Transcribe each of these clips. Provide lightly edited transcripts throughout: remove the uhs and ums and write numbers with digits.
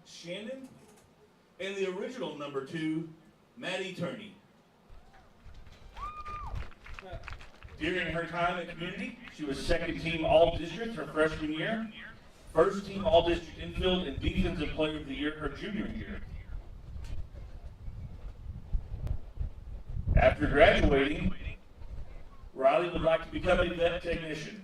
Shannon, and the original number 2, Maddie Turney. During her time at community, she was second team All-District her freshman year, first team All-District infield and defensive player of the year her junior year. After graduating, Riley would like to become a vet technician.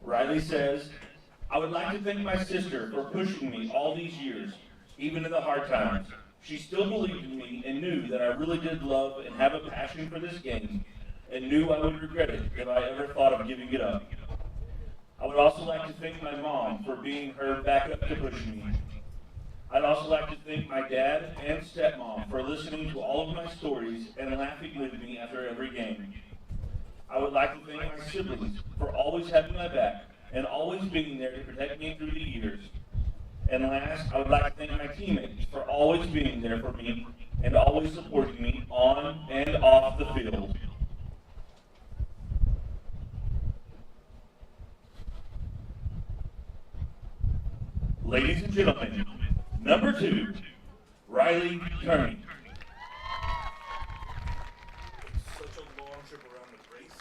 Riley says, I would like to thank my sister for pushing me all these years, even in the hard times. She still believed in me and knew that I really did love and have a passion for this game, and knew I would regret it if I ever thought of giving it up. I would also like to thank my mom for being her backup to push me. I'd also like to thank my dad and stepmom for listening to all of my stories and laughing with me after every game. I would like to thank my siblings for always having my back and always being there to protect me through the years. And last, I would like to thank my teammates for always being there for me and always supporting me on and off the field. Ladies and gentlemen, number 2, Riley Turney. Such a long trip around the races.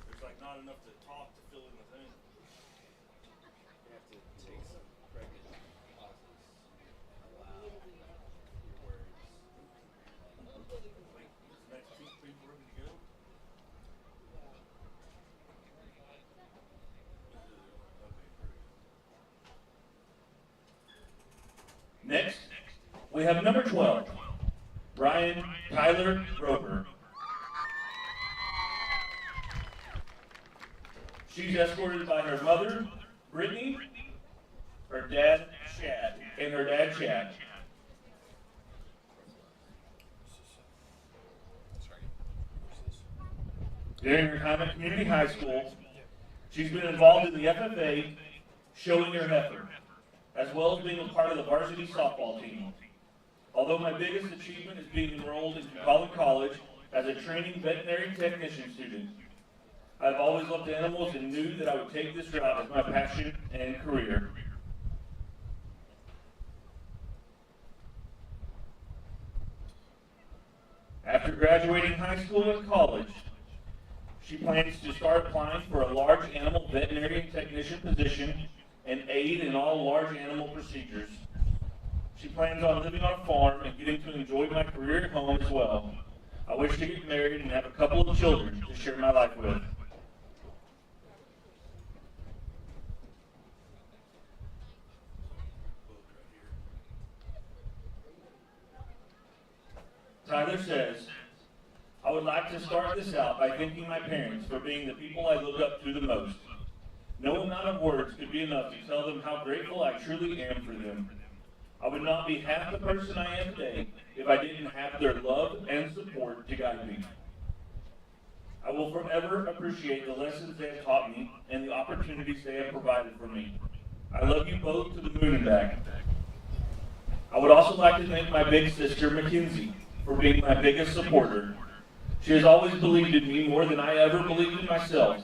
There's like not enough to talk to fill in the thing. You have to take some pregnant pauses. Allow your words. Like, next 2, 3, 4 to go. Next, we have number 12, Brian Tyler Roper. She's escorted by her mother, Brittany, her dad, Chad, and her dad, Chad. During her time at community high school, she's been involved in the FFA, showing her heifer, as well as being a part of the varsity softball team. Although my biggest achievement is being enrolled into college as a training veterinary technician student. I've always loved animals and knew that I would take this route as my passion and career. After graduating high school and college, she plans to start applying for a large animal veterinary technician position and aid in all large animal procedures. She plans on living on a farm and getting to enjoy my career at home as well. I wish to get married and have a couple of children to share my life with. Tyler says, I would like to start this out by thanking my parents for being the people I look up to the most. No amount of words could be enough to tell them how grateful I truly am for them. I would not be half the person I am today if I didn't have their love and support to guide me. I will forever appreciate the lessons they have taught me and the opportunities they have provided for me. I love you both to the moon and back. I would also like to thank my big sister, Mackenzie, for being my biggest supporter. She has always believed in me more than I ever believed in myself.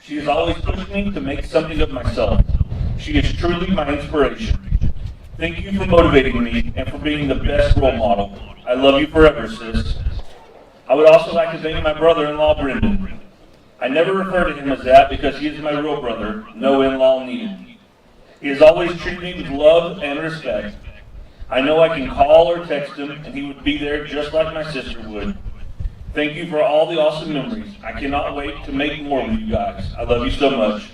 She has always pushed me to make something of myself. She is truly my inspiration. Thank you for motivating me and for being the best role model. I love you forever, sis. I would also like to thank my brother-in-law, Brendan. I never refer to him as that because he is my real brother, no in-law needed. He has always treated me with love and respect. I know I can call or text him and he would be there just like my sister would. Thank you for all the awesome memories. I cannot wait to make more with you guys. I love you so much.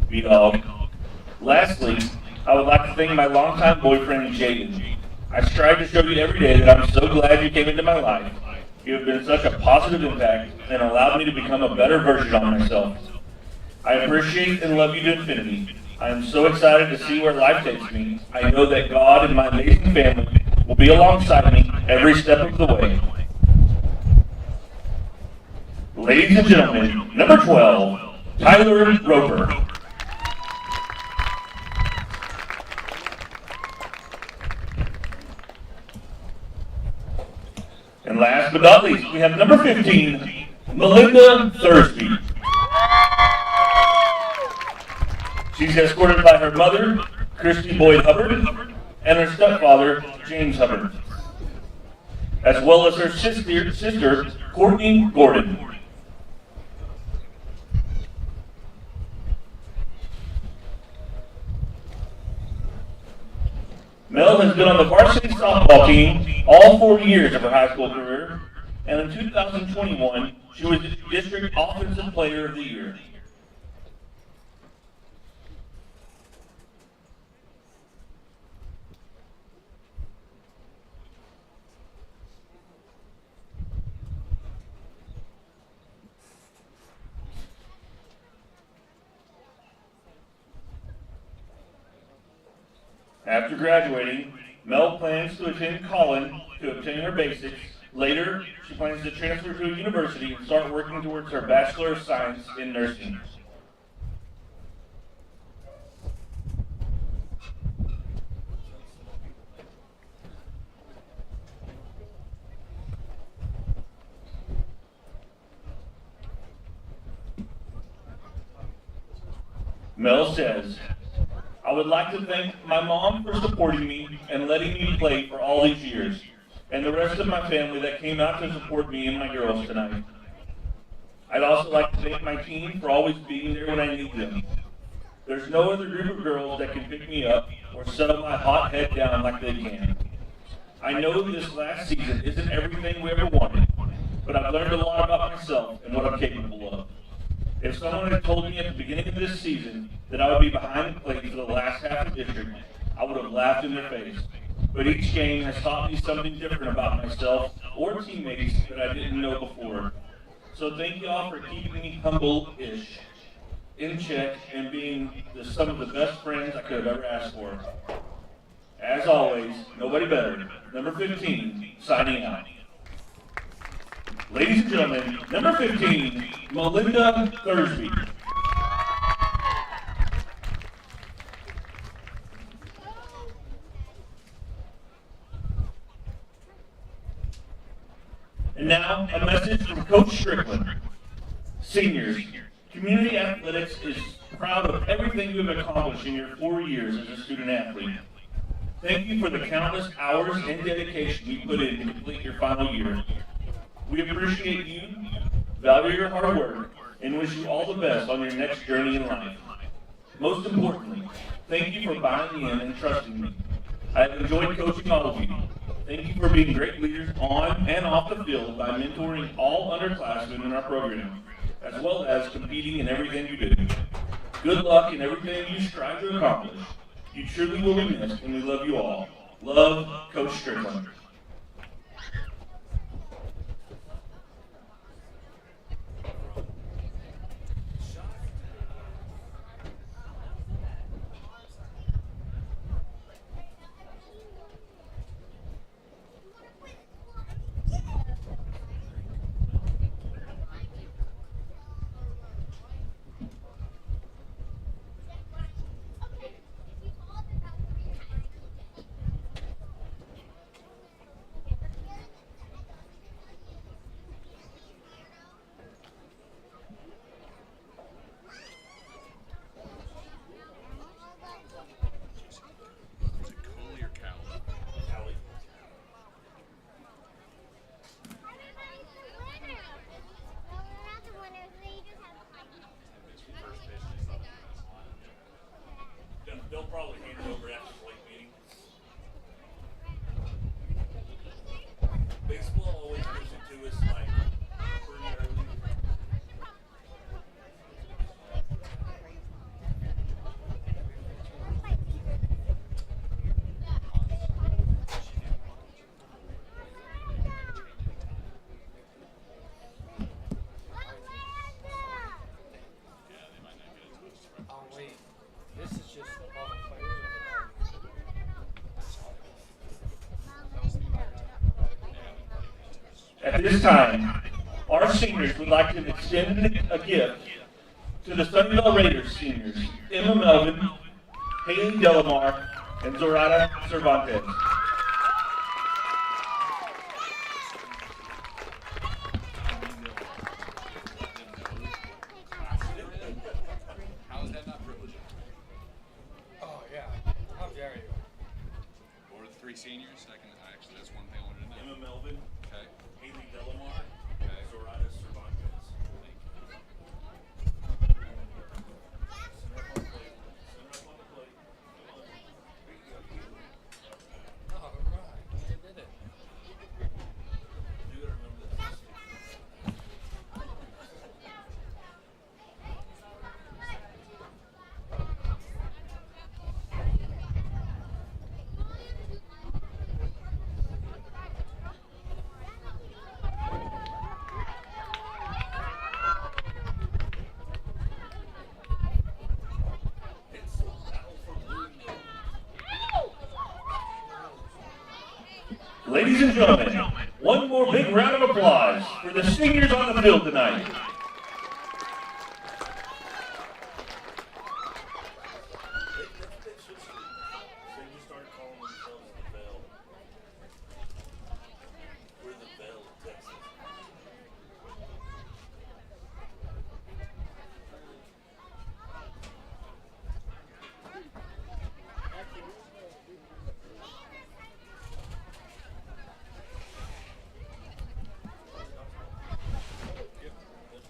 B-Dog. Lastly, I would like to thank my longtime boyfriend, Jaden. I strive to show you every day that I'm so glad you came into my life. You have been such a positive impact and allowed me to become a better version of myself. I appreciate and love you to infinity. I am so excited to see where life takes me. I know that God and my amazing family will be alongside me every step of the way. Ladies and gentlemen, number 12, Tyler Roper. And last but not least, we have number 15, Melinda Thursby. She's escorted by her mother, Christy Boyd Hubbard, and her stepfather, James Hubbard, as well as her sister Courtney Gordon. Mel has been on the varsity softball team all 4 years of her high school career, and in 2021, she was the District Offensive Player of the Year. After graduating, Mel plans to attend college to obtain her basics. Later, she plans to transfer to a university and start working towards her Bachelor of Science in Nursing. Mel says, "I would like to thank my mom for supporting me and letting me play for all these years, and the rest of my family that came out to support me and my girls tonight. I'd also like to thank my team for always being there when I need them. There's no other group of girls that can pick me up or settle my hot head down like they can. I know this last season isn't everything we ever wanted, but I've learned a lot about myself and what I'm capable of. If someone had told me at the beginning of this season that I would be behind the plate for the last half of district, I would have laughed in their face. But each game has taught me something different about myself or teammates that I didn't know before. So thank you all for keeping me humble-ish, in check, and being some of the best friends I could have ever asked for. As always, nobody better. Number 15, signing out." Ladies and gentlemen, number 15, Melinda Thursby. And now, a message from Coach Strickland. Seniors, community athletics is proud of everything you have accomplished in your 4 years as a student athlete. Thank you for the countless hours and dedication you put in to complete your final year. We appreciate you, value your hard work, and wish you all the best on your next journey in life. Most importantly, thank you for buying in and trusting me. I have enjoyed coaching all of you. Thank you for being great leaders on and off the field by mentoring all underclassmen in our program, as well as competing in everything you do. Good luck in everything you strive to accomplish. You truly will be missed, and we love you all. Love, Coach Strickland. They'll probably hand it over after the late meeting. Baseball always gives it to us like pretty early. Oh wait, this is just all the players. At this time, our seniors would like to extend a gift to the Sunnyvale Raiders seniors, Emma Melvin, Haley Delamar, and Zorata Cervantes. seniors? Actually, that's one thing I wanted to know. Emma Melvin, Okay. Haley Delamar, Okay. Zoraida Cervantes. Thank you. Center up on the plate. Center up on the plate. Come on. There you go. All right, you did it. You gotta remember that. It's a battle for Louisville. Ladies and gentlemen, one more big round of applause for the seniors on the field tonight. They just started calling themselves the Vale. We're the Vale of Texas. Yes,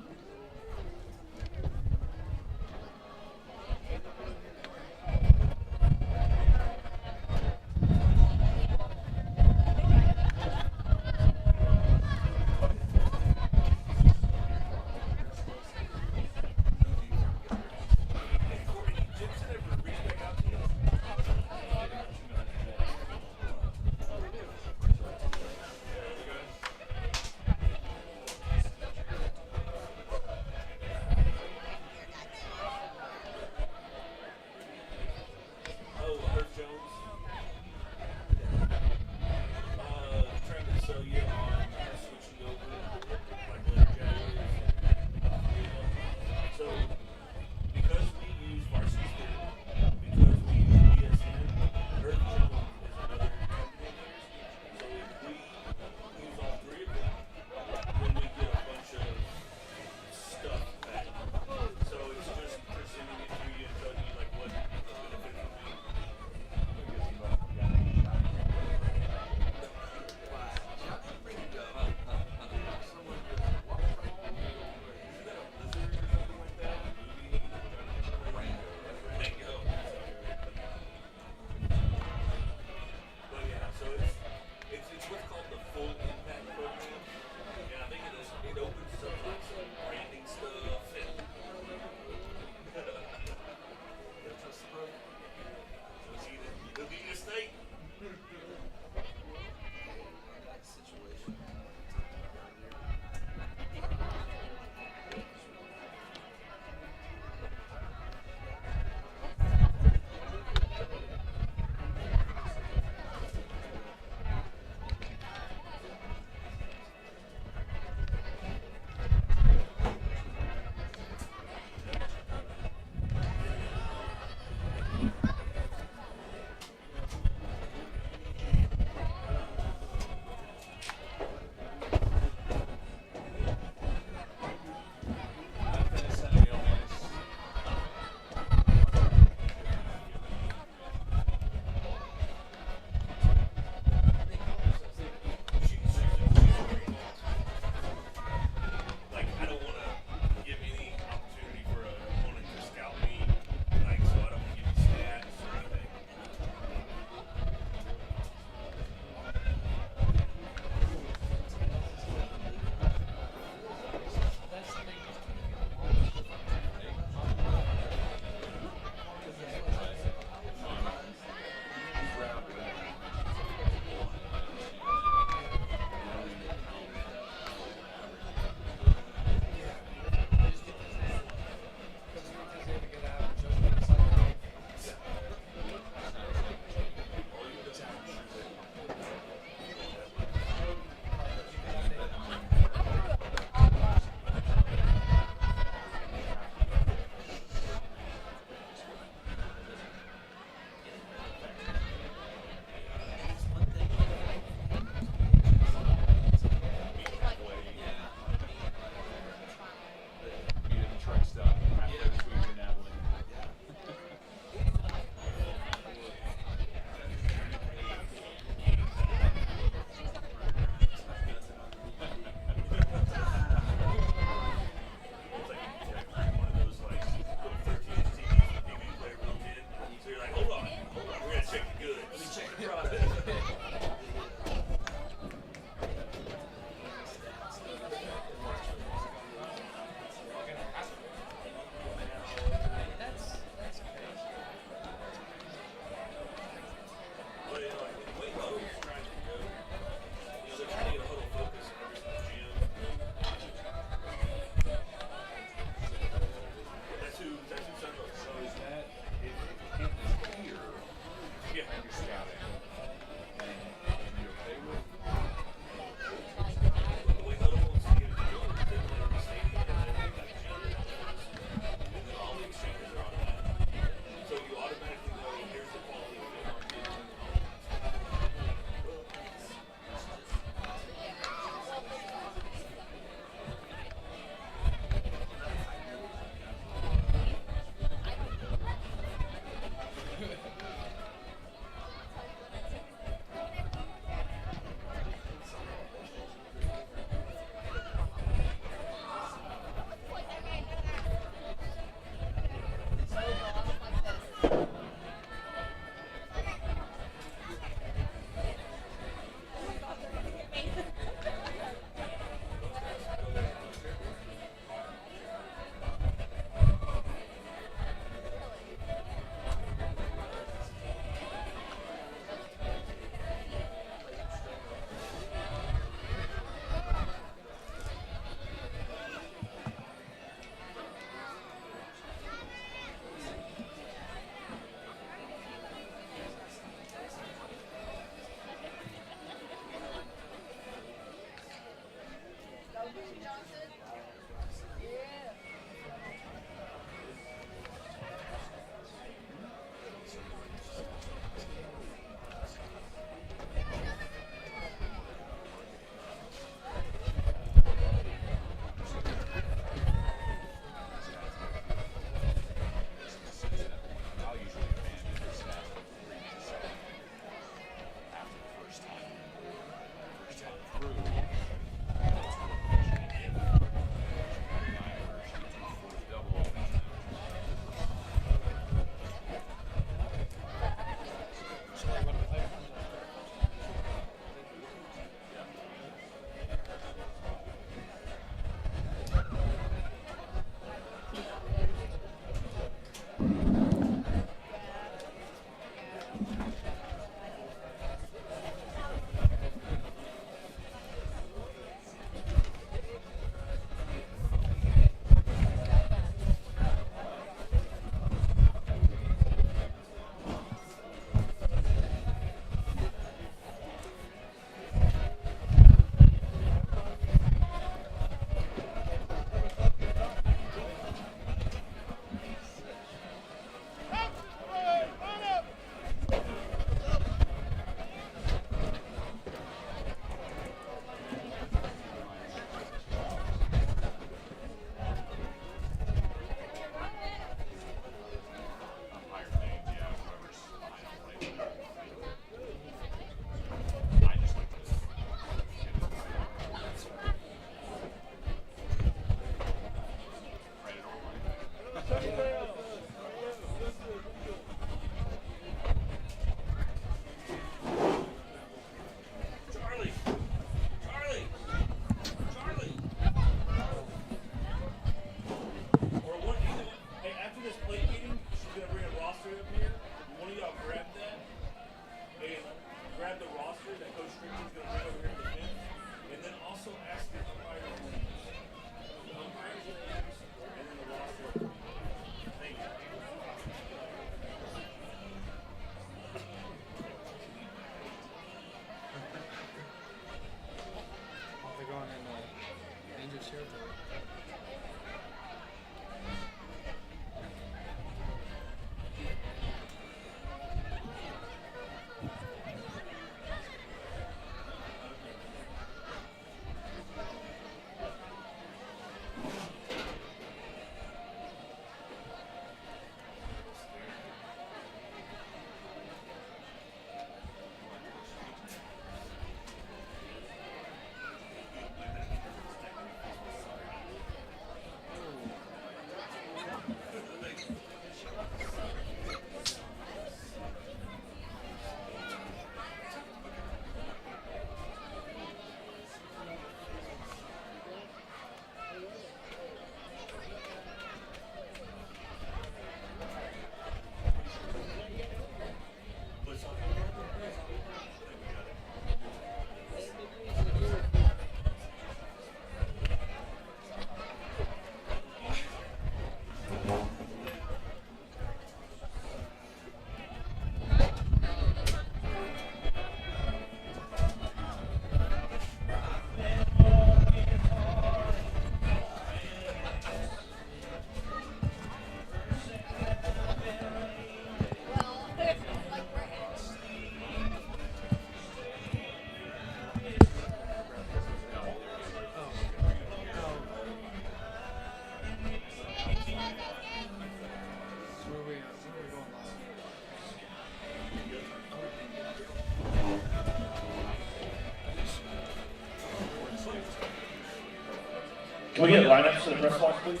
Can we get lineups to the press box, please?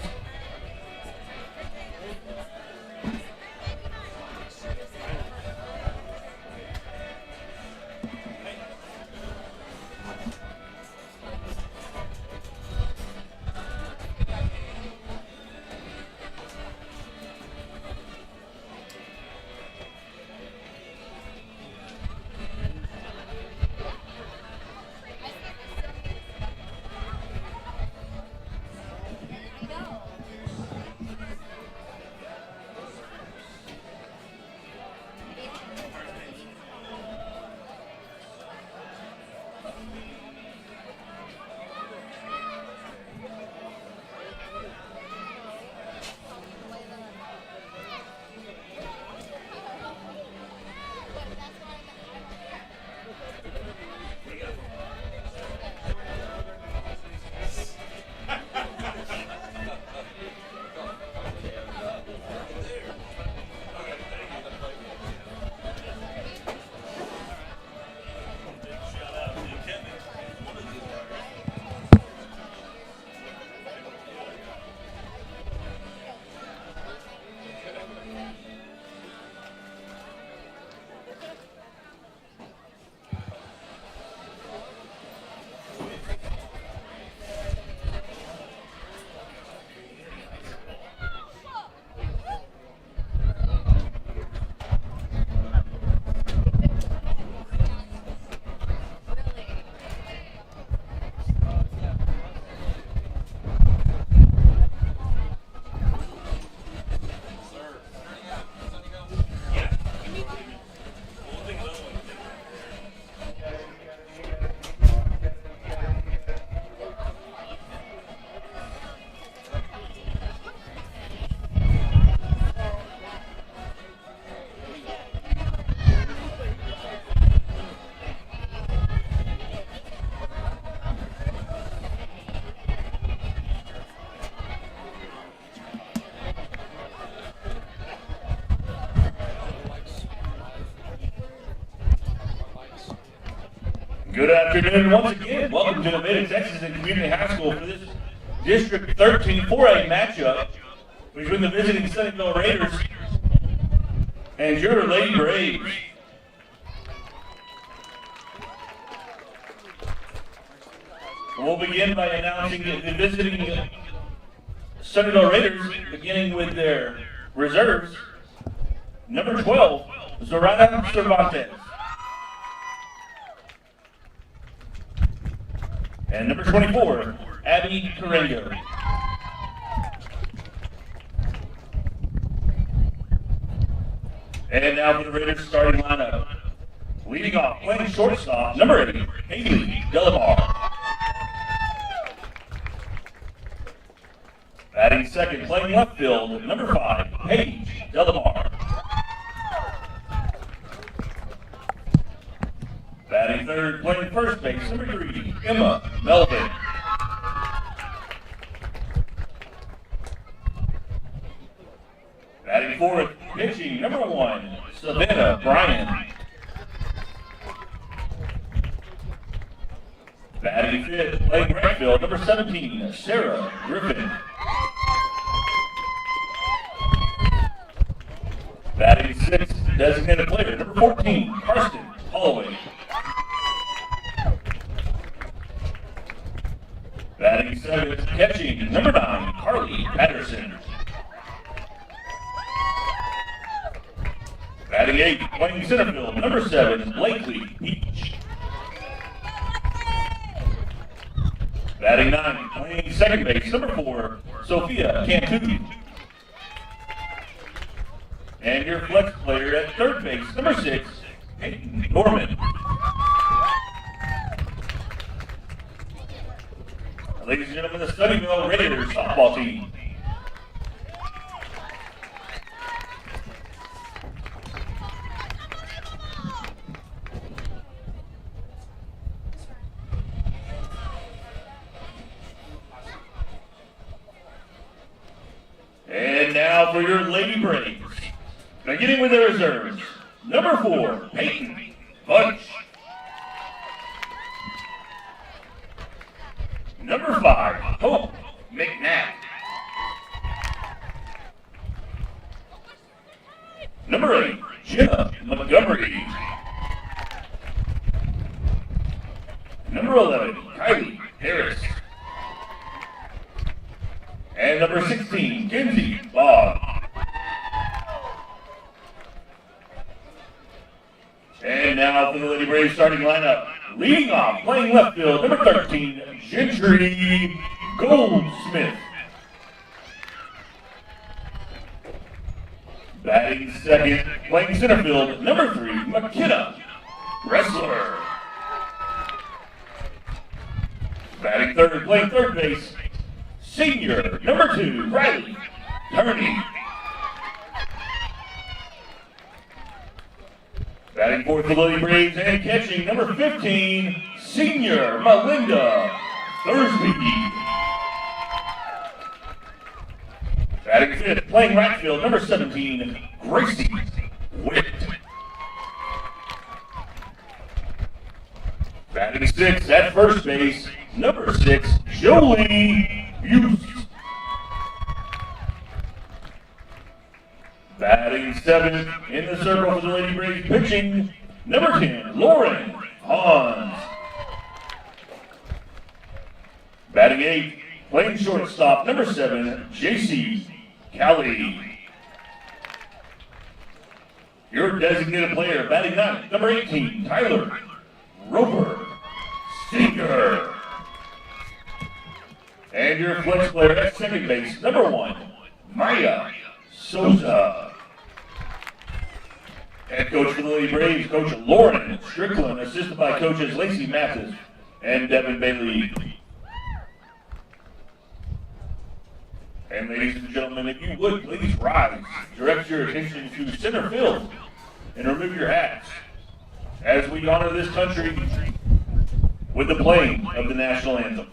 Good afternoon once again. Welcome to the Mid-Texas and Community High School for this District 13 4A matchup between the visiting Sunnyvale Raiders and your Lady Braves. We'll begin by announcing the visiting Sunnyvale Raiders, beginning with their reserves. Number 12, Zorana Cervantes. And number 24, Abby Carengo. And now for the Raiders starting lineup. Leading off, playing shortstop, number 8, Haley Delamar. Batting second, playing left field, number 5, Paige Delamar. Batting third, playing first base, number 3, Emma Melvin. Batting fourth, pitching, number 1, Savannah Bryan. Batting fifth, playing right field, number 17, Sarah Griffin. Batting sixth, designated player, number 14, Karsten Holloway. Batting seventh, catching, number 9, Carly Patterson. Batting eighth, playing center field, number 7, Blakely Peach. Batting 9, playing second base, number 4, Sophia Cantu. And your flex player at third base, number 6, Peyton Norman. Ladies and gentlemen, the Sunnyvale Raiders softball team. And now for your Lady Braves. Beginning with the reserves, number 4, Peyton Bunch. Number 5, Hope McNabb. Number 8, Jenna Montgomery. Number 11, Kylie Harris. And number 16, Kinsey Bogg. And now for the Lady Braves starting lineup. Leading off, playing left field, number 13, Gentry Goldsmith. Batting second, playing center field, number 3, McKenna Wrestler. Batting third, playing third base, senior, number 2, Riley Turney. Batting fourth for the Lady Braves and catching, number 15, senior, Melinda Thursby. Batting fifth, playing right field, number 17, Gracie Witt. Batting sixth at first base, number 6, Jolie Hughes. Batting seventh in the circle for the Lady Braves, pitching, number 10, Lauren Hans. Batting eighth, playing shortstop, number 7, J.C. Kelly. Your designated player, batting ninth, number 18, Tyler Roper Senior. And your flex player at second base, number 1, Maya Souza. Head coach for the Lady Braves, Coach Lauren Strickland, assisted by coaches Lacey Mathis and Devin Bailey. And ladies and gentlemen, if you would please rise, direct your attention to center field and remove your hats as we honor this country with the playing of the national anthem.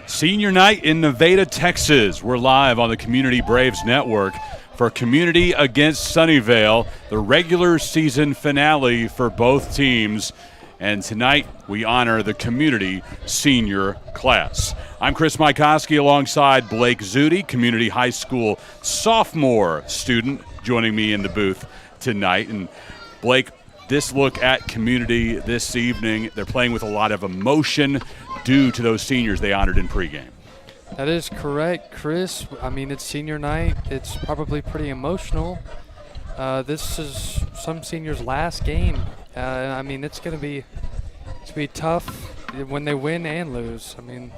Senior night in Nevada, Texas. We're live on the Community Braves Network for Community against Sunnyvale, the regular season finale for both teams. And tonight we honor the Community Senior Class. I'm Chris Mykoski alongside Blake Zutti, Community High School sophomore student, joining me in the booth tonight. And Blake, this look at Community this evening, they're playing with a lot of emotion due to those seniors they honored in pregame. That is correct, Chris. I mean, it's senior night. It's probably pretty emotional. This is some seniors' last game. I mean, it's gonna be tough when they win and lose. I mean,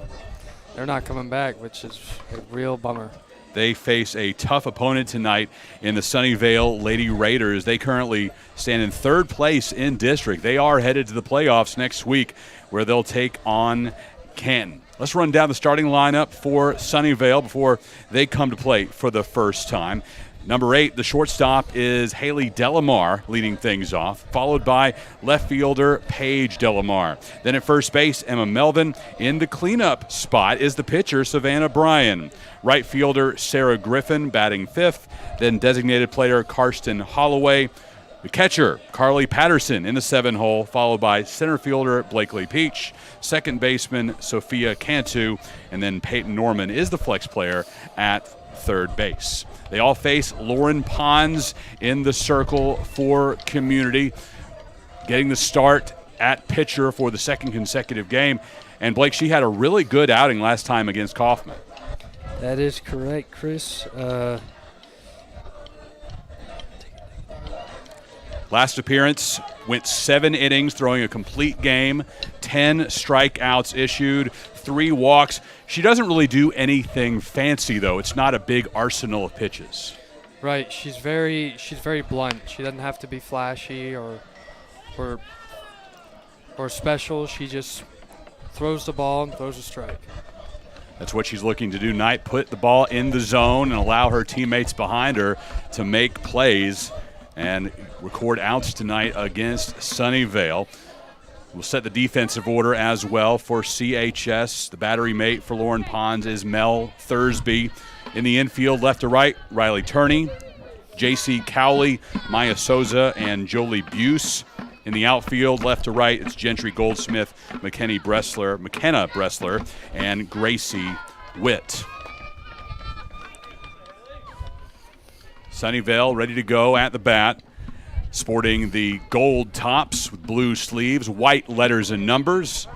they're not coming back, which is a real bummer. They face a tough opponent tonight in the Sunnyvale Lady Raiders. They currently stand in third place in district. They are headed to the playoffs next week, where they'll take on Canton. Let's run down the starting lineup for Sunnyvale before they come to play for the first time. Number 8, the shortstop, is Haley Delamar leading things off, followed by left fielder Paige Delamar. Then at first base, Emma Melvin. In the cleanup spot is the pitcher, Savannah Bryan. Right fielder, Sarah Griffin, batting 5th. Then designated player, Karsten Holloway. The catcher, Carly Patterson, in the 7-hole, followed by center fielder Blakely Peach, second baseman Sophia Cantu, and then Peyton Norman is the flex player at third base. They all face Lauren Pons in the circle for Community, getting the start at pitcher for the second consecutive game. And Blake, she had a really good outing last time against Kaufman. That is correct, Chris. Last appearance, went 7 innings, throwing a complete game, 10 strikeouts issued, 3 walks. She doesn't really do anything fancy, though. It's not a big arsenal of pitches. Right, she's very blunt. She doesn't have to be flashy or special. She just throws the ball and throws a strike. That's what she's looking to do tonight, put the ball in the zone and allow her teammates behind her to make plays and record outs tonight against Sunnyvale. We'll set the defensive order as well for CHS. The battery mate for Lauren Pons is Mel Thursby. In the infield, left to right, Riley Turney, J.C. Cowley, Maya Souza, and Jolie Buse. In the outfield, left to right, it's Gentry Goldsmith, McKenna Bressler, and Gracie Witt. Sunnyvale ready to go at the bat, sporting the gold tops with blue sleeves, white letters and numbers,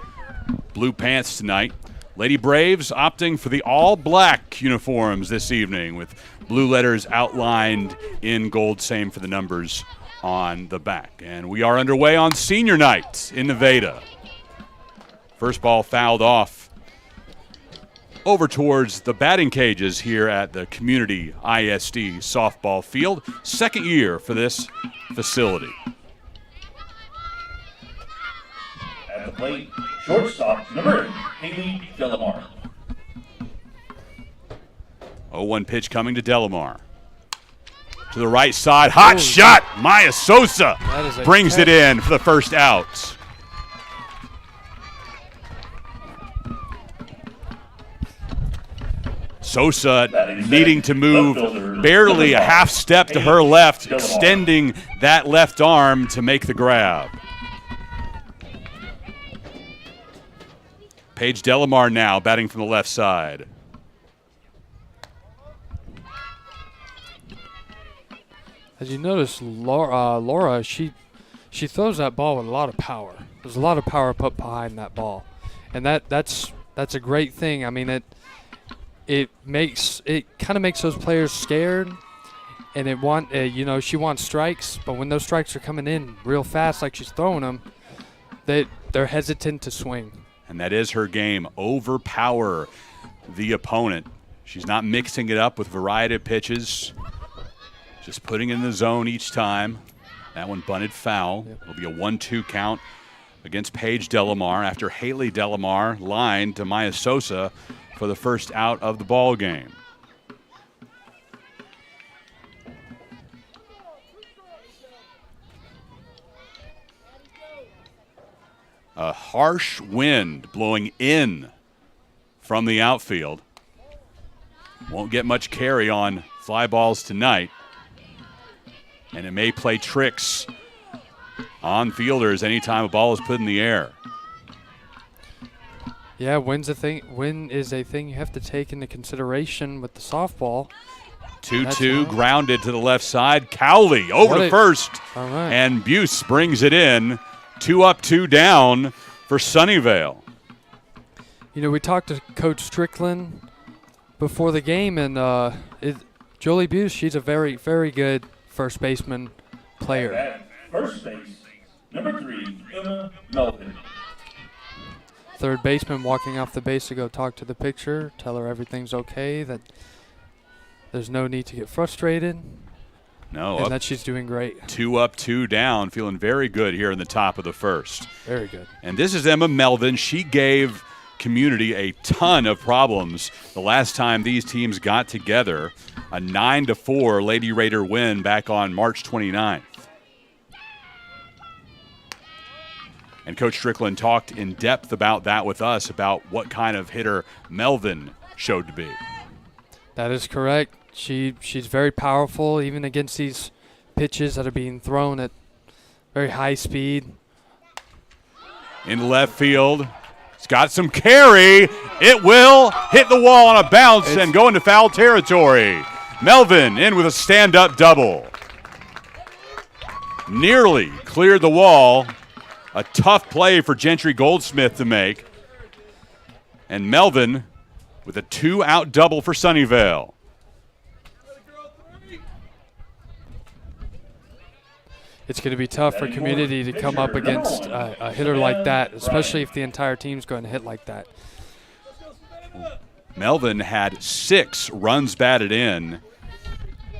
blue pants tonight. Lady Braves opting for the all-black uniforms this evening with blue letters outlined in gold, same for the numbers on the back. And we are underway on senior night in Nevada. First ball fouled off over towards the batting cages here at the Community ISD softball field. Second year for this facility. At the plate, shortstop, number 8, Haley Delamar. 0-1 pitch coming to Delamar. To the right side, hot shot. Maya Sosa brings it in for the first out. Sosa needing to move barely a half step to her left, extending that left arm to make the grab. Paige Delamar now batting from the left side. As you notice, Laura, she throws that ball with a lot of power. There's a lot of power put behind that ball, and that's a great thing. I mean, it kind of makes those players scared, and she wants strikes, but when those strikes are coming in real fast, like she's throwing them, they're hesitant to swing. And that is her game, overpower the opponent. She's not mixing it up with variety of pitches, just putting it in the zone each time. That one bunted foul. Yep. It'll be a 1-2 count against Paige Delamar after Haley Delamar lined to Maya Sosa for the first out of the ball game. A harsh wind blowing in from the outfield. Won't get much carry on fly balls tonight. And it may play tricks on fielders anytime a ball is put in the air. Yeah, wind is a thing you have to take into consideration with the softball. 2-2 grounded to the left side. Cowley over to first. All right. And Buse brings it in. 2 up, 2 down for Sunnyvale. We talked to Coach Strickland before the game, and Jolie Buse, she's a very, very good first baseman player. At first base, number 3, Emma Melvin. Third baseman walking off the base to go talk to the pitcher, tell her everything's okay, that there's no need to get frustrated. No, and that she's doing great. 2 up, 2 down, feeling very good here in the top of the first. Very good. And this is Emma Melvin. She gave Community a ton of problems the last time these teams got together. A 9-4 Lady Raider win back on March 29th. And Coach Strickland talked in depth about that with us, about what kind of hitter Melvin showed to be. That is correct. She's very powerful, even against these pitches that are being thrown at very high speed. In left field, it's got some carry. It will hit the wall on a bounce and go into foul territory. Melvin in with a stand-up double. Nearly cleared the wall. A tough play for Gentry Goldsmith to make. And Melvin with a 2-out double for Sunnyvale. It's going to be tough for Community to come up against a hitter like that, especially if the entire team's going to hit like that. Melvin had 6 runs batted in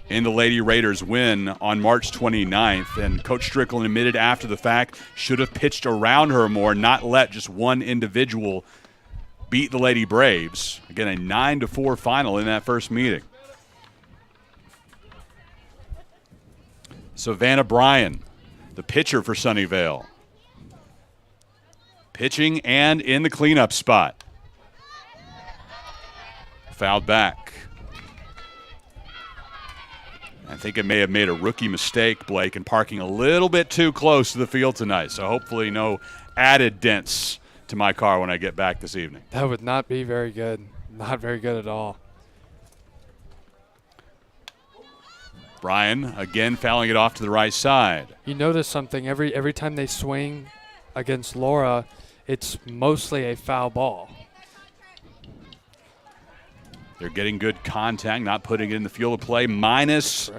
the Lady Raiders win on March 29th, and Coach Strickland admitted after the fact should have pitched around her more, not let just one individual beat the Lady Braves. Again, a 9-4 final in that first meeting. Savannah Bryan, the pitcher for Sunnyvale. Pitching and in the cleanup spot. Fouled back. I think it may have made a rookie mistake, Blake, in parking a little bit too close to the field tonight. So hopefully no added dents to my car when I get back this evening. That would not be very good. Not very good at all. Bryan again fouling it off to the right side. You notice something every time they swing against Laura, it's mostly a foul ball. They're getting good contact, not putting it in the field of play, minus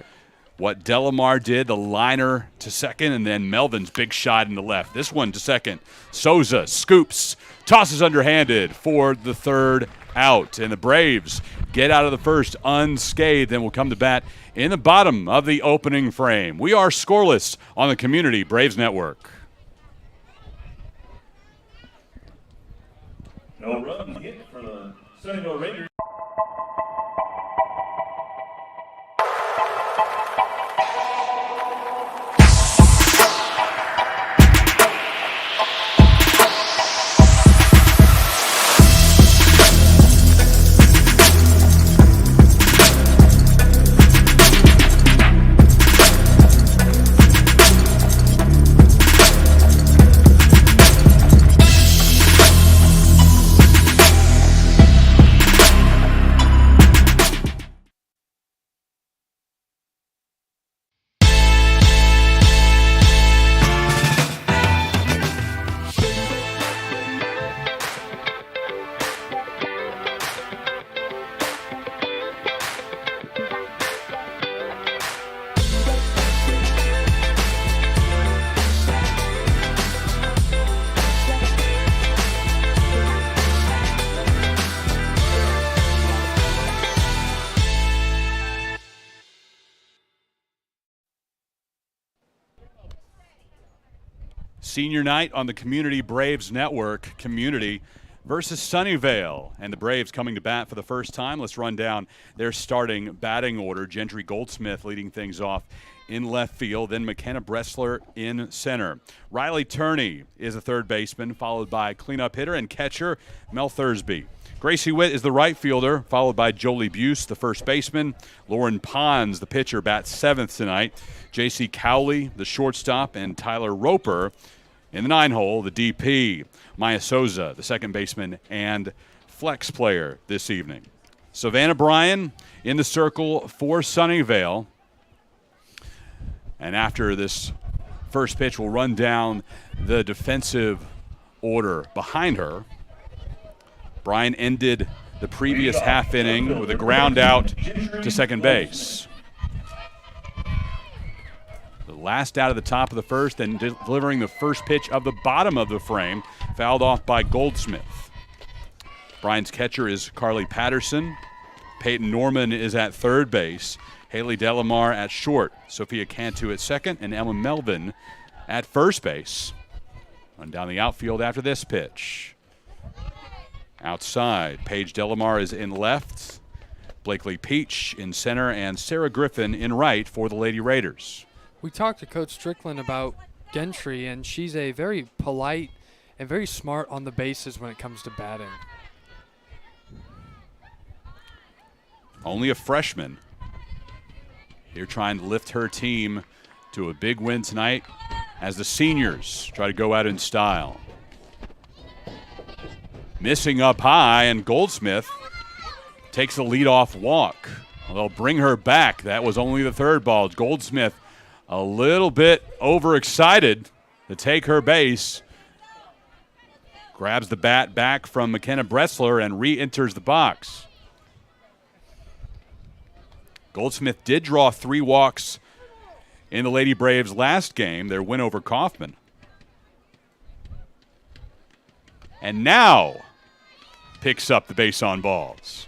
what Delamar did, the liner to second, and then Melvin's big shot in the left. This one to second. Souza scoops, tosses underhanded for the 3rd out. And the Braves get out of the first unscathed and will come to bat in the bottom of the opening frame. We are scoreless on the Community Braves Network. No run hit for the Sunnyvale Raiders. Senior night on the Community Braves Network. Community versus Sunnyvale. And the Braves coming to bat for the first time. Let's run down their starting batting order. Gentry Goldsmith leading things off in left field. Then McKenna Bressler in center. Riley Turney is a third baseman, followed by cleanup hitter and catcher Mel Thursby. Gracie Witt is the right fielder, followed by Jolie Buse, the first baseman. Lauren Pons, the pitcher, bats 7th tonight. J.C. Cowley, the shortstop, and Tyler Roper in the 9-hole, the DP. Maya Souza, the second baseman and flex player this evening. Savannah Bryan in the circle for Sunnyvale. And after this first pitch, we'll run down the defensive order behind her. Bryan ended the previous half inning with a ground out to second base. The last out of the top of the first, and delivering the first pitch of the bottom of the frame, fouled off by Goldsmith. Bryan's catcher is Carly Patterson. Peyton Norman is at third base. Haley Delamar at short. Sophia Cantu at second, and Emma Melvin at first base. Run down the outfield after this pitch. outside. Paige Delamar is in left, Blakely Peach in center, and Sarah Griffin in right for the Lady Raiders. We talked to Coach Strickland about Gentry, and she's a very polite and very smart on the bases when it comes to batting. Only a freshman. Here trying to lift her team to a big win tonight as the seniors try to go out in style. Missing up high, and Goldsmith takes the leadoff walk. They'll bring her back. That was only the third ball. Goldsmith a little bit overexcited to take her base. Grabs the bat back from McKenna Bressler and re-enters the box. Goldsmith did draw 3 walks in the Lady Braves' last game, their win over Kaufman. And now picks up the base on balls.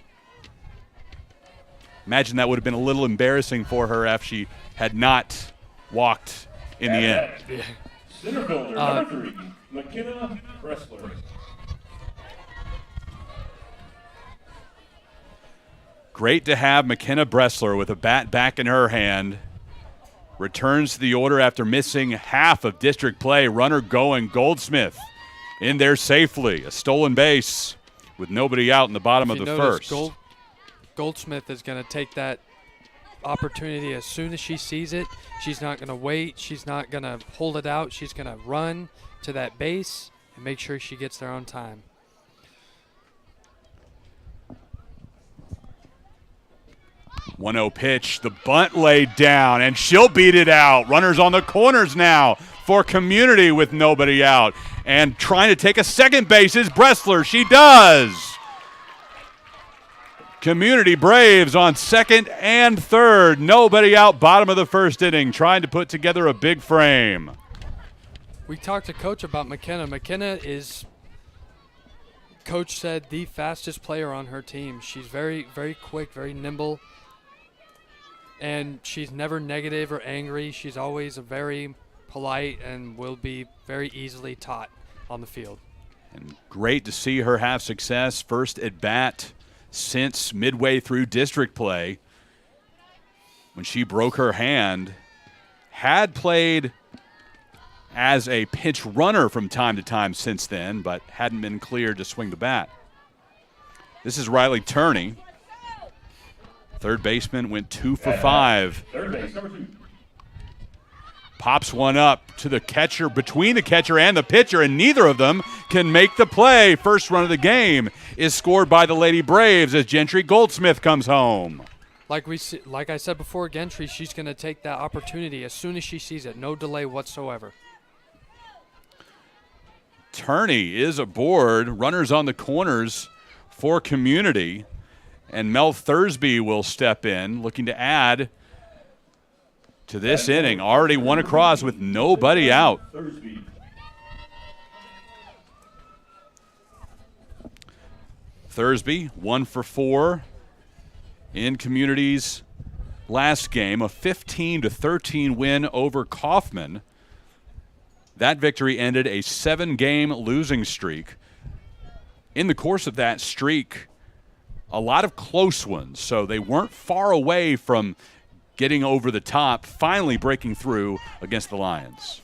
Imagine that would have been a little embarrassing for her if she had not walked in the end. Center fielder, number 3, McKenna Bressler. Great to have McKenna Bressler with a bat back in her hand. Returns to the order after missing half of district play. Runner going, Goldsmith in there safely. A stolen base with nobody out in the bottom of the first. Goldsmith is going to take that opportunity as soon as she sees it. She's not going to wait. She's not going to hold it out. She's going to run to that base and make sure she gets there on time. 1-0 pitch, the bunt laid down, and she'll beat it out. Runners on the corners now for Community with nobody out. And trying to take a second base is Bressler. She does. Community Braves on second and third. Nobody out, bottom of the first inning, trying to put together a big frame. We talked to Coach about McKenna. McKenna is, Coach said, the fastest player on her team. She's very, very quick, very nimble. And she's never negative or angry. She's always very polite and will be very easily taught on the field. And great to see her have success. First at bat since midway through district play when she broke her hand. Had played as a pinch runner from time to time since then, but hadn't been cleared to swing the bat. This is Riley Turney. Third baseman went 2 for 5. Third base, number 2. Pops one up to the catcher, between the catcher and the pitcher, and neither of them can make the play. First run of the game is scored by the Lady Braves as Gentry Goldsmith comes home. Like I said before, Gentry, she's going to take that opportunity as soon as she sees it. No delay whatsoever. Turney is aboard. Runners on the corners for Community. And Mel Thursby will step in, looking to add to this inning. Already one across with nobody out. Thursby, 1 for 4 in Community's last game, a 15-13 win over Kaufman. That victory ended a 7-game losing streak. In the course of that streak, a lot of close ones, so they weren't far away from getting over the top, finally breaking through against the Lions.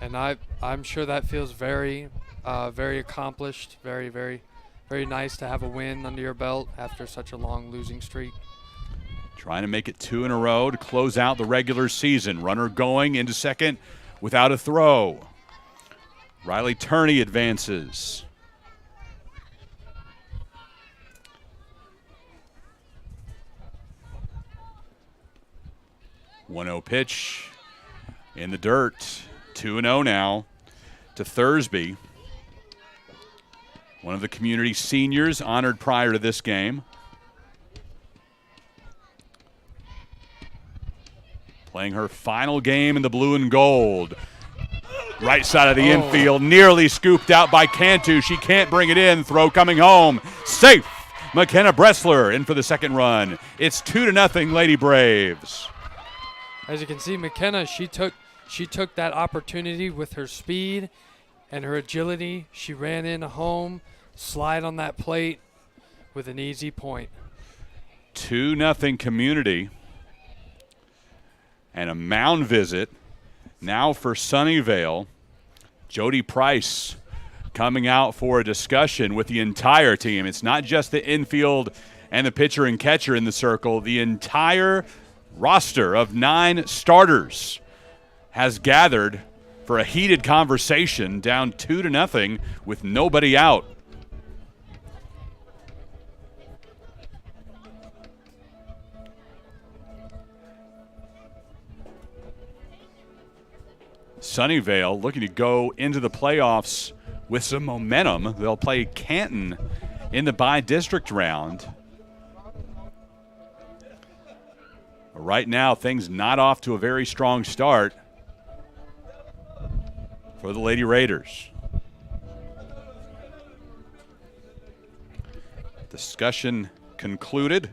And I'm sure that feels very, very accomplished, very, very, very nice to have a win under your belt after such a long losing streak. Trying to make it 2 in a row to close out the regular season. Runner going into second without a throw. Riley Turney advances. One-0 pitch in the dirt. 2-0 now to Thursby. One of the Community seniors honored prior to this game. Playing her final game in the blue and gold. Right side of the infield, nearly scooped out by Cantu. She can't bring it in. Throw coming home. Safe. McKenna Bressler in for the second run. It's 2-0 Lady Braves. As you can see, McKenna, she took that opportunity with her speed and her agility. She ran in home, slide on that plate with an easy point. 2-0 Community. And a mound visit now for Sunnyvale. Jody Price coming out for a discussion with the entire team. It's not just the infield and the pitcher and catcher in the circle. The entire roster of 9 starters has gathered for a heated conversation, down 2-0 with nobody out. Sunnyvale looking to go into the playoffs with some momentum. They'll play Canton in the bi-district round. Right now, things not off to a very strong start for the Lady Raiders. Discussion concluded.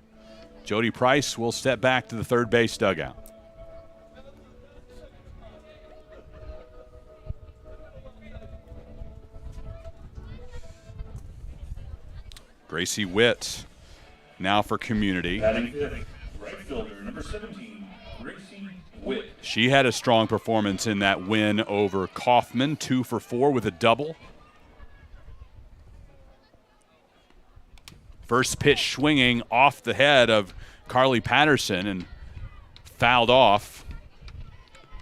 Jody Price will step back to the third base dugout. Gracie Witt now for Community. Batting fifth, right fielder, number 17, Gracie Witt. She had a strong performance in that win over Kaufman, 2 for 4 with a double. First pitch swinging off the head of Carly Patterson and fouled off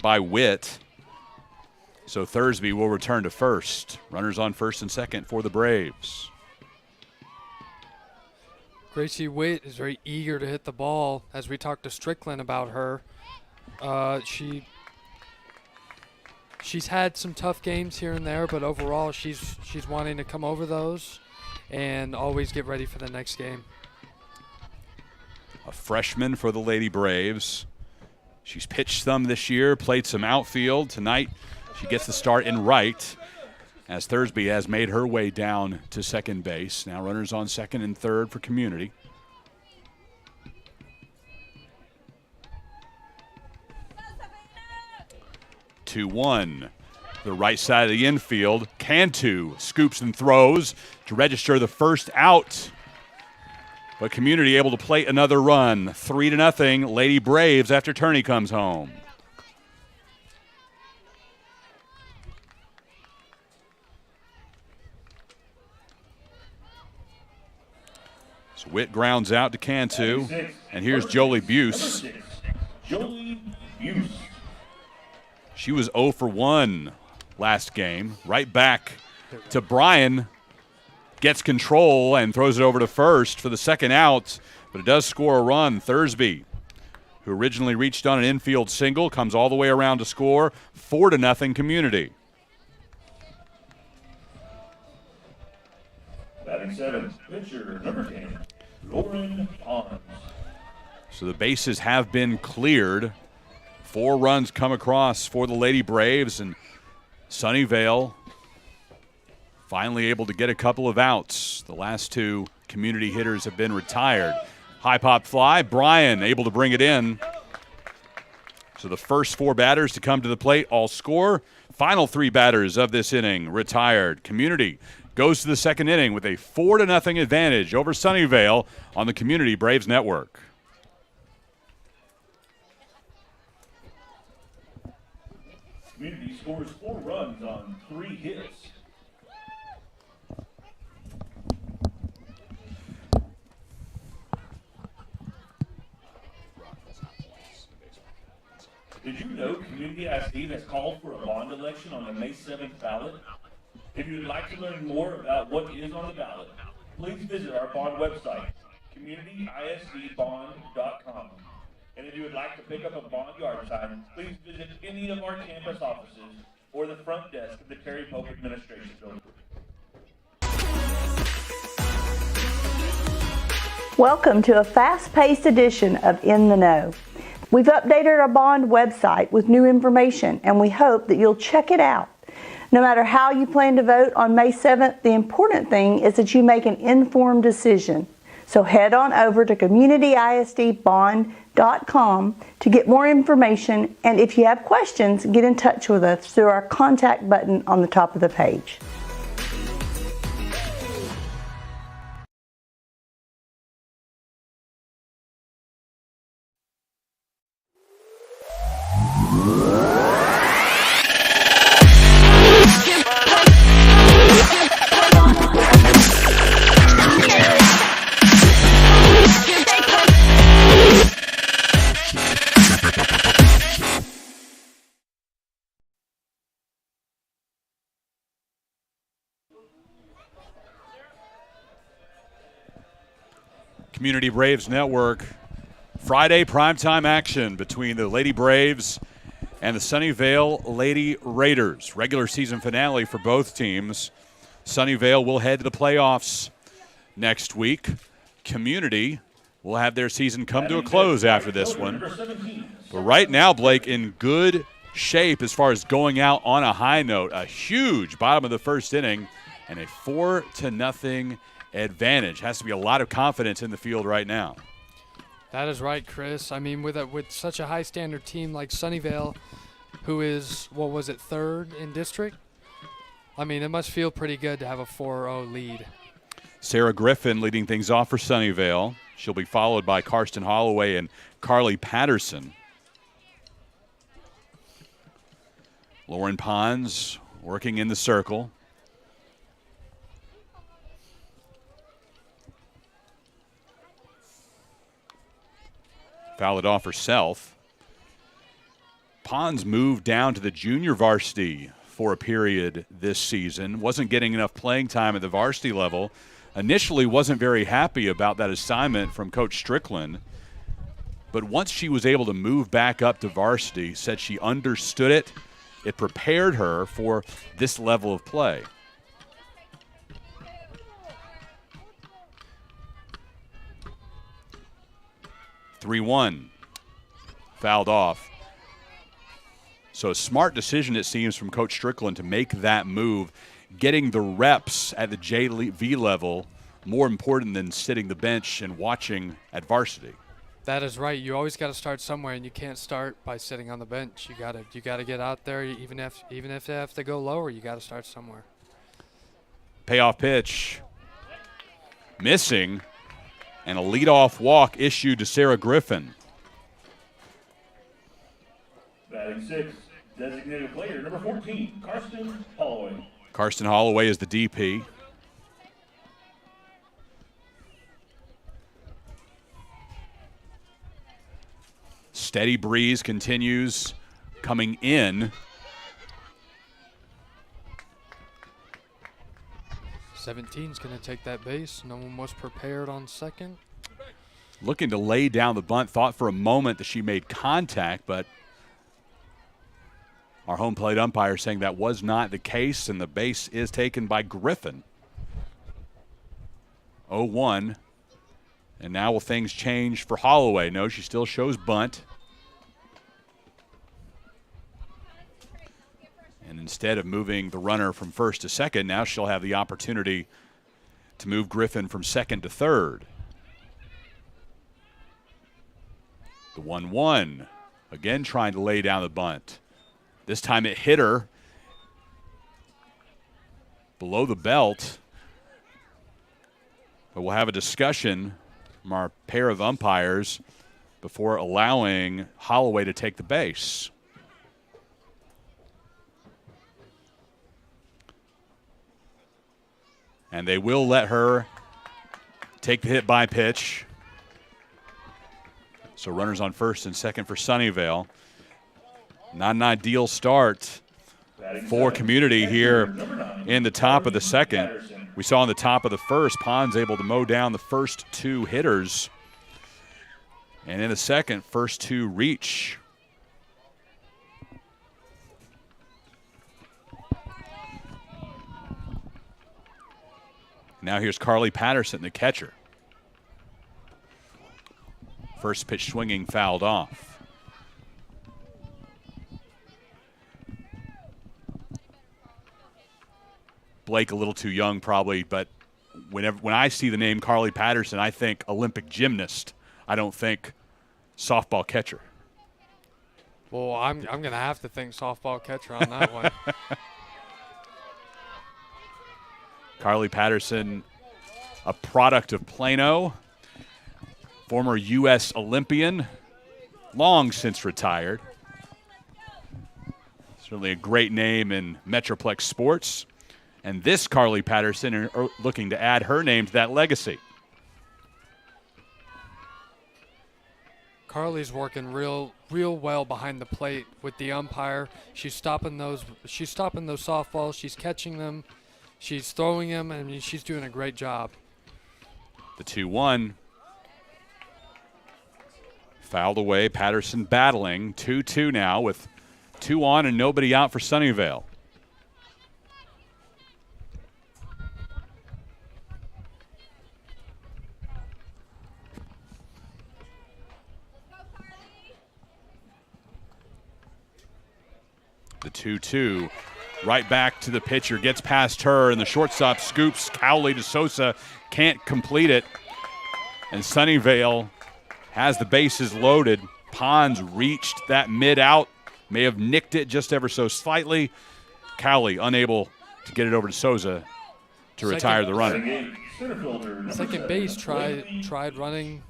by Witt. So Thursby will return to first. Runners on first and second for the Braves. Gracie Witt is very eager to hit the ball. As we talked to Strickland about her, she's had some tough games here and there, but overall she's wanting to come over those and always get ready for the next game. A freshman for the Lady Braves. She's pitched some this year, played some outfield. Tonight she gets the start in right, as Thursby has made her way down to second base. Now runners on second and third for Community. Two one, the right side of the infield. Cantu scoops and throws to register the first out. But Community able to plate another run. 3-0 Lady Braves after Turney comes home. Witt grounds out to Cantu, and here's Jolie Buse. Jolie Buse. She was 0 for 1 last game. Right back to Bryan. Gets control and throws it over to first for the second out, but it does score a run. Thursby, who originally reached on an infield single, comes all the way around to score. 4-0 Community. Batting seventh, pitcher, number 10, Lauren Pons. So the bases have been cleared. 4 runs come across for the Lady Braves, and Sunnyvale finally able to get a couple of outs. The last 2 Community hitters have been retired. High pop fly, Bryan able to bring it in. So the first 4 batters to come to the plate all score. Final 3 batters of this inning retired. Community goes to the second inning with a 4-0 advantage over Sunnyvale on the Community Braves Network. Community scores 4 runs on 3 hits. Did you know Community ISD has called for a bond election on the May 7th ballot? If you would like to learn more about what is on the ballot, please visit our bond website, communityisdbond.com. And if you would like to pick up a bond yard sign, please visit any of our campus offices or the front desk of the Terry Pope Administration Building. Welcome to a fast-paced edition of In the Know. We've updated our bond website with new information, and we hope that you'll check it out. No matter how you plan to vote on May 7th, the important thing is that you make an informed decision. So head on over to communityisdbond.com to get more information, and if you have questions, get in touch with us through our contact button on the top of the page. Community Braves Network. Friday primetime action between the Lady Braves and the Sunnyvale Lady Raiders. Regular season finale for both teams. Sunnyvale will head to the playoffs next week. Community will have their season come to a close after this one. But right now, Blake, in good shape as far as going out on a high note. A huge bottom of the first inning and a 4-0 advantage. Has to be a lot of confidence in the field right now. That is right, Chris. I mean, with such a high standard team like Sunnyvale, who is, what was it, third in district? I mean, it must feel pretty good to have a 4-0 lead. Sarah Griffin leading things off for Sunnyvale. She'll be followed by Karsten Holloway and Carly Patterson. Lauren Pons working in the circle. Fouled it off herself. Pons moved down to the junior varsity for a period this season. Wasn't getting enough playing time at the varsity level. Initially wasn't very happy about that assignment from Coach Strickland. But once she was able to move back up to varsity, said she understood it. It prepared her for this level of play. (3-1) fouled off. So a smart decision, it seems, from Coach Strickland to make that move. Getting the reps at the JV level more important than sitting the bench and watching at varsity. That is right. You always got to start somewhere, and you can't start by sitting on the bench. You got to get out there, even if they have to go lower. You got to start somewhere. Payoff pitch, missing, and a leadoff walk issued to Sarah Griffin. Batting sixth, designated player number 14, Karsten Holloway. Karsten Holloway is the DP. Steady breeze continues coming in. 17's going to take that base. No one was prepared on second. Looking to lay down the bunt. Thought for a moment that she made contact, but our home plate umpire saying that was not the case, and the base is taken by Griffin. 0-1. And now will things change for Holloway? No, she still shows bunt. And instead of moving the runner from first to second, now she'll have the opportunity to move Griffin from second to third. The 1-1, again trying to lay down the bunt. This time it hit her below the belt. But we'll have a discussion from our pair of umpires before allowing Holloway to take the base. And they will let her take the hit by pitch. So runners on first and second for Sunnyvale. Not an ideal start for Community here in the top of the second. We saw in the top of the first, Pons able to mow down the first two hitters. And in the second, first two reach. Now here's Carly Patterson, the catcher. First pitch swinging, fouled off. Blake a little too young probably, but when I see the name Carly Patterson, I think Olympic gymnast. I don't think softball catcher. Well, I'm going to have to think softball catcher on that one. Carly Patterson, a product of Plano, former U.S. Olympian, long since retired. Certainly a great name in Metroplex sports. And this Carly Patterson are looking to add her name to that legacy. Carly's working real well behind the plate with the umpire. She's stopping those softballs. She's catching them. She's throwing them. I mean, she's doing a great job. The 2-1 Fouled away. Patterson battling. 2-2 now with 2 on and nobody out for Sunnyvale. The 2-2. Right back to the pitcher. Gets past her, and the shortstop scoops. Cowley to Sosa. Can't complete it. And Sunnyvale has the bases loaded. Pons reached that mid-out. May have nicked it just ever so slightly. Cowley unable to get it over to Sosa to retire the runner. Second base tried running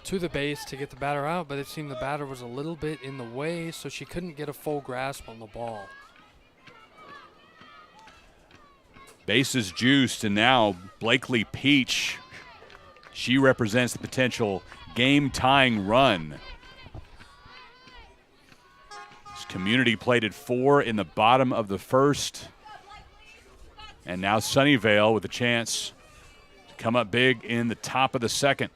to the base to get the batter out, but it seemed the batter was a little bit in the way, so she couldn't get a full grasp on the ball. Bases juiced, and now Blakely Peach. She represents the potential game-tying run. This community played at 4 in the bottom of the first. And now Sunnyvale with a chance to come up big in the top of the second.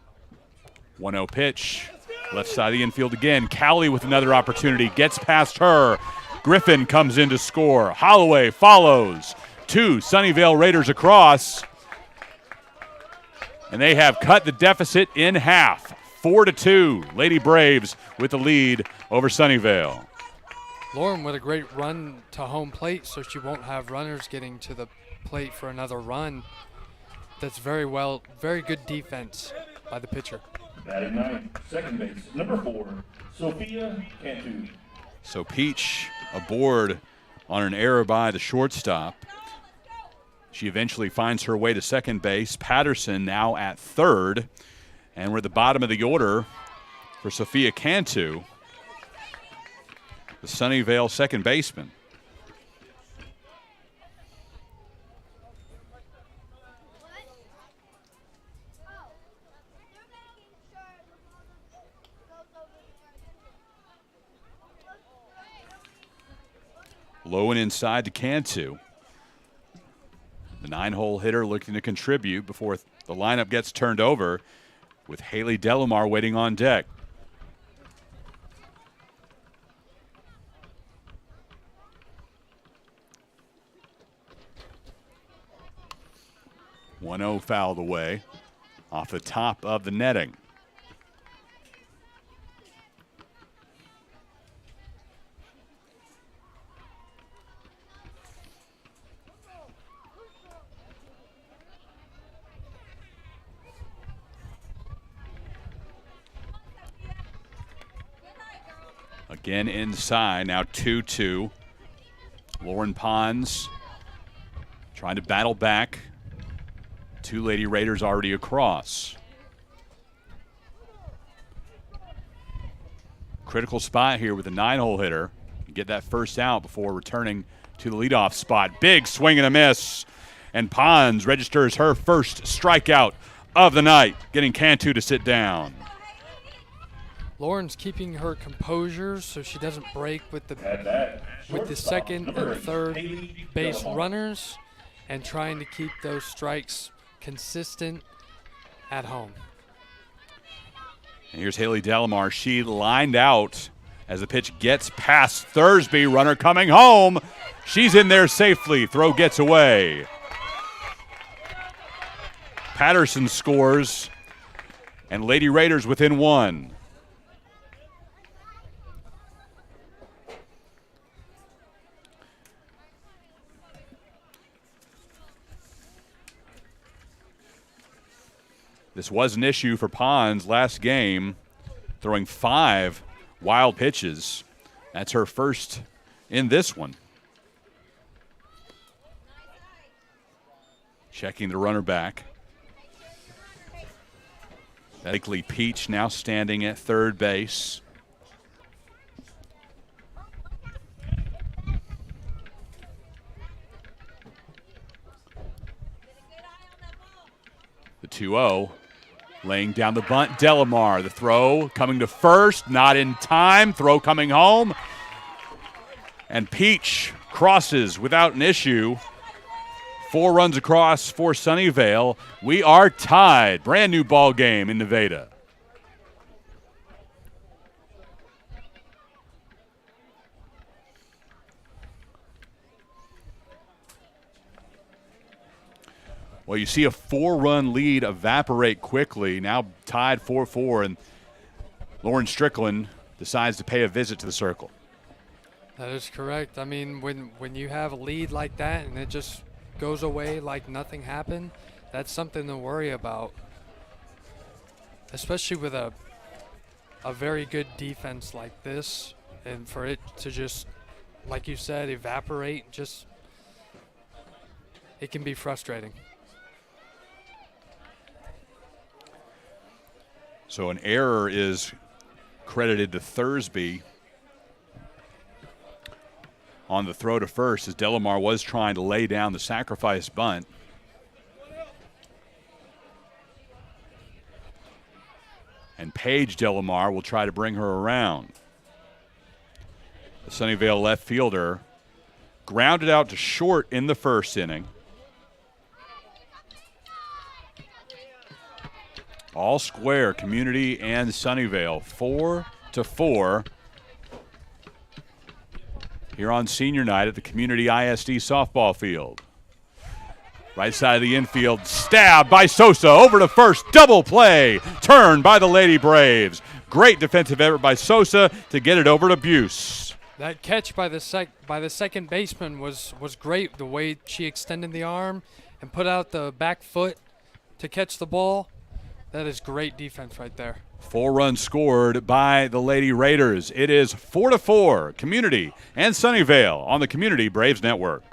1-0 pitch. Left side of the infield again. Cowley with another opportunity. Gets past her. Griffin comes in to score. Holloway follows. 2 Sunnyvale Raiders across. And they have cut the deficit in half. 4-2. Lady Braves with the lead over Sunnyvale. Lauren with a great run to home plate, so she won't have runners getting to the plate for another run. That's very good defense by the pitcher. Batting 9, second base, number 4, Sophia Cantu. So Peach aboard on an error by the shortstop. She eventually finds her way to second base. Patterson now at third. And we're at the bottom of the order for Sophia Cantu, the Sunnyvale second baseman. Low and inside to Cantu. The 9-hole hitter looking to contribute before the lineup gets turned over, with Haley Delamar waiting on deck. (1-0) fouled away off the top of the netting. Again inside, now 2-2. Lauren Pons trying to battle back. 2 Lady Raiders already across. Critical spot here with the 9-hole hitter. Get that first out before returning to the leadoff spot. Big swing and a miss. And Pons registers her first strikeout of the night, getting Cantu to sit down. Lauren's keeping her composure so she doesn't break with the second and third base runners, and trying to keep those strikes consistent at home. And here's Haley Delamar. She lined out as the pitch gets past Thursby. Runner coming home. She's in there safely. Throw gets away. Patterson scores, and Lady Raiders within 1. This was an issue for Pons last game, throwing 5 wild pitches. That's her first in this one. Checking the runner back. Blakely Peach now standing at third base. The 2-0. Laying down the bunt, Delamar. The throw coming to first, not in time. Throw coming home. And Peach crosses without an issue. 4 runs across for Sunnyvale. We are tied. Brand new ball game in Nevada. Well, you see a 4-run lead evaporate quickly, now tied 4-4, and Lauren Strickland decides to pay a visit to the circle. That is correct. I mean, when you have a lead like that and it just goes away like nothing happened, that's something to worry about. Especially with a very good defense like this, and for it to just, like you said, evaporate, it can be frustrating. So an error is credited to Thursby on the throw to first, as Delamar was trying to lay down the sacrifice bunt. And Paige Delamar will try to bring her around. The Sunnyvale left fielder grounded out to short in the first inning. All square, Community and Sunnyvale, 4-4 here on senior night at the Community ISD softball field. Right side of the infield, stabbed by Sosa, over to first, double play, turned by the Lady Braves. Great defensive effort by Sosa to get it over to Buse. That catch by the second baseman was great, the way she extended the arm and put out the back foot to catch the ball. That is great defense right there. 4 runs scored by the Lady Raiders. It is 4-4, Community and Sunnyvale on the Community Braves Network.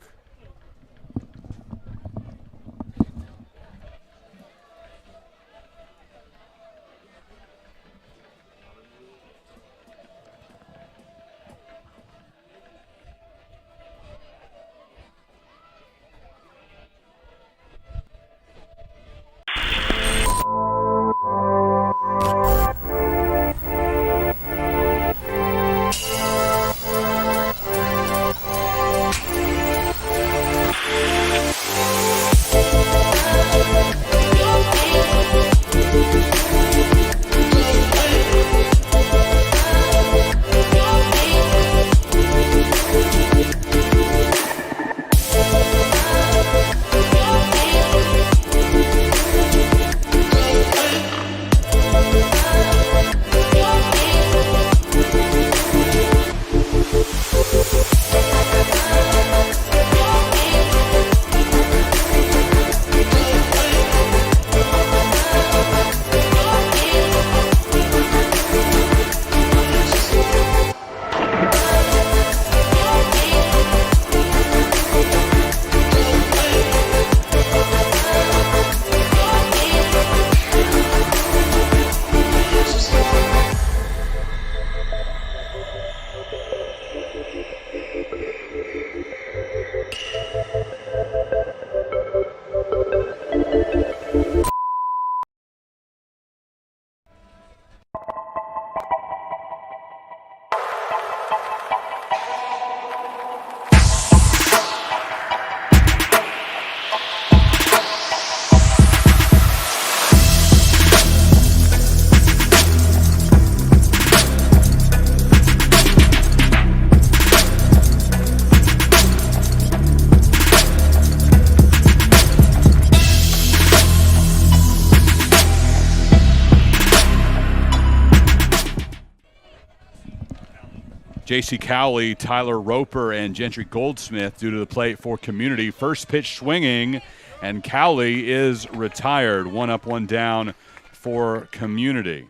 J.C. Cowley, Tyler Roper, and Gentry Goldsmith due to the plate for Community. First pitch swinging, and Cowley is retired. 1 up, 1 down for Community.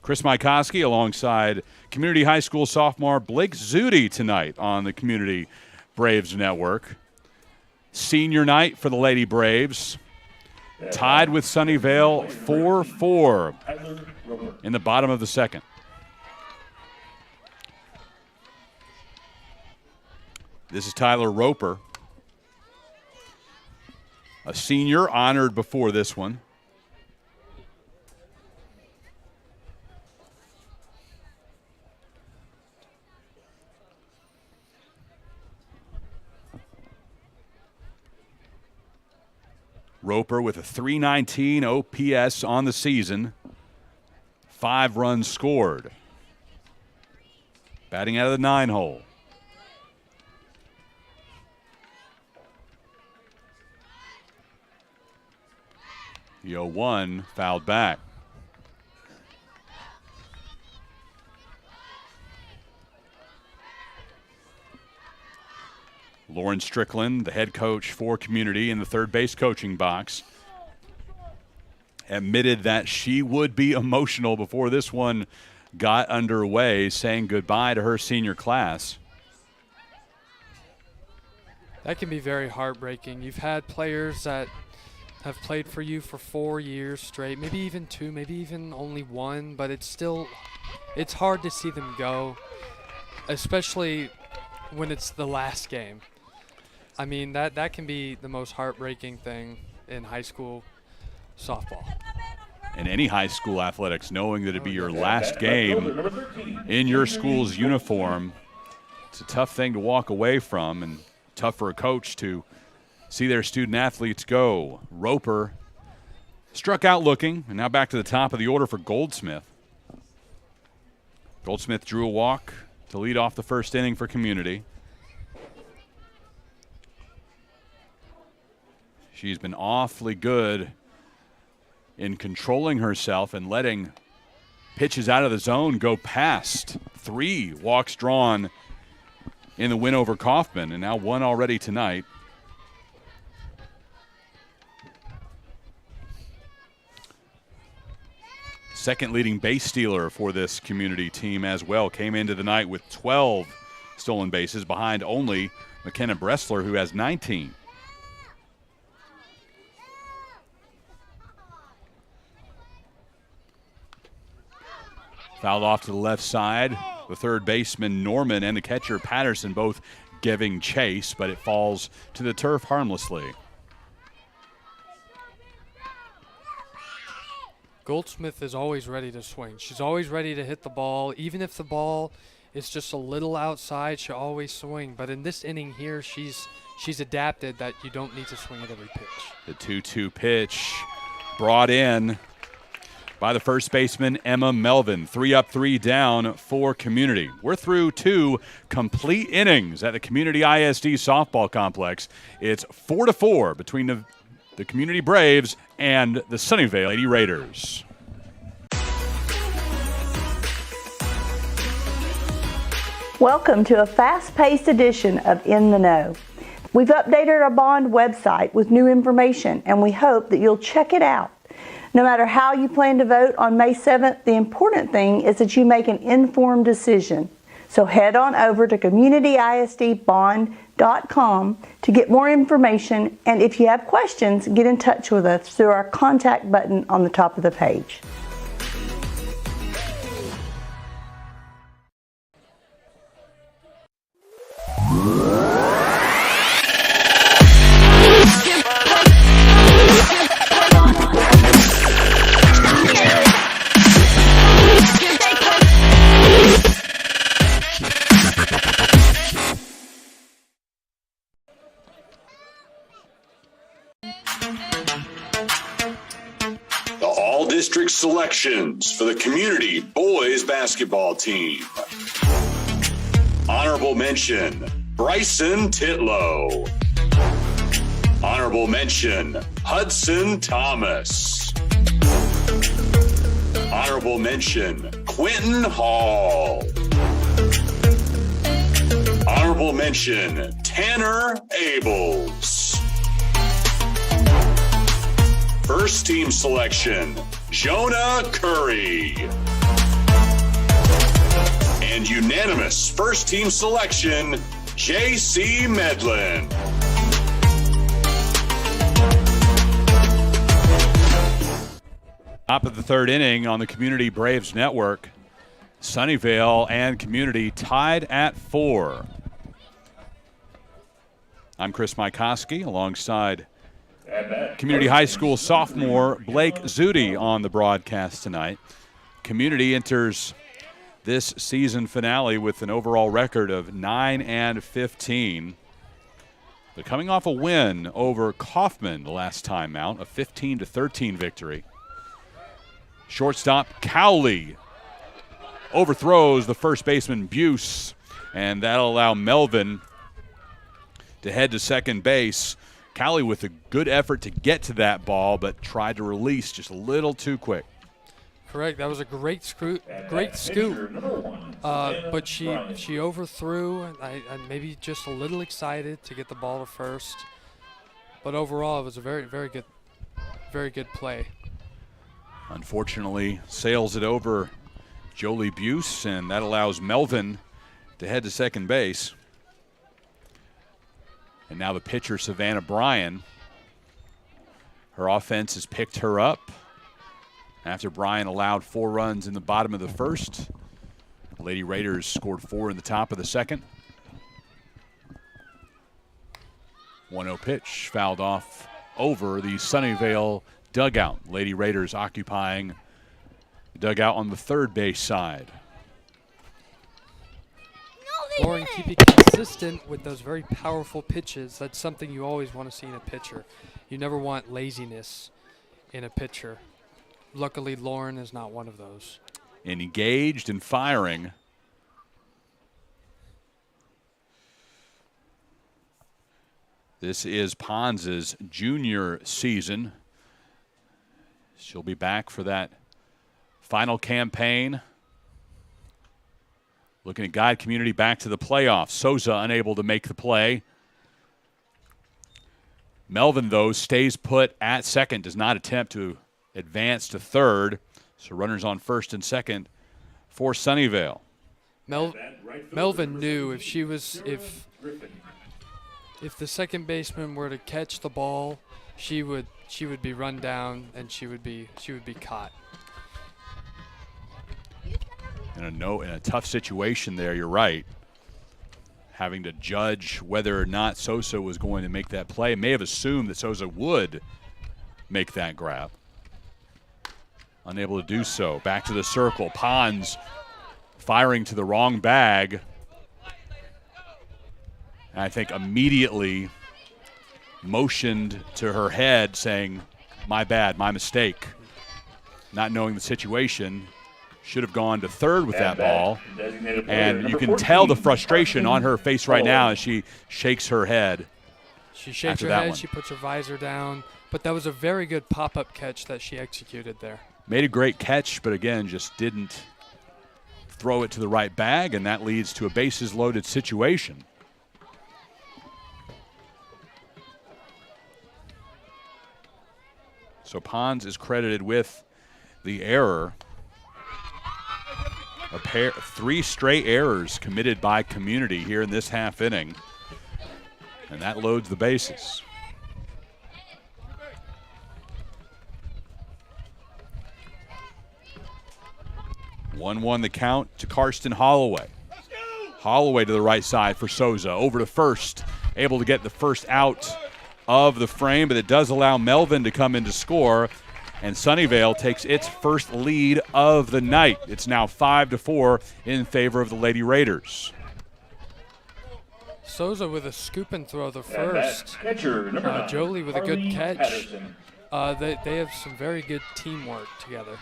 Chris Mykoski alongside Community High School sophomore Blake Zudi tonight on the Community Braves Network. Senior night for the Lady Braves. Tied with Sunnyvale 4-4 in the bottom of the second. This is Tyler Roper, a senior, honored before this one. Roper with a .319 OPS on the season, 5 runs scored. Batting out of the 9 hole. The 0-1 fouled back. Lauren Strickland, the head coach for Community in the third base coaching box, admitted that she would be emotional before this one got underway, saying goodbye to her senior class. That can be very heartbreaking. You've had players that have played for you for 4 years straight, maybe even 2, maybe even only 1, but it's hard to see them go, especially when it's the last game. I mean, that can be the most heartbreaking thing in high school softball. In any high school athletics, knowing that it'd be your last game in your school's uniform, it's a tough thing to walk away from, and tough for a coach to see their student athletes go. Roper struck out looking, and now back to the top of the order for Goldsmith. Goldsmith drew a walk to lead off the first inning for Community. She's been awfully good in controlling herself and letting pitches out of the zone go past. 3 walks drawn in the win over Kaufman, and now 1 already tonight. Second leading base stealer for this Community team as well. Came into the night with 12 stolen bases behind only McKenna Bressler, who has 19. Fouled off to the left side. The third baseman, Norman, and the catcher, Patterson, both giving chase, but it falls to the turf harmlessly. Goldsmith is always ready to swing. She's always ready to hit the ball. Even if the ball is just a little outside, she'll always swing. But in this inning here, she's adapted that you don't need to swing at every pitch. The 2-2 pitch brought in by the first baseman, Emma Melvin. 3 up, 3 down for Community. We're through 2 complete innings at the Community ISD softball complex. It's 4-4 between the Community Braves and the Sunnyvale Lady Raiders. Welcome to a fast-paced edition of In the Know. We've updated our Bond website with new information, and we hope that you'll check it out. No matter how you plan to vote on May 7th, the important thing is that you make an informed decision. So head on over to communityisdbond.com to get more information, and if you have questions, get in touch with us through our contact button on the top of the page. District selections for the Community boys basketball team. Honorable mention, Bryson Titlow. Honorable mention, Hudson Thomas. Honorable mention, Quentin Hall. Honorable mention, Tanner Abels. First team selection, Jonah Curry. And unanimous first team selection, J.C. Medlin. Top of the third inning on the Community Braves Network. Sunnyvale and Community tied at 4. I'm Chris Mykoski alongside Community High School sophomore Blake Zudi on the broadcast tonight. Community enters this season finale with an overall record of 9-15. They're coming off a win over Kaufman the last time out, a 15-13 victory. Shortstop Cowley overthrows the first baseman Buse, and that'll allow Melvin to head to second base. Callie with a good effort to get to that ball, but tried to release just a little too quick. Correct. That was a great scoop. But she overthrew. I maybe just a little excited to get the ball to first. But overall, it was a very good play. Unfortunately, sails it over Jolie Buse, and that allows Melvin to head to second base. And now the pitcher, Savannah Bryan. Her offense has picked her up after Bryan allowed 4 runs in the bottom of the first. The Lady Raiders scored 4 in the top of the second. 1-0 pitch fouled off over the Sunnyvale dugout. Lady Raiders occupying the dugout on the third base side. Lauren, keep it consistent with those very powerful pitches. That's something you always want to see in a pitcher. You never want laziness in a pitcher. Luckily, Lauren is not one of those. Engaged and firing. This is Pons' junior season. She'll be back for that final campaign. Looking to guide Community back to the playoffs. Souza unable to make the play. Melvin, though, stays put at second, does not attempt to advance to third. So runners on first and second for Sunnyvale. Melvin knew if the second baseman were to catch the ball, she would be run down and she would be caught. In a tough situation there, you're right. Having to judge whether or not Sosa was going to make that play. May have assumed that Sosa would make that grab. Unable to do so. Back to the circle. Pons firing to the wrong bag. And I think immediately motioned to her head saying, my bad, my mistake. Not knowing the situation. Should have gone to third with that ball. And you can tell the frustration on her face right now as she shakes her head. She shakes her head, she puts her visor down. But that was a very good pop-up catch that she executed there. Made a great catch, but again, just didn't throw it to the right bag, and that leads to a bases-loaded situation. So Pons is credited with the error. 3 straight errors committed by Community here in this half inning, and that loads the bases. One the count to Karsten Holloway. Holloway to the right side for Souza. Over to first. Able to get the first out of the frame, but it does allow Melvin to come in to score. And Sunnyvale takes its first lead of the night. It's now 5-4 in favor of the Lady Raiders. Souza with a scoop and throw the first. Jolie with a good catch. They have some very good teamwork together.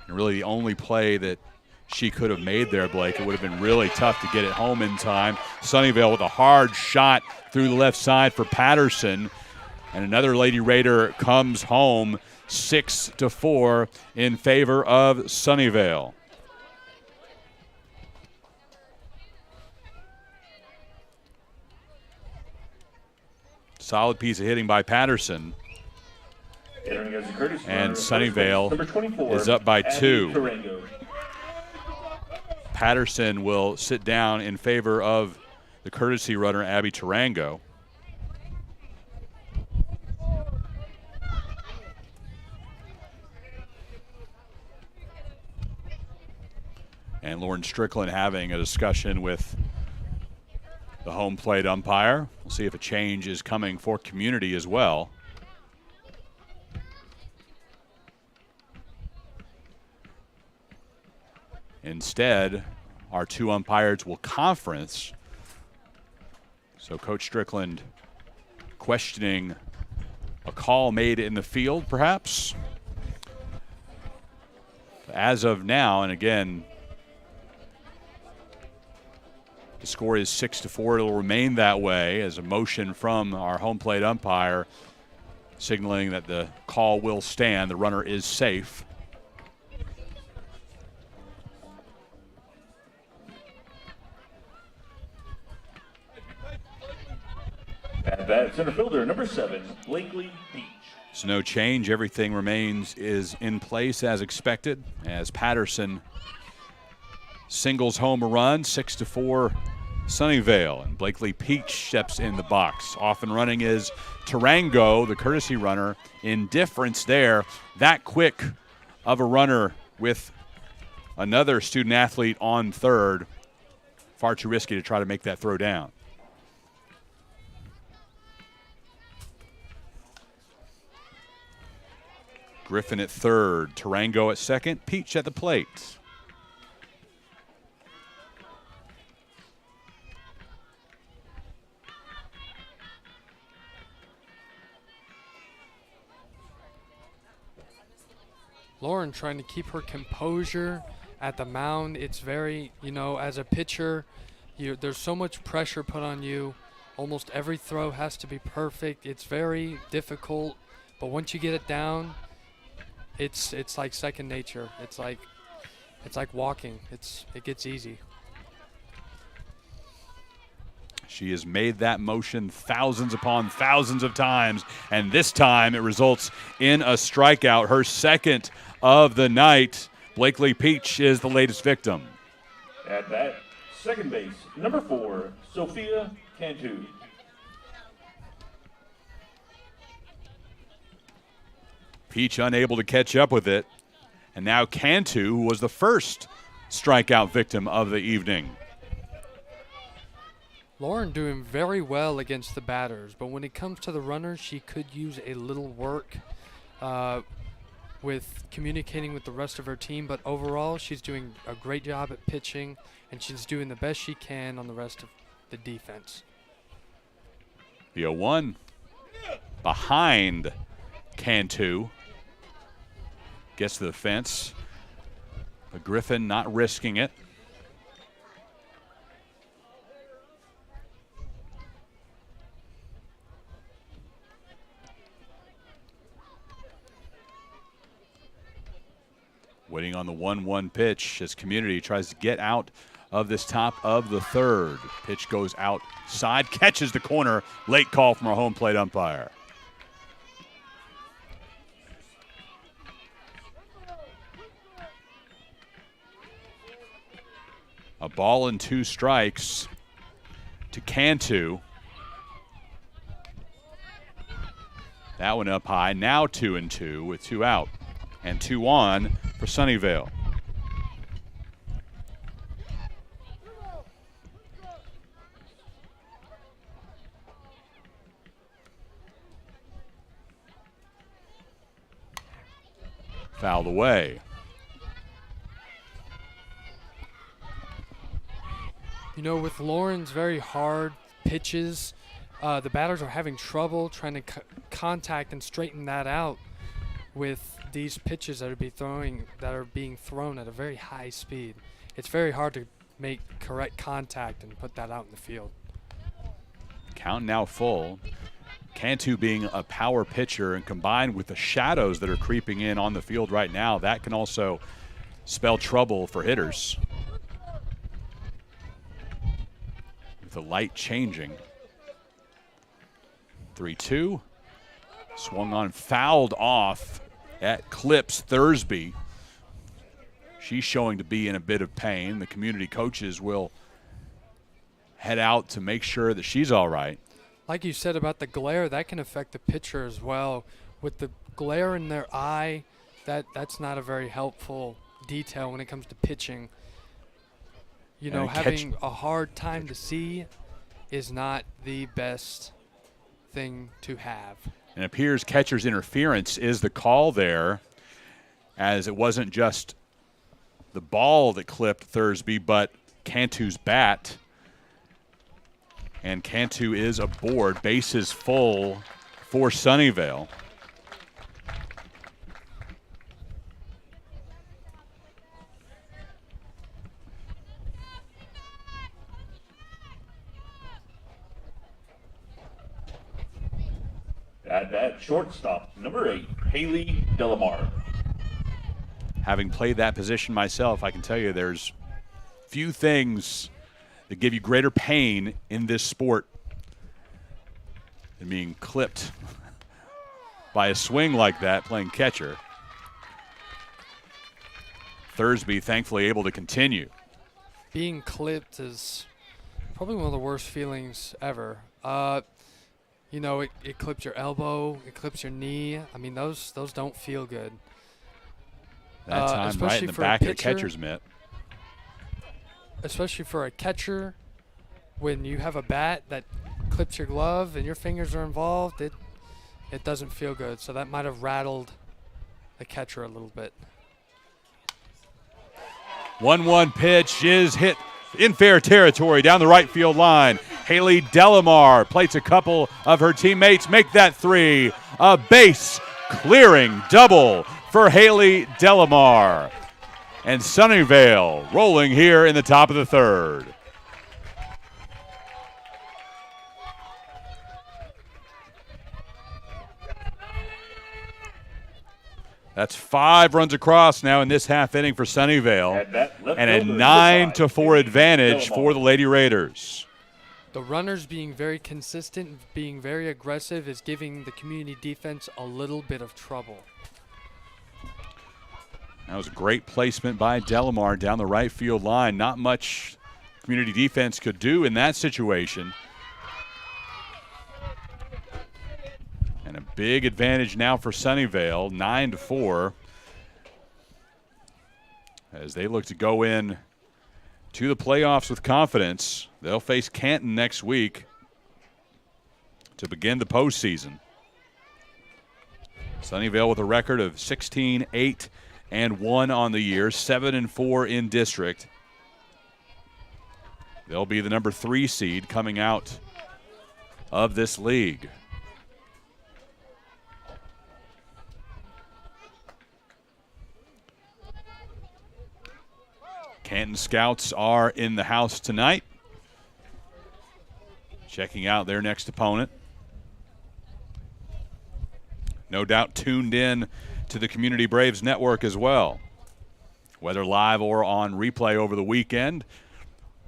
And really the only play that she could have made there, Blake, it would have been really tough to get it home in time. Sunnyvale with a hard shot through the left side for Patterson. And another Lady Raider comes home 6-4 in favor of Sunnyvale. Solid piece of hitting by Patterson. And Sunnyvale is up by 2. Patterson will sit down in favor of the courtesy runner, Abby Tarango. And Lauren Strickland having a discussion with the home plate umpire. We'll see if a change is coming for Community as well. Instead, our 2 umpires will conference. So Coach Strickland questioning a call made in the field, perhaps. As of now, and again, The score is 6-4. It'll remain that way as a motion from our home plate umpire signaling that the call will stand. The runner is safe. At bat, center fielder, number 7, Blakely Beach. So no change. Everything is in place as expected as Patterson singles home a run, 6-4 Sunnyvale. And Blakely Peach steps in the box. Off and running is Tarango, the courtesy runner. Indifference there. That quick of a runner with another student athlete on third. Far too risky to try to make that throw down. Griffin at third, Tarango at second, Peach at the plate. Lauren trying to keep her composure at the mound. It's very, as a pitcher, there's so much pressure put on you. Almost every throw has to be perfect. It's very difficult, but once you get it down, it's like second nature. It's like walking. It gets easy. She has made that motion thousands upon thousands of times, and this time it results in a strikeout, her second of the night. Blakely Peach is the latest victim. At bat, second base, number 4, Sophia Cantu. Peach unable to catch up with it, and now Cantu, who was the first strikeout victim of the evening. Lauren doing very well against the batters, but when it comes to the runners, she could use a little work with communicating with the rest of her team, but overall she's doing a great job at pitching, and she's doing the best she can on the rest of the defense. The 0-1 behind Cantu. Gets to the fence, but Griffin not risking it. Waiting on the 1-1 pitch as Community tries to get out of this top of the third. Pitch goes outside, catches the corner. Late call from our home plate umpire. A ball and 2 strikes to Cantu. That one up high. Now 2-2 with 2 out and 2 on for Sunnyvale. Fouled away. With Lauren's very hard pitches, the batters are having trouble trying to contact and straighten that out with these pitches that are being thrown at a very high speed. It's very hard to make correct contact and put that out in the field. Count now full. Cantu being a power pitcher, and combined with the shadows that are creeping in on the field right now, that can also spell trouble for hitters. The light changing. 3-2. Swung on, fouled off at Clips Thursby. She's showing to be in a bit of pain. The community coaches will head out to make sure that she's all right. Like you said about the glare, that can affect the pitcher as well. With the glare in their eye, that's not a very helpful detail when it comes to pitching. Having a hard time to see is not the best thing to have. And it appears catcher's interference is the call there, as it wasn't just the ball that clipped Thursby, but Cantu's bat. And Cantu is aboard, bases full for Sunnyvale. At that shortstop, number 8, Haley Delamar. Having played that position myself, I can tell you there's few things that give you greater pain in this sport than being clipped by a swing like that playing catcher. Thursby thankfully able to continue. Being clipped is probably one of the worst feelings ever. You know, it clips your elbow, it clips your knee. I mean, those don't feel good. That time right in the back of the catcher's mitt. Especially for a catcher, when you have a bat that clips your glove and your fingers are involved, it doesn't feel good. So that might have rattled the catcher a little bit. 1-1 pitch is hit in fair territory down the right field line. Haley Delamar plates a couple of her teammates, make that 3. A base clearing double for Haley Delamar. And Sunnyvale rolling here in the top of the 3rd. That's 5 runs across now in this half inning for Sunnyvale, and a 9-4 advantage for the Lady Raiders. The runners being very consistent, being very aggressive is giving the community defense a little bit of trouble. That was a great placement by Delamar down the right field line. Not much community defense could do in that situation. And a big advantage now for Sunnyvale, 9-4, as they look to go in to the playoffs with confidence. They'll face Canton next week to begin the postseason. Sunnyvale with a record of 16-8-1 on the year, 7-4 in district. They'll be the number 3 seed coming out of this league. Canton Scouts are in the house tonight, checking out their next opponent. No doubt tuned in to the Community Braves Network as well, whether live or on replay over the weekend.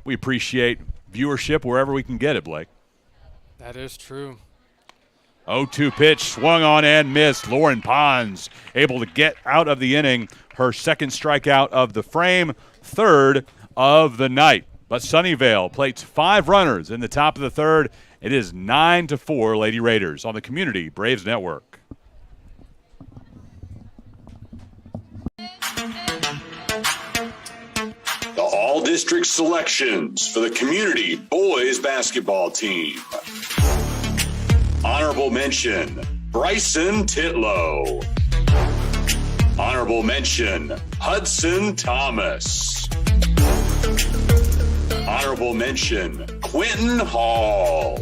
We appreciate viewership wherever we can get it, Blake. That is true. 0-2 pitch, swung on and missed. Lauren Pons able to get out of the inning. Her second strikeout of the frame, 3rd of the night. But Sunnyvale plates 5 runners in the top of the 3rd. It is 9-4 Lady Raiders on the Community Braves Network. The all-district selections for the community boys basketball team. Honorable mention, Bryson Titlow. Honorable mention, Hudson Thomas. Honorable mention, Quentin Hall.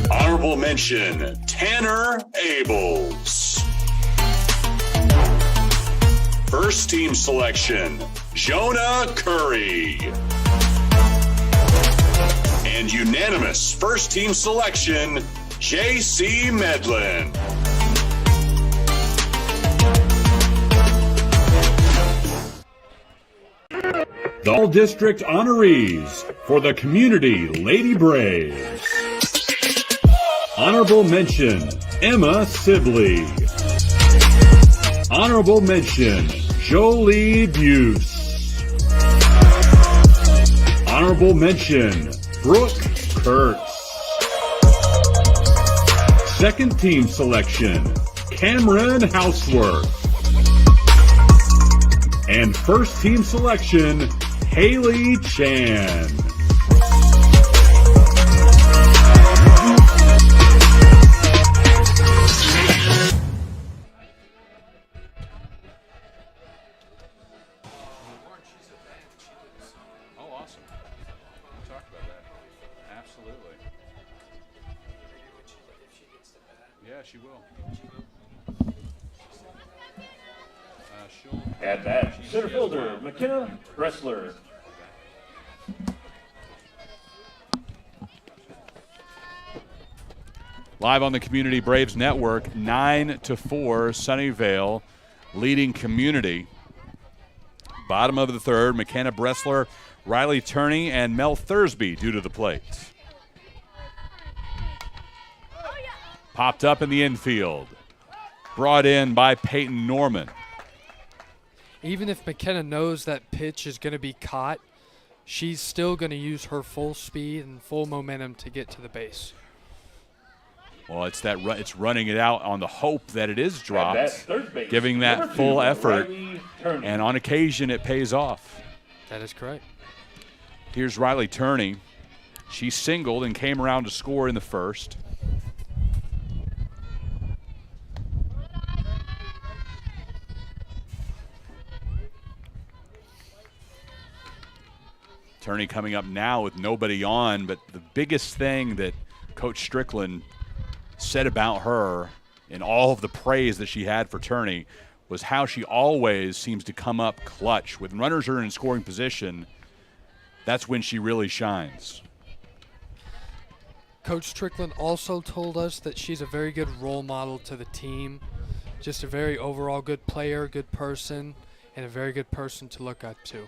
Honorable mention, Tanner Abels. First team selection, Jonah Curry. And unanimous first team selection, J.C. Medlin. The All-District honorees for the Community Lady Braves. Honorable mention, Emma Sibley. Honorable mention, Jolie Buse. Honorable mention, Brooke Kurtz. Second team selection, Cameron Houseworth. And first team selection, Haley Chan. Oh, awesome. We talked about that. Absolutely. Yeah, she will. At bat, center fielder, McKenna Dressler. Live on the Community Braves Network, 9-4, Sunnyvale leading Community. Bottom of the third, McKenna Bressler, Riley Turney, and Mel Thursby due to the plate. Popped up in the infield. Brought in by Peyton Norman. Even if McKenna knows that pitch is going to be caught, she's still going to use her full speed and full momentum to get to the base. Well, it's running it out on the hope that it is dropped, giving that full effort, and on occasion it pays off. That is correct. Here's Riley Turney. She singled and came around to score in the first. Turney coming up now with nobody on, but the biggest thing that Coach Strickland said about her in all of the praise that she had for Turney was how she always seems to come up clutch. When runners are in scoring position, that's when she really shines. Coach Strickland also told us that she's a very good role model to the team, just a very overall good player, good person, and a very good person to look up to.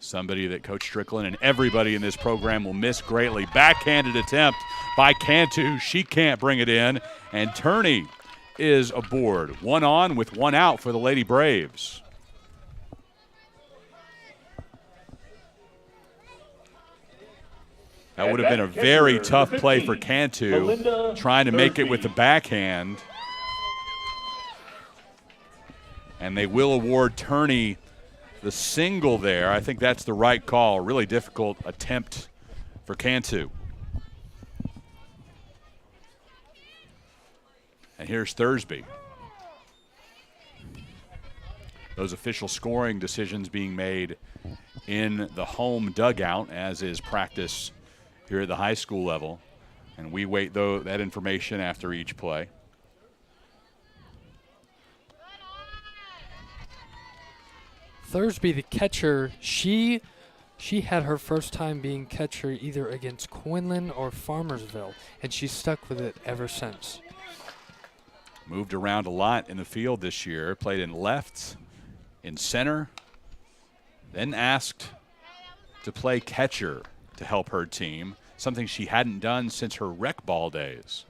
Somebody that Coach Strickland and everybody in this program will miss greatly. Backhanded attempt by Cantu. She can't bring it in. And Turney is aboard. One on with one out for the Lady Braves. That would have been a very tough play for Cantu, trying to make it with the backhand. And they will award Turney the single there. I think that's the right call. Really difficult attempt for Cantu. And here's Thursby. Those official scoring decisions being made in the home dugout, as is practice here at the high school level. And we wait that information after each play. Thursby, the catcher, she had her first time being catcher either against Quinlan or Farmersville, and she's stuck with it ever since. Moved around a lot in the field this year, played in left, in center, then asked to play catcher to help her team, something she hadn't done since her rec ball days.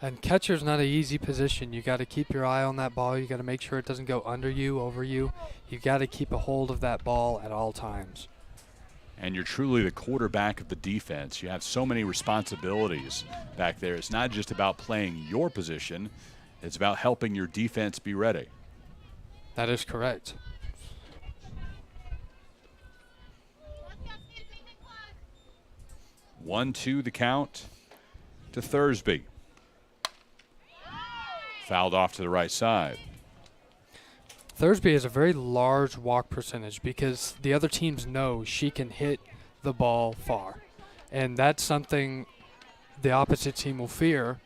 And catcher's not an easy position. You got to keep your eye on that ball. You got to make sure it doesn't go under you, over you. You got to keep a hold of that ball at all times. And you're truly the quarterback of the defense. You have so many responsibilities back there. It's not just about playing your position. It's about helping your defense be ready. That is correct. One, two, the count to Thursby. Fouled off to the right side. Thursby has a very large walk percentage because the other teams know she can hit the ball far. And that's something the opposite team will fear.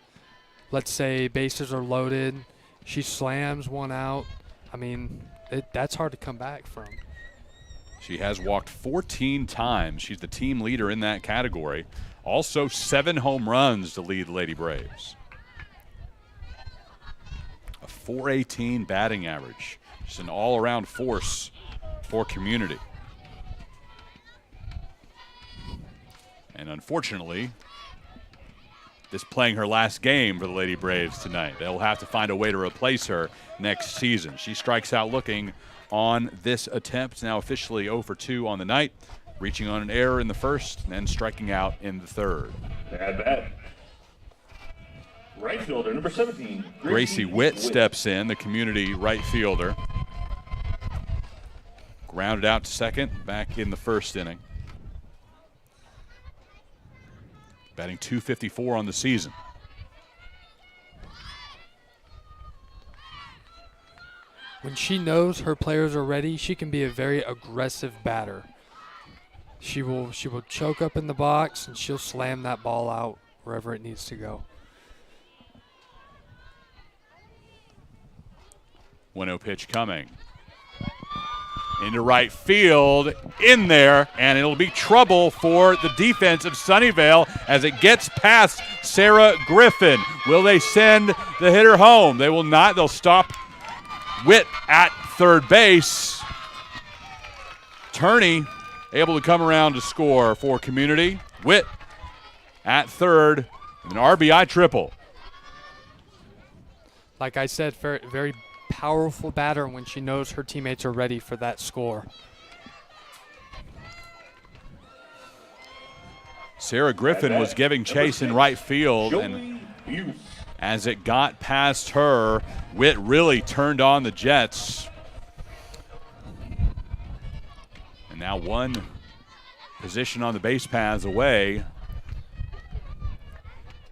Let's say bases are loaded, she slams one out. I mean, that's hard to come back from. She has walked 14 times. She's the team leader in that category. Also 7 home runs to lead the Lady Braves. A .418 batting average. Just an all-around force for Community. And unfortunately, this playing her last game for the Lady Braves tonight. They'll have to find a way to replace her next season. She strikes out looking on this attempt, now officially 0 for 2 on the night, reaching on an error in the first and then striking out in the third. Bad bat. Right fielder, number 17. Gracie Witt steps in, the Community right fielder. Grounded out to second, back in the first inning. Batting .254 on the season. When she knows her players are ready, she can be a very aggressive batter. She will choke up in the box and she'll slam that ball out wherever it needs to go. 1-0 pitch coming. into right field, in there, and it'll be trouble for the defense of Sunnyvale as it gets past Sarah Griffin. Will they send the hitter home? They will not. They'll stop Witt at third base. Turney able to come around to score for Community. Witt at third, an RBI triple. Like I said, very, very powerful batter when she knows her teammates are ready for that score. Sarah Griffin was giving chase in right field, and as it got past her, Witt really turned on the Jets. And now one position on the base paths away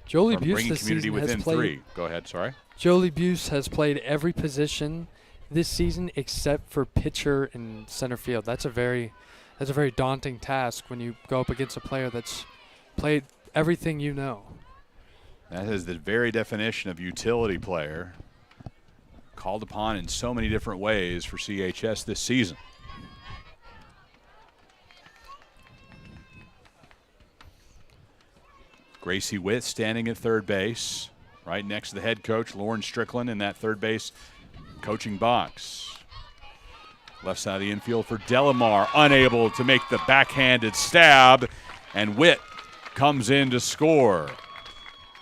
Jolie from Buse bringing this Community season within has played, 3. Go ahead, sorry. Jolie Buse has played every position this season except for pitcher and center field. That's a very daunting task when you go up against a player that's played everything you know. That is the very definition of utility player. Called upon in so many different ways for CHS this season. Gracie Witt standing at third base, right next to the head coach, Lauren Strickland, in that third base coaching box. Left side of the infield for Delamar, unable to make the backhanded stab, and Witt comes in to score.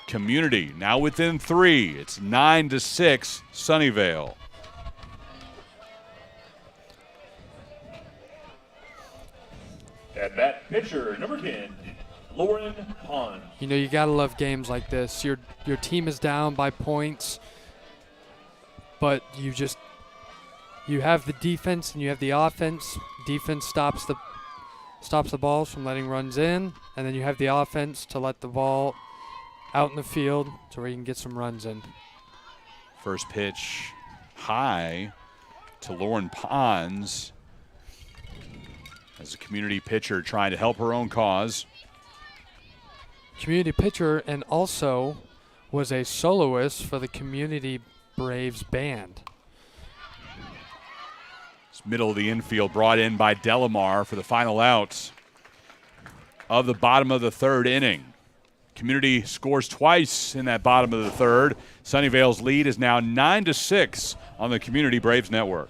Community now within 3. It's 9-6, Sunnyvale. At bat pitcher, number 10, Lauren Pond. You know, you gotta love games like this. Your team is down by points, but you have the defense and you have the offense. Defense stops the balls from letting runs in, and then you have the offense to let the ball out in the field so where you can get some runs in. First pitch high to Lauren Pons as a Community pitcher trying to help her own cause. Community pitcher and also was a soloist for the Community Braves band. It's middle of the infield brought in by Delamar for the final out of the bottom of the third inning. Community scores twice in that bottom of the third. Sunnyvale's lead is now 9-6 on the Community Braves Network.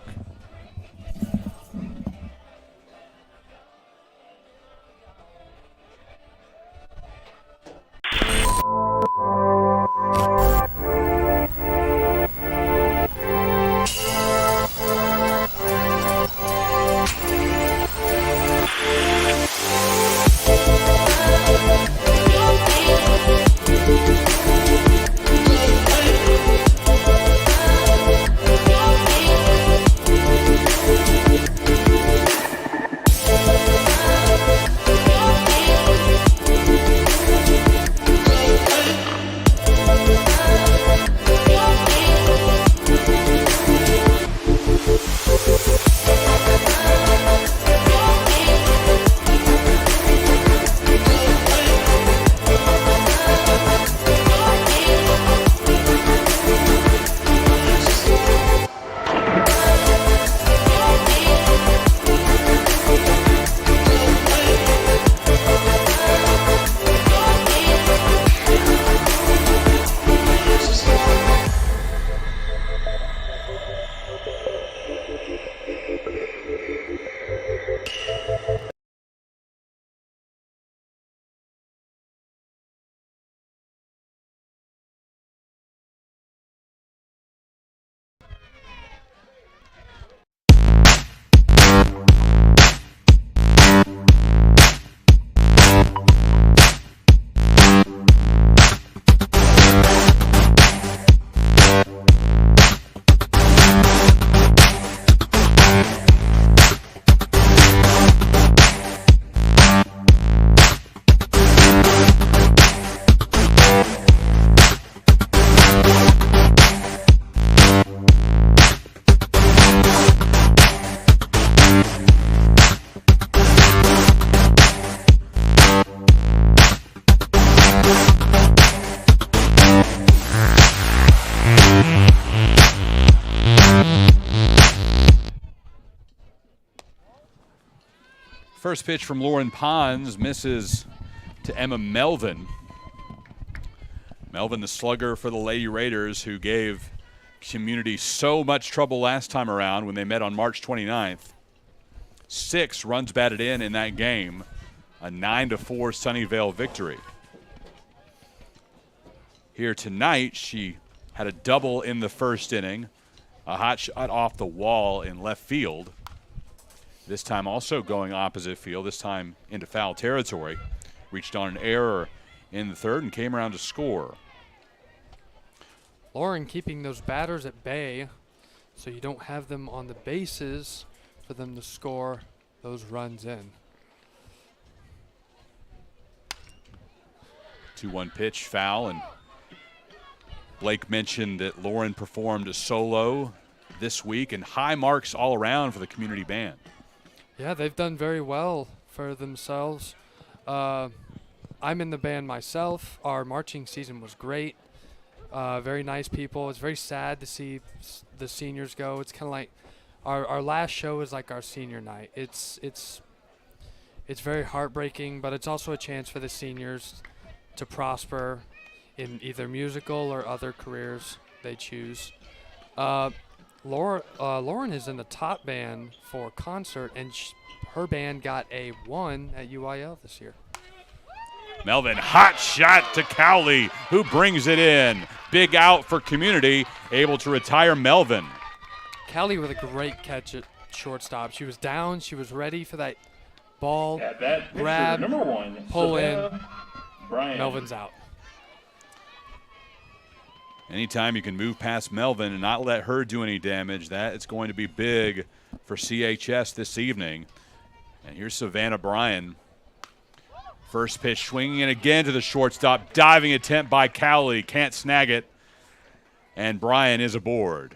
First pitch from Lauren Pons misses to Emma Melvin. Melvin, the slugger for the Lady Raiders, who gave Community so much trouble last time around when they met on March 29th. 6 runs batted in that game. A 9-4 Sunnyvale victory. Here tonight, she had a double in the first inning. A hot shot off the wall in left field. This time also going opposite field, this time into foul territory. Reached on an error in the third and came around to score. Lauren keeping those batters at bay so you don't have them on the bases for them to score those runs in. 2-1 pitch, foul, and Blake mentioned that Lauren performed a solo this week, and high marks all around for the community band. Yeah, they've done very well for themselves. I'm in the band myself. Our marching season was great. Very nice people. It's very sad to see the seniors go. It's kind of like our last show is like our senior night. It's very heartbreaking, but it's also a chance for the seniors to prosper in either musical or other careers they choose. Lauren is in the top band for concert, and her band got a 1 at UIL this year. Melvin, hot shot to Cowley, who brings it in. Big out for Community, able to retire Melvin. Callie with a great catch at shortstop. She was down. She was ready for that ball. At that pitcher, grab, number 1, pull Savannah Bryant. Melvin's out. Anytime you can move past Melvin and not let her do any damage, that is going to be big for CHS this evening. And here's Savannah Bryan. First pitch swinging in again to the shortstop. Diving attempt by Cowley. Can't snag it. And Bryan is aboard.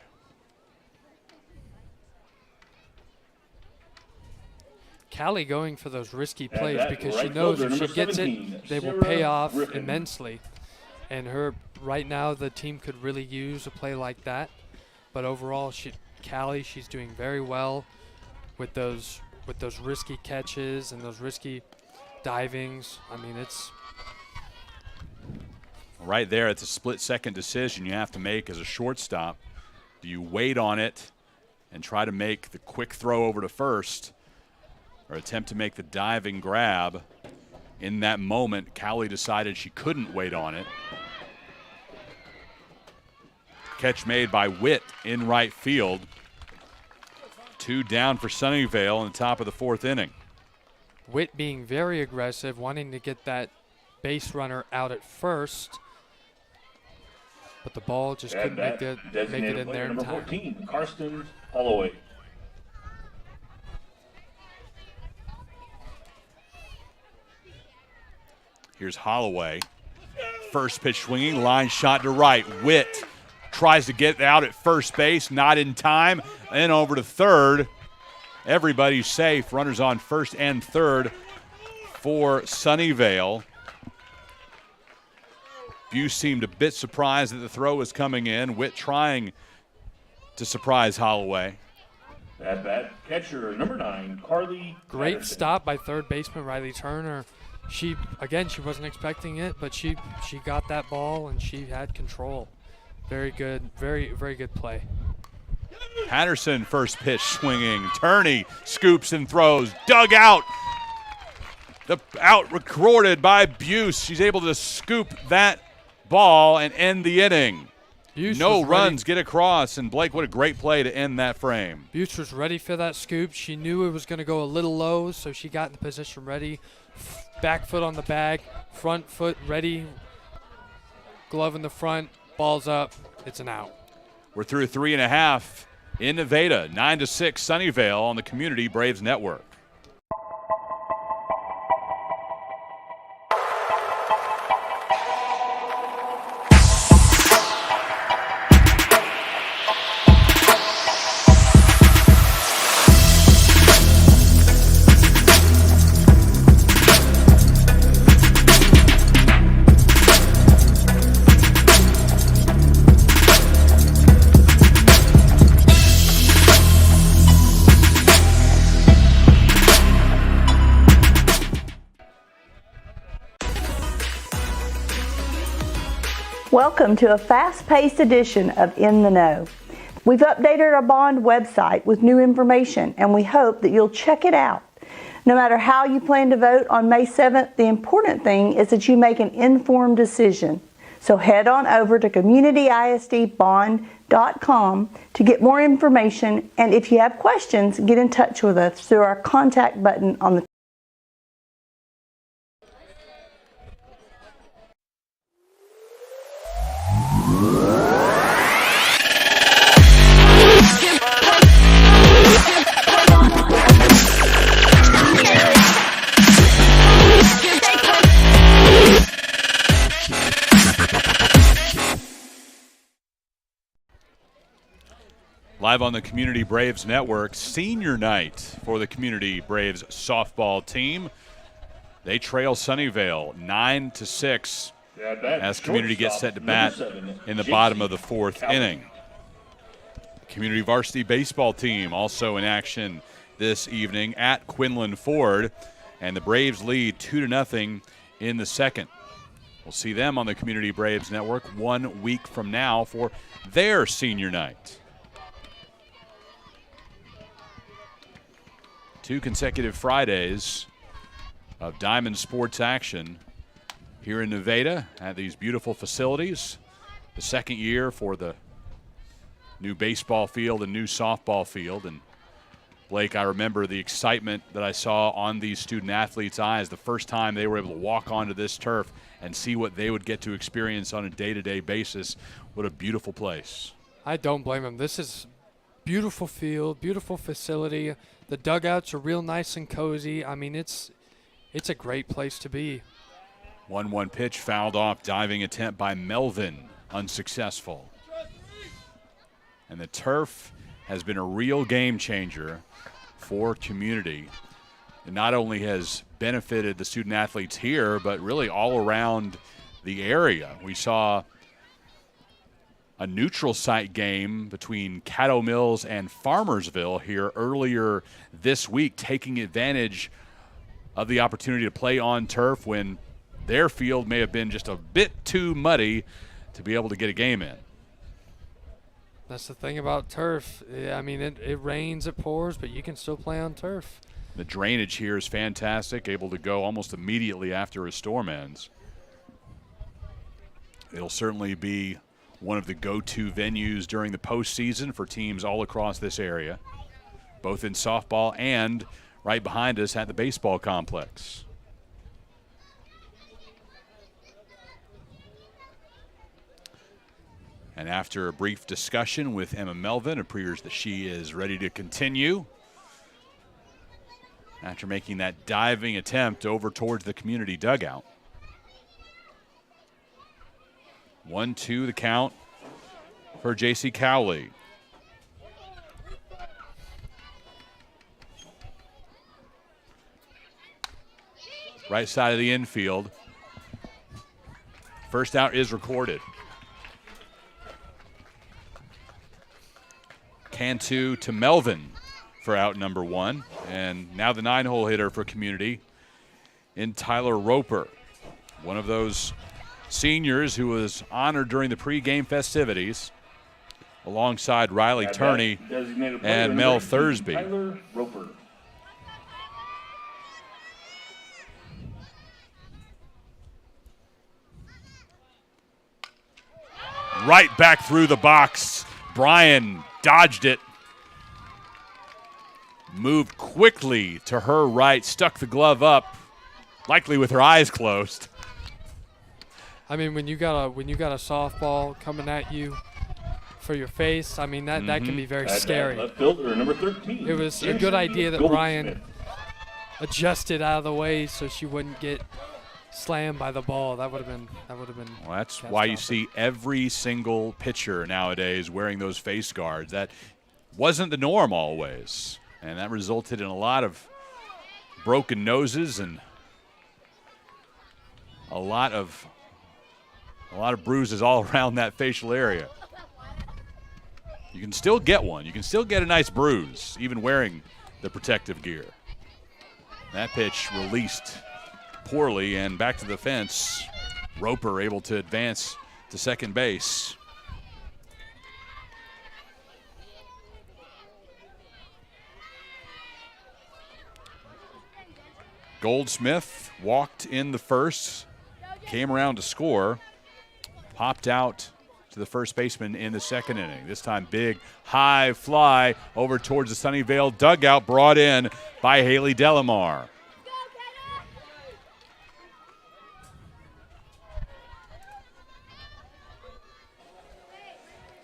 Callie going for those risky And plays that because right she knows fielder, if she number gets 17, it, they will Sarah pay off Griffin. immensely. And her right now, the team could really use a play like that. But overall, Callie, she's doing very well with those risky catches and those risky divings. I mean, it's Right there, it's a split-second decision you have to make as a shortstop. Do you wait on it and try to make the quick throw over to first, or attempt to make the diving grab? In that moment, Cowley decided she couldn't wait on it. Catch made by Witt in right field. 2 down for Sunnyvale in the top of the 4th inning. Witt being very aggressive, wanting to get that base runner out at first. But the ball just couldn't make it in there in number time. 14, Karsten Holloway. Here's Holloway. First pitch swinging, line shot to right. Witt tries to get out at first base, not in time. Then over to third. Everybody's safe. Runners on first and third for Sunnyvale. Buse seemed a bit surprised that the throw was coming in. Witt trying to surprise Holloway. At bat, catcher number 9, Carly Great Patterson. stop by third baseman Riley Turner. She wasn't expecting it, but she got that ball and she had control. Very good, very good play. Patterson first pitch swinging. Turney scoops and throws. Dug out. The out recorded by Buse. She's able to scoop that ball and end the inning. Buse No was runs ready. get across, and Blake, what a great play to end that frame. Buse was ready for that scoop. She knew it was going to go a little low, so she got in the position ready. Back foot on the bag, front foot ready. Glove in the front, ball's up. It's an out. We're through 3.5 in Nevada, 9-6 Sunnyvale on the Community Braves Network. Welcome to a fast-paced edition of In the Know. We've updated our Bond website with new information, and we hope that you'll check it out. No matter how you plan to vote on May 7th, the important thing is that you make an informed decision. So head on over to communityisdbond.com to get more information, and if you have questions, get in touch with us through our contact button on the Live on the Community Braves Network, senior night for the Community Braves softball team. They trail Sunnyvale 9-6 as Community gets set to bat in the bottom of the fourth inning. Community varsity baseball team also in action this evening at Quinlan Ford, and the Braves lead 2-0 in the second. We'll see them on the Community Braves Network 1 week from now for their senior night. 2 consecutive Fridays of Diamond sports action here in Nevada at these beautiful facilities. The second year for the new baseball field and new softball field. And Blake, I remember the excitement that I saw on these student athletes' eyes the first time they were able to walk onto this turf and see what they would get to experience on a day-to-day basis. What a beautiful place. I don't blame them. This is beautiful field, beautiful facility. The dugouts are real nice and cozy. I mean, it's a great place to be. 1-1 pitch fouled off, diving attempt by Melvin, unsuccessful. And the turf has been a real game changer for Community. It not only has benefited the student athletes here, but really all around the area. We saw a neutral site game between Caddo Mills and Farmersville here earlier this week, taking advantage of the opportunity to play on turf when their field may have been just a bit too muddy to be able to get a game in. That's the thing about turf. I mean, it rains, it pours, but you can still play on turf. The drainage here is fantastic, able to go almost immediately after a storm ends. It'll certainly be one of the go-to venues during the postseason for teams all across this area, both in softball and right behind us at the baseball complex. And after a brief discussion with Emma Melvin, it appears that she is ready to continue after making that diving attempt over towards the Community dugout. 1-2 the count for J.C. Cowley. Right side of the infield. First out is recorded. Cantu to Melvin for out number 1. And now the 9-hole hitter for Community in Tyler Roper. One of those seniors who was honored during the pregame festivities alongside Riley Turney and Mel Thursby. Tyler Roper. Right back through the box. Brian dodged it. Moved quickly to her right, stuck the glove up, likely with her eyes closed. I mean, when you got a softball coming at you for your face, I mean that can be very scary. Left fielder, number 13. It was a good idea that Brian adjusted out of the way so she wouldn't get slammed by the ball. That would have been. Well, that's why you see every single pitcher nowadays wearing those face guards. That wasn't the norm always, and that resulted in a lot of broken noses and a lot of bruises all around that facial area. You can still get one. You can still get a nice bruise, even wearing the protective gear. That pitch released poorly and back to the fence. Roper able to advance to second base. Goldsmith walked in the first, came around to score, popped out to the first baseman in the second inning. This time, big high fly over towards the Sunnyvale dugout, brought in by Haley Delamar.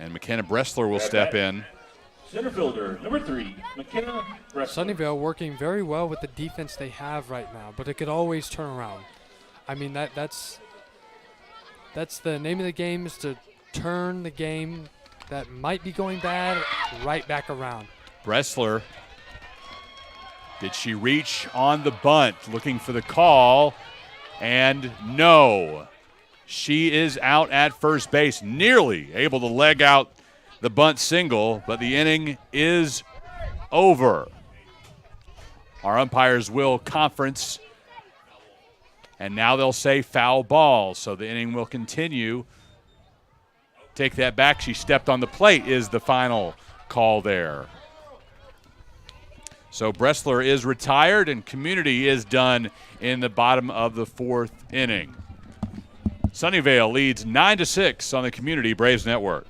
And McKenna Bressler will step in. Center fielder, number 3, McKenna Bressler. Sunnyvale working very well with the defense they have right now, but it could always turn around. I mean, that's the name of the game, is to turn the game that might be going bad right back around. Bressler, did she reach on the bunt, looking for the call? And no. She is out at first base, nearly able to leg out the bunt single, but the inning is over. Our umpires will conference, and now they'll say foul ball, so the inning will continue. Take that back. She stepped on the plate is the final call there. So Bressler is retired, and Community is done in the bottom of the 4th inning. Sunnyvale leads 9-6 on the Community Braves Network.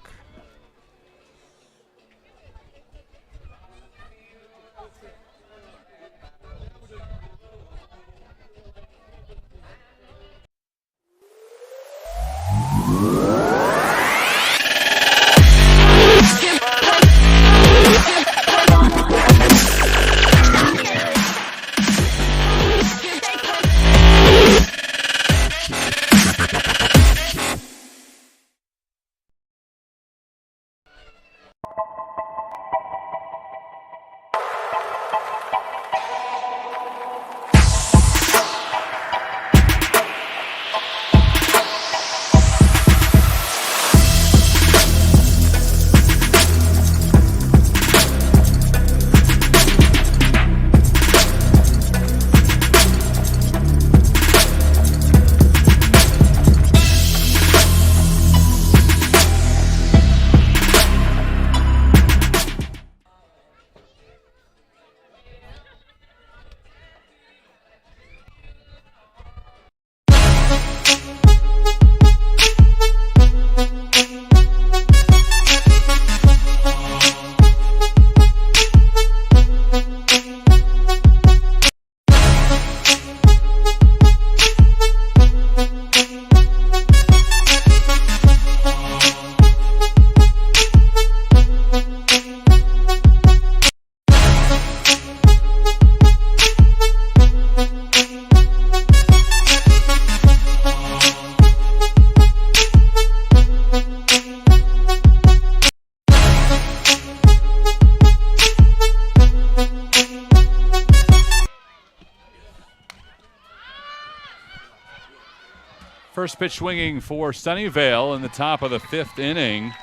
First pitch swinging for Sunnyvale in the top of the 5th inning.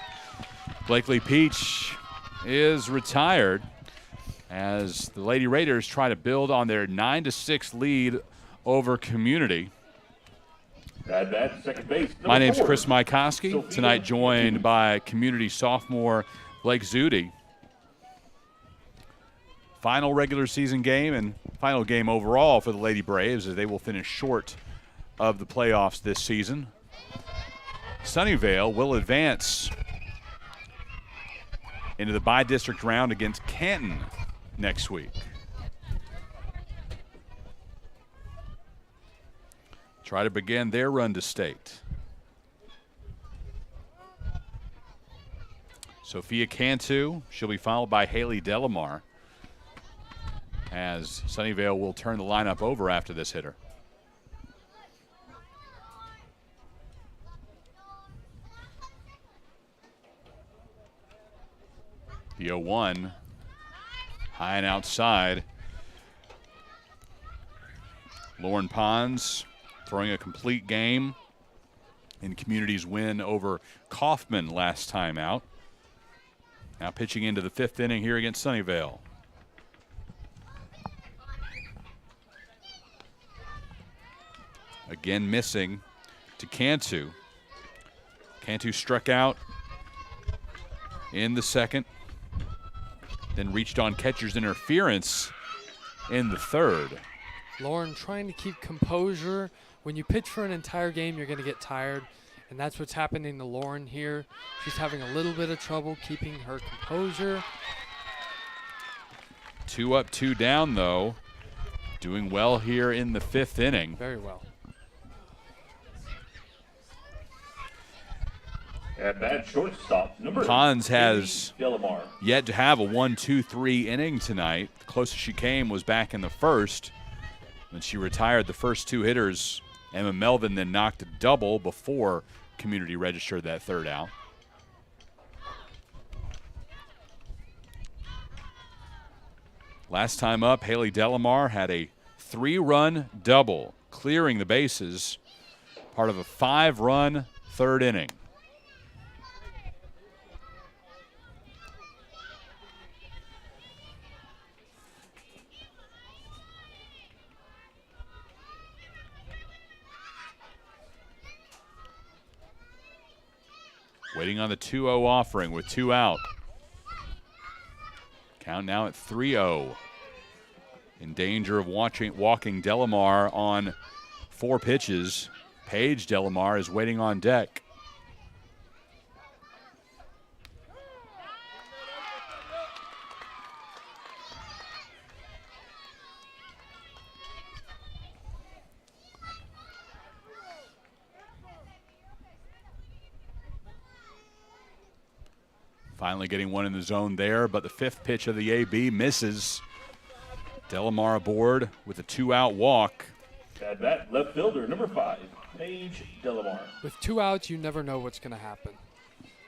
Blakely Peach is retired as the Lady Raiders try to build on their 9-6 lead over Community. Bad bat, second base. My name's 4. Chris Mykoski. Tonight joined by Community sophomore Blake Zudi. Final regular season game and final game overall for the Lady Braves, as they will finish short of the playoffs this season. Sunnyvale will advance into the bi-district round against Canton next week. Try to begin their run to state. Sophia Cantu, she'll be followed by Haley Delamar, as Sunnyvale will turn the lineup over after this hitter. The 0-1, high and outside. Lauren Pons throwing a complete game in Community's win over Kaufman last time out. Now pitching into the 5th inning here against Sunnyvale. Again missing to Cantu. Cantu struck out in the second, then reached on catcher's interference in the third. Lauren trying to keep composure. When you pitch for an entire game, you're going to get tired, and that's what's happening to Lauren here. She's having a little bit of trouble keeping her composure. 2 up, 2 down, though. Doing well here in the 5th inning. Very well. At bat shortstop, number Pons has Delamar. yet to have a 1-2-3 inning tonight. The closest she came was back in the first when she retired the first 2 hitters. Emma Melvin then knocked a double before Community registered that third out. Last time up, Haley Delamar had a 3-run double, clearing the bases, part of a 5-run third inning. Waiting on the 2-0 offering with 2 out. Count now at 3-0. In danger of walking Delamar on 4 pitches. Paige Delamar is waiting on deck. Finally getting one in the zone there, but the 5th pitch of the AB misses. Delamar aboard with a 2-out walk. At bat, left fielder, number 5, Paige Delamar. With 2 outs, you never know what's going to happen.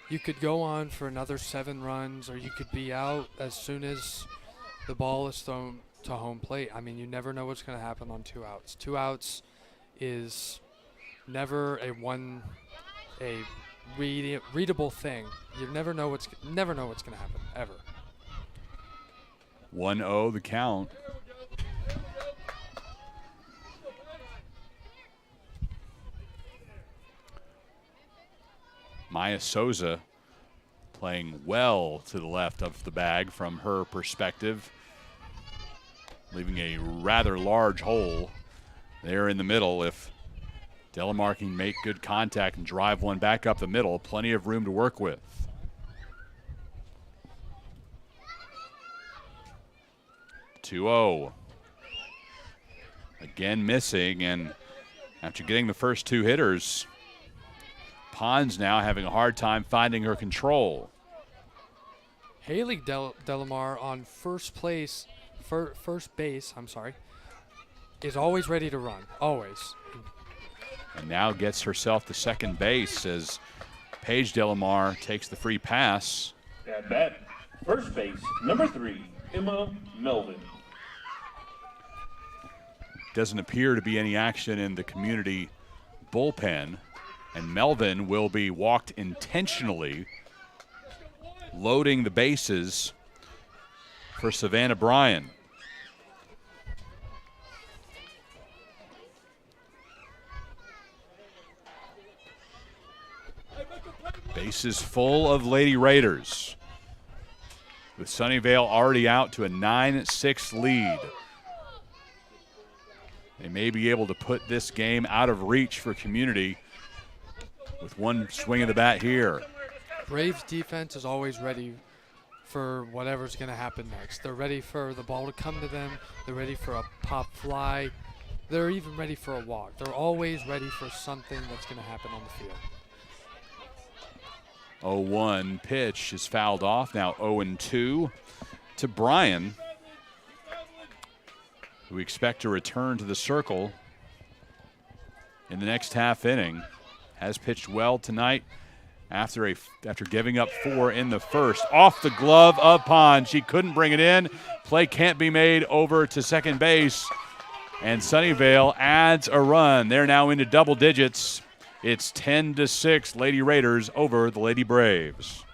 You could go on for another 7 runs, or you could be out as soon as the ball is thrown to home plate. I mean, you never know what's going to happen on 2 outs. 2 outs is never a readable thing. You never know what's going to happen ever. 1-0 the count. Maya Souza playing well to the left of the bag from her perspective, leaving a rather large hole there in the middle. If Delamar can make good contact and drive one back up the middle, plenty of room to work with. (2-0). Again missing, and after getting the first 2 hitters, Pons now having a hard time finding her control. Haley Delamar on first base, is always ready to run, always. And now gets herself to second base as Paige Delamar takes the free pass. At bat, first base, number 3, Emma Melvin. Doesn't appear to be any action in the Community bullpen, and Melvin will be walked intentionally, loading the bases for Savannah Bryan. Bases full of Lady Raiders, with Sunnyvale already out to a 9-6 lead. They may be able to put this game out of reach for Community with one swing of the bat here. Braves defense is always ready for whatever's going to happen next. They're ready for the ball to come to them. They're ready for a pop fly. They're even ready for a walk. They're always ready for something that's going to happen on the field. 0-1 pitch is fouled off. Now 0-2 to Bryan, who we expect to return to the circle in the next half inning. Has pitched well tonight after giving up 4 in the first. Off the glove of Pons. She couldn't bring it in. Play can't be made over to second base. And Sunnyvale adds a run. They're now into double digits. It's 10-6 Lady Raiders over the Lady Braves.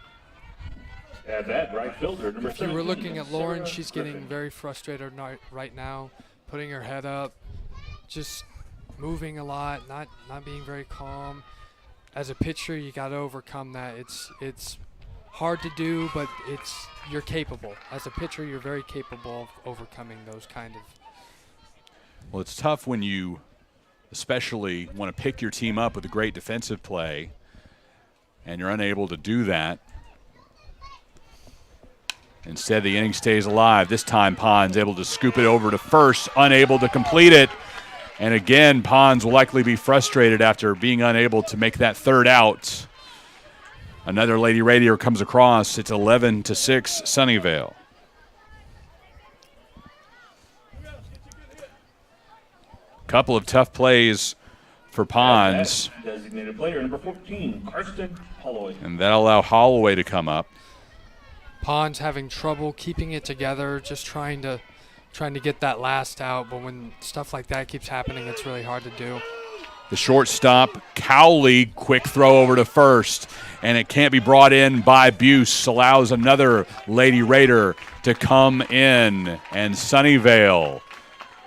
At that, right fielder, number If you were 17, looking at Lauren, Sarah she's getting Griffin. very frustrated right now, putting her head up, just moving a lot, not being very calm. as a pitcher, you got to overcome that. It's hard to do, but you're capable. As a pitcher, you're very capable of overcoming those kind of. Well, it's tough when you especially want to pick your team up with a great defensive play, and you're unable to do that. Instead, the inning stays alive. This time, Pons able to scoop it over to first, unable to complete it. And again, Pons will likely be frustrated after being unable to make that third out. Another Lady Raider comes across. It's 11-6 Sunnyvale. Couple of tough plays for Pons. Designated player number 14, Karsten Holloway. And that'll allow Holloway to come up. Pons having trouble keeping it together, just trying to get that last out, but when stuff like that keeps happening, it's really hard to do. The shortstop, Cowley, quick throw over to first, and it can't be brought in by Buse. Allows another Lady Raider to come in, and Sunnyvale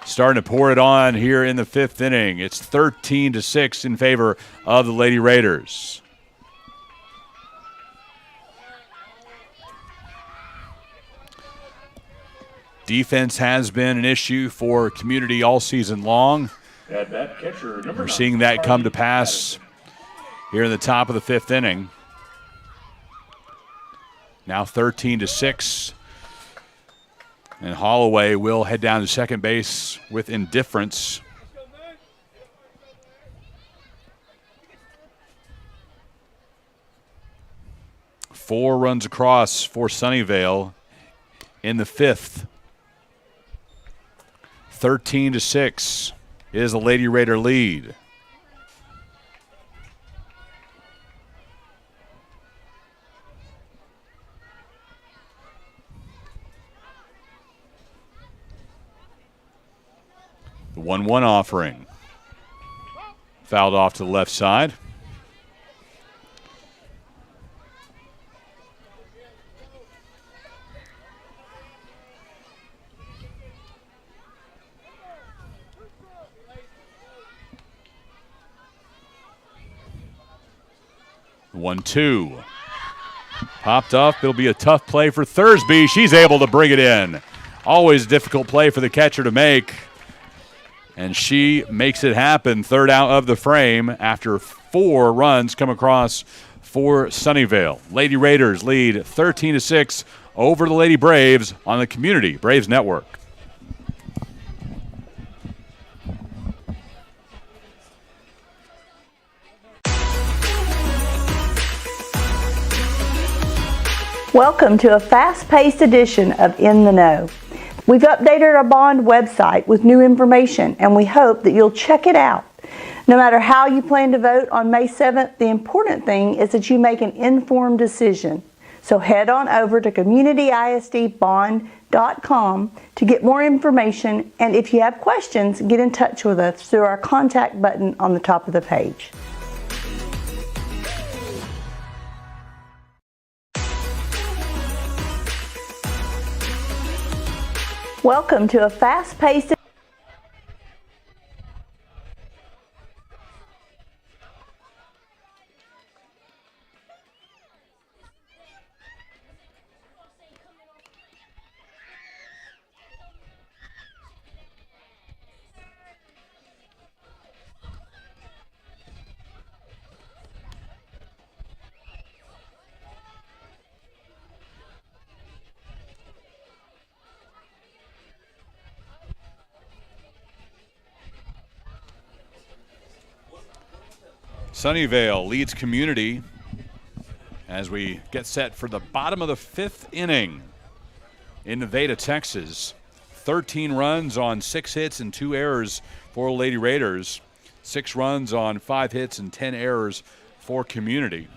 starting to pour it on here in the fifth inning. It's 13-6 in favor of the Lady Raiders. Defense has been an issue for Community all season long. Catcher, We're seeing that come to pass here in the top of the fifth inning. Now 13-6. And Holloway will head down to second base with indifference. Four runs across for Sunnyvale in the fifth. 13-6 is the Lady Raider lead. The 1-1 offering. Fouled off to the left side. The 1-2. Popped up. It'll be a tough play for Thursby. She's able to bring it in. Always a difficult play for the catcher to make. And she makes it happen. Third out of the frame after 4 runs come across for Sunnyvale. Lady Raiders lead 13-6 over the Lady Braves on the Community Braves Network. Welcome to a fast-paced edition of In the Know. We've updated our bond website with new information, and we hope that you'll check it out. No matter how you plan to vote on May 7th, the important thing is that you make an informed decision. So head on over to communityisdbond.com to get more information, and if you have questions, get in touch with us through our contact button on the top of the page. Welcome to a fast-paced Sunnyvale leads Community as we get set for the bottom of the fifth inning in Nevada, Texas. 13 runs on 6 hits and 2 errors for Lady Raiders. 6 runs on 5 hits and 10 errors for Community.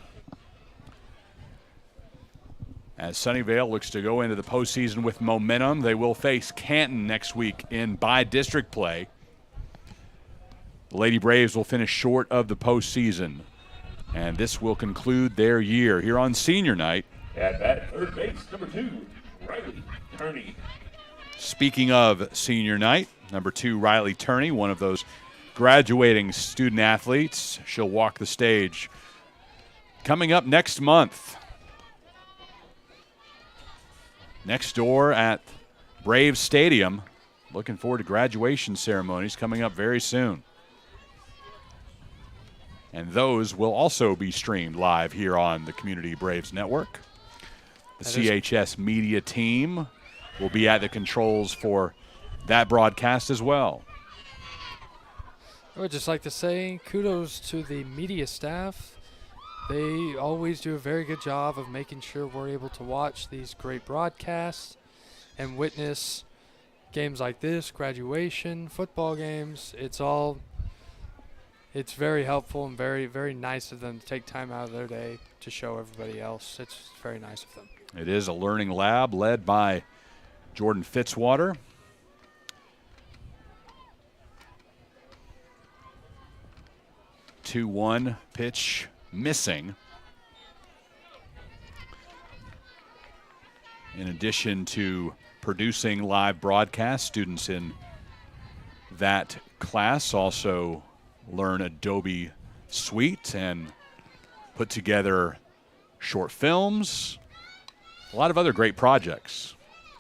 As Sunnyvale looks to go into the postseason with momentum, they will face Canton next week in by-district play. The Lady Braves will finish short of the postseason, and this will conclude their year here on senior night. At bat, third base, number 2, Riley Turney. Speaking of senior night, number 2, Riley Turney, one of those graduating student athletes. She'll walk the stage coming up next month. Next door at Braves Stadium. Looking forward to graduation ceremonies coming up very soon. And those will also be streamed live here on the Community Braves Network. The CHS media team will be at the controls for that broadcast as well. I would just like to say kudos to the media staff. They always do a very good job of making sure we're able to watch these great broadcasts and witness games like this, graduation, football games. It's very helpful and very, very nice of them to take time out of their day to show everybody else. It's very nice of them. It is a learning lab led by Jordan Fitzwater. Two-one pitch missing. In addition to producing live broadcasts, students in that class also learn Adobe Suite and put together short films, a lot of other great projects.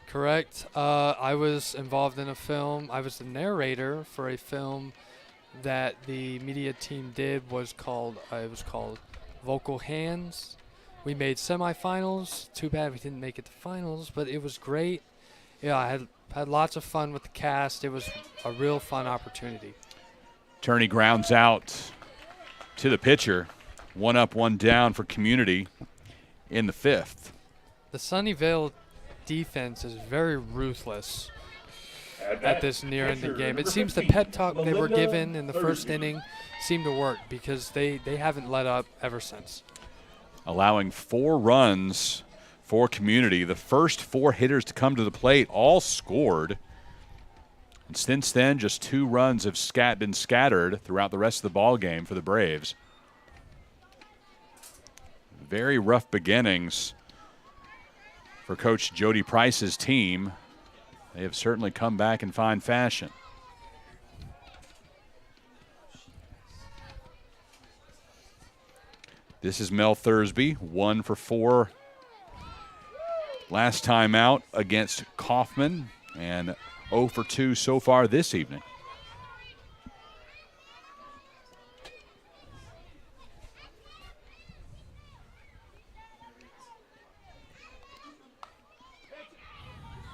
Correct. I was involved in a film. I was the narrator for a film that the media team did. It was called Vocal Hands. We made semifinals. Too bad we didn't make it to finals, but it was great. Yeah, I had lots of fun with the cast. It was a real fun opportunity. Turney grounds out to the pitcher. 1 up, 1 down for Community in the 5th. The Sunnyvale defense is very ruthless at this near-ending game. It seems the pep talk they were given in the first inning seemed to work because they haven't let up ever since. Allowing 4 runs for Community. The first 4 hitters to come to the plate all scored. And since then, just 2 runs have been scattered throughout the rest of the ball game for the Braves. Very rough beginnings for Coach Jody Price's team. They have certainly come back in fine fashion. This is Mel Thursby, 1 for 4 last time out against Kaufman, and 0 for 2 so far this evening.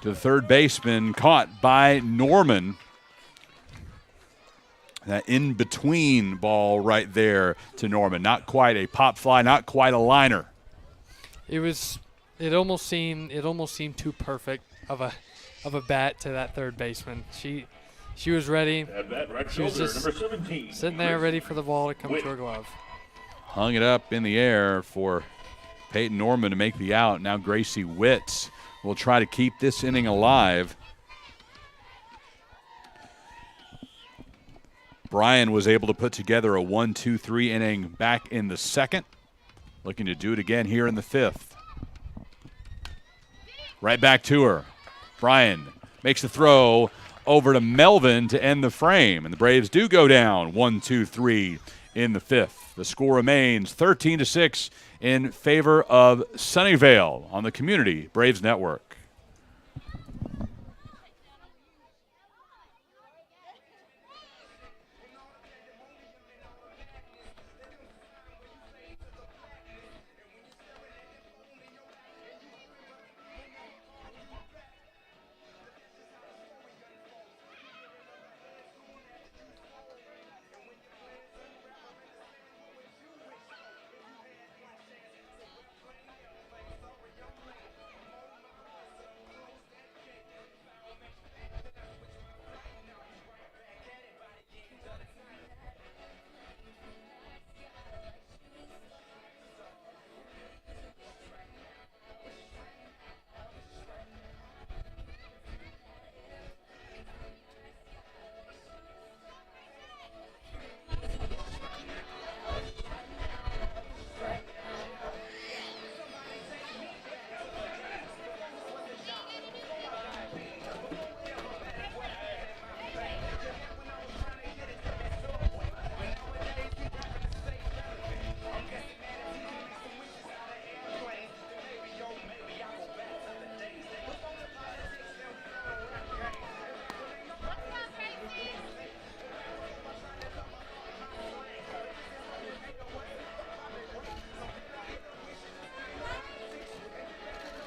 To the third baseman, caught by Norman. That in-between ball right there to Norman. Not quite a pop fly, not quite a liner. It almost seemed too perfect of a bat to that third baseman. She was ready. She was just sitting there ready for the ball to come to her glove. Hung it up in the air for Peyton Norman to make the out. Now Gracie Witt will try to keep this inning alive. Brian was able to put together a 1-2-3 inning back in the 2nd. Looking to do it again here in the 5th. Right back to her. Brian makes the throw over to Melvin to end the frame. And the Braves do go down 1-2-3 in the 5th. The score remains 13-6 in favor of Sunnyvale on the Community Braves Network.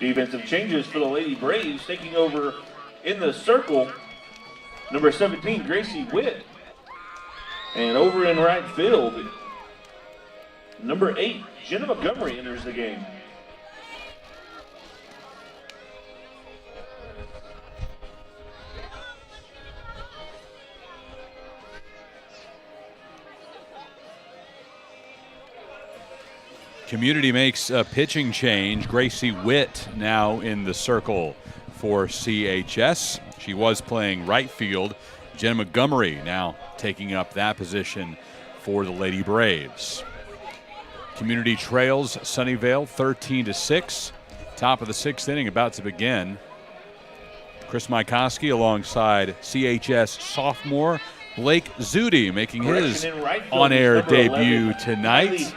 Defensive changes for the Lady Braves, taking over in the circle, number 17, Gracie Witt. And over in right field, number 8, Jenna Montgomery enters the game. Community makes a pitching change. Gracie Witt now in the circle for CHS. She was playing right field. Jenna Montgomery now taking up that position for the Lady Braves. Community trails Sunnyvale 13-6. Top of the 6th inning about to begin. Chris Mykoski alongside CHS sophomore Blake Zudi making his on-air debut tonight.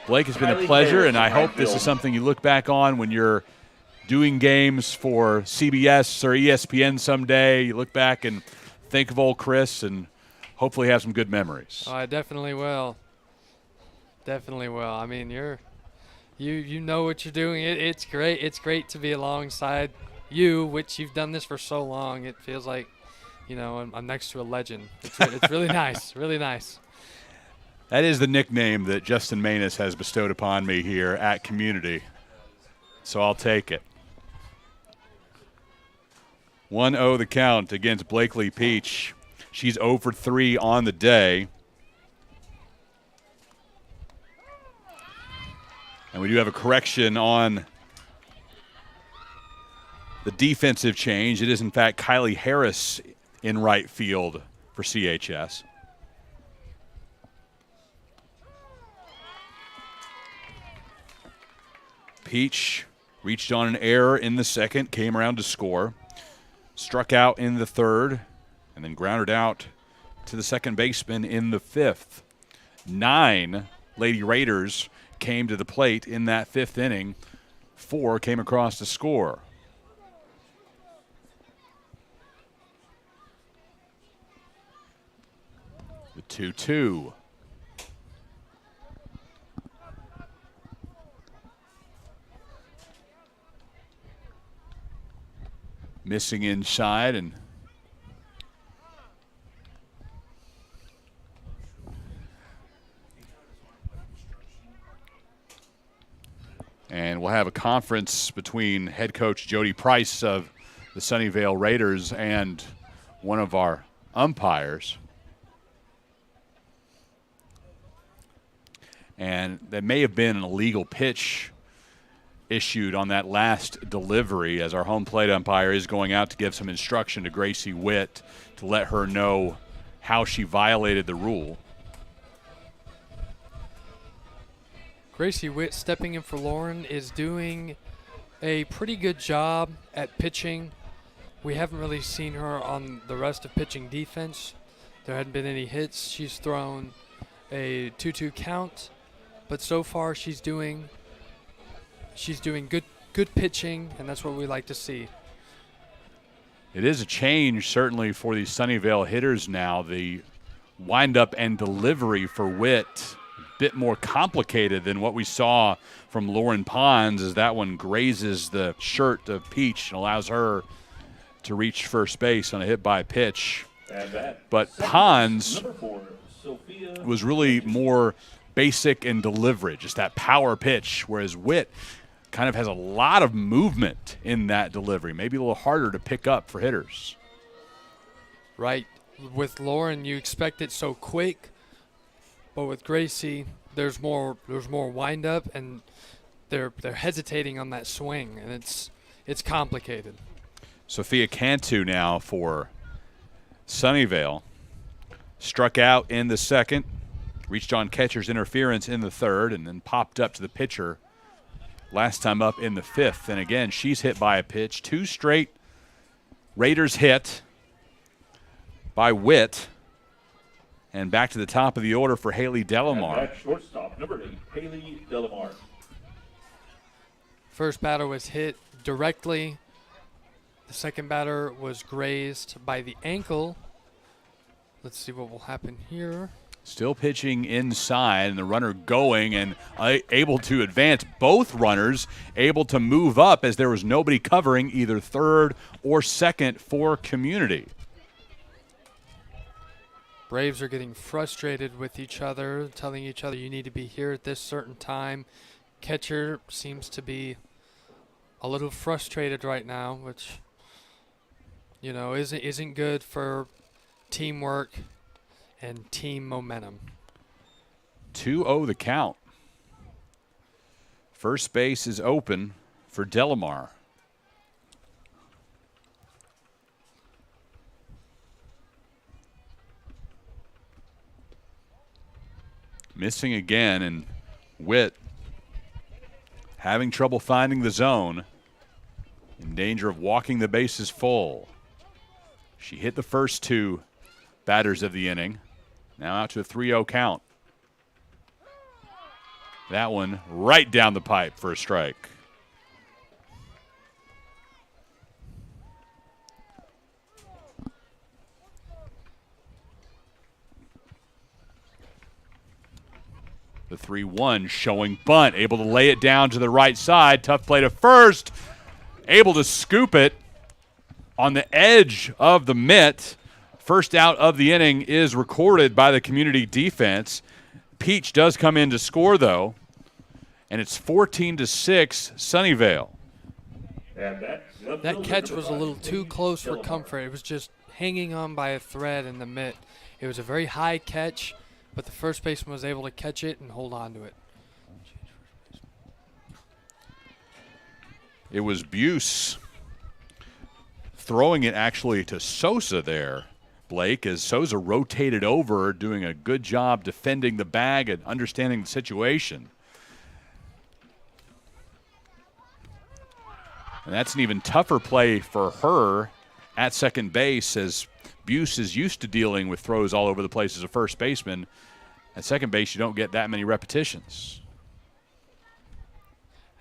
Blake, it's been a pleasure, and I hope this is something you look back on when you're doing games for CBS or ESPN someday. You look back and think of old Chris and hopefully have some good memories. Oh, I definitely will. Definitely will. I mean, you know what you're doing. It's great. It's great to be alongside you, which you've done this for so long. It feels like, you know, I'm next to a legend. It's really nice, really nice. That is the nickname that Justin Manus has bestowed upon me here at Community, so I'll take it. 1-0 the count against Blakely Peach. She's 0 for 3 on the day. And we do have a correction on the defensive change. It is, in fact, Kylie Harris in right field for CHS. Peach reached on an error in the second, came around to score, struck out in the third, and then grounded out to the second baseman in the fifth. 9 Lady Raiders came to the plate in that 5th inning. 4 came across to score. The 2-2. Missing inside and we'll have a conference between head coach Jody Price of the Sunnyvale Raiders and one of our umpires. And there may have been an illegal pitch issued on that last delivery, as our home plate umpire is going out to give some instruction to Gracie Witt to let her know how she violated the rule. Gracie Witt stepping in for Lauren is doing a pretty good job at pitching. We haven't really seen her on the rest of pitching defense. There hadn't been any hits. She's thrown a 2-2 count, but so far she's doing good pitching, and that's what we like to see. It is a change, certainly, for the Sunnyvale hitters now. The windup and delivery for Witt, a bit more complicated than what we saw from Lauren Pons, as that one grazes the shirt of Peach and allows her to reach first base on a hit by pitch. But Pons was really more basic in delivery, just that power pitch, whereas Witt kind of has a lot of movement in that delivery, maybe a little harder to pick up for hitters. Right. With Lauren, you expect it so quick, but with Gracie, there's more wind-up, and they're hesitating on that swing, and it's complicated. Sophia Cantu now for Sunnyvale. Struck out in the second, reached on catcher's interference in the third, and then popped up to the pitcher last time up in the 5th. And again, she's hit by a pitch. 2 straight Raiders hit by Witt. And back to the top of the order for Haley Delamar. At shortstop, number 8, Haley Delamar. First batter was hit directly. The second batter was grazed by the ankle. Let's see what will happen here. Still pitching inside, and the runner going and able to advance. Both runners able to move up as there was nobody covering either third or second for Community. Braves are getting frustrated with each other, telling each other you need to be here at this certain time. Catcher seems to be a little frustrated right now, which, you know, isn't good for teamwork and team momentum. 2-0 the count. First base is open for Delamar. Missing again, and Witt having trouble finding the zone. In danger of walking the bases full. She hit the first two batters of the inning. Now out to a 3-0 count. That one right down the pipe for a strike. The 3-1 showing bunt, able to lay it down to the right side. Tough play to first. Able to scoop it on the edge of the mitt. First out of the inning is recorded by the Community defense. Peach does come in to score, though, and it's 14-6 Sunnyvale. That catch was a little too close for comfort. It was just hanging on by a thread in the mitt. It was a very high catch, but the first baseman was able to catch it and hold on to it. It was Buse throwing it actually to Sosa there, Blake, as Sosa rotated over, doing a good job defending the bag and understanding the situation. And that's an even tougher play for her at second base, as Buse is used to dealing with throws all over the place as a first baseman. At second base, you don't get that many repetitions.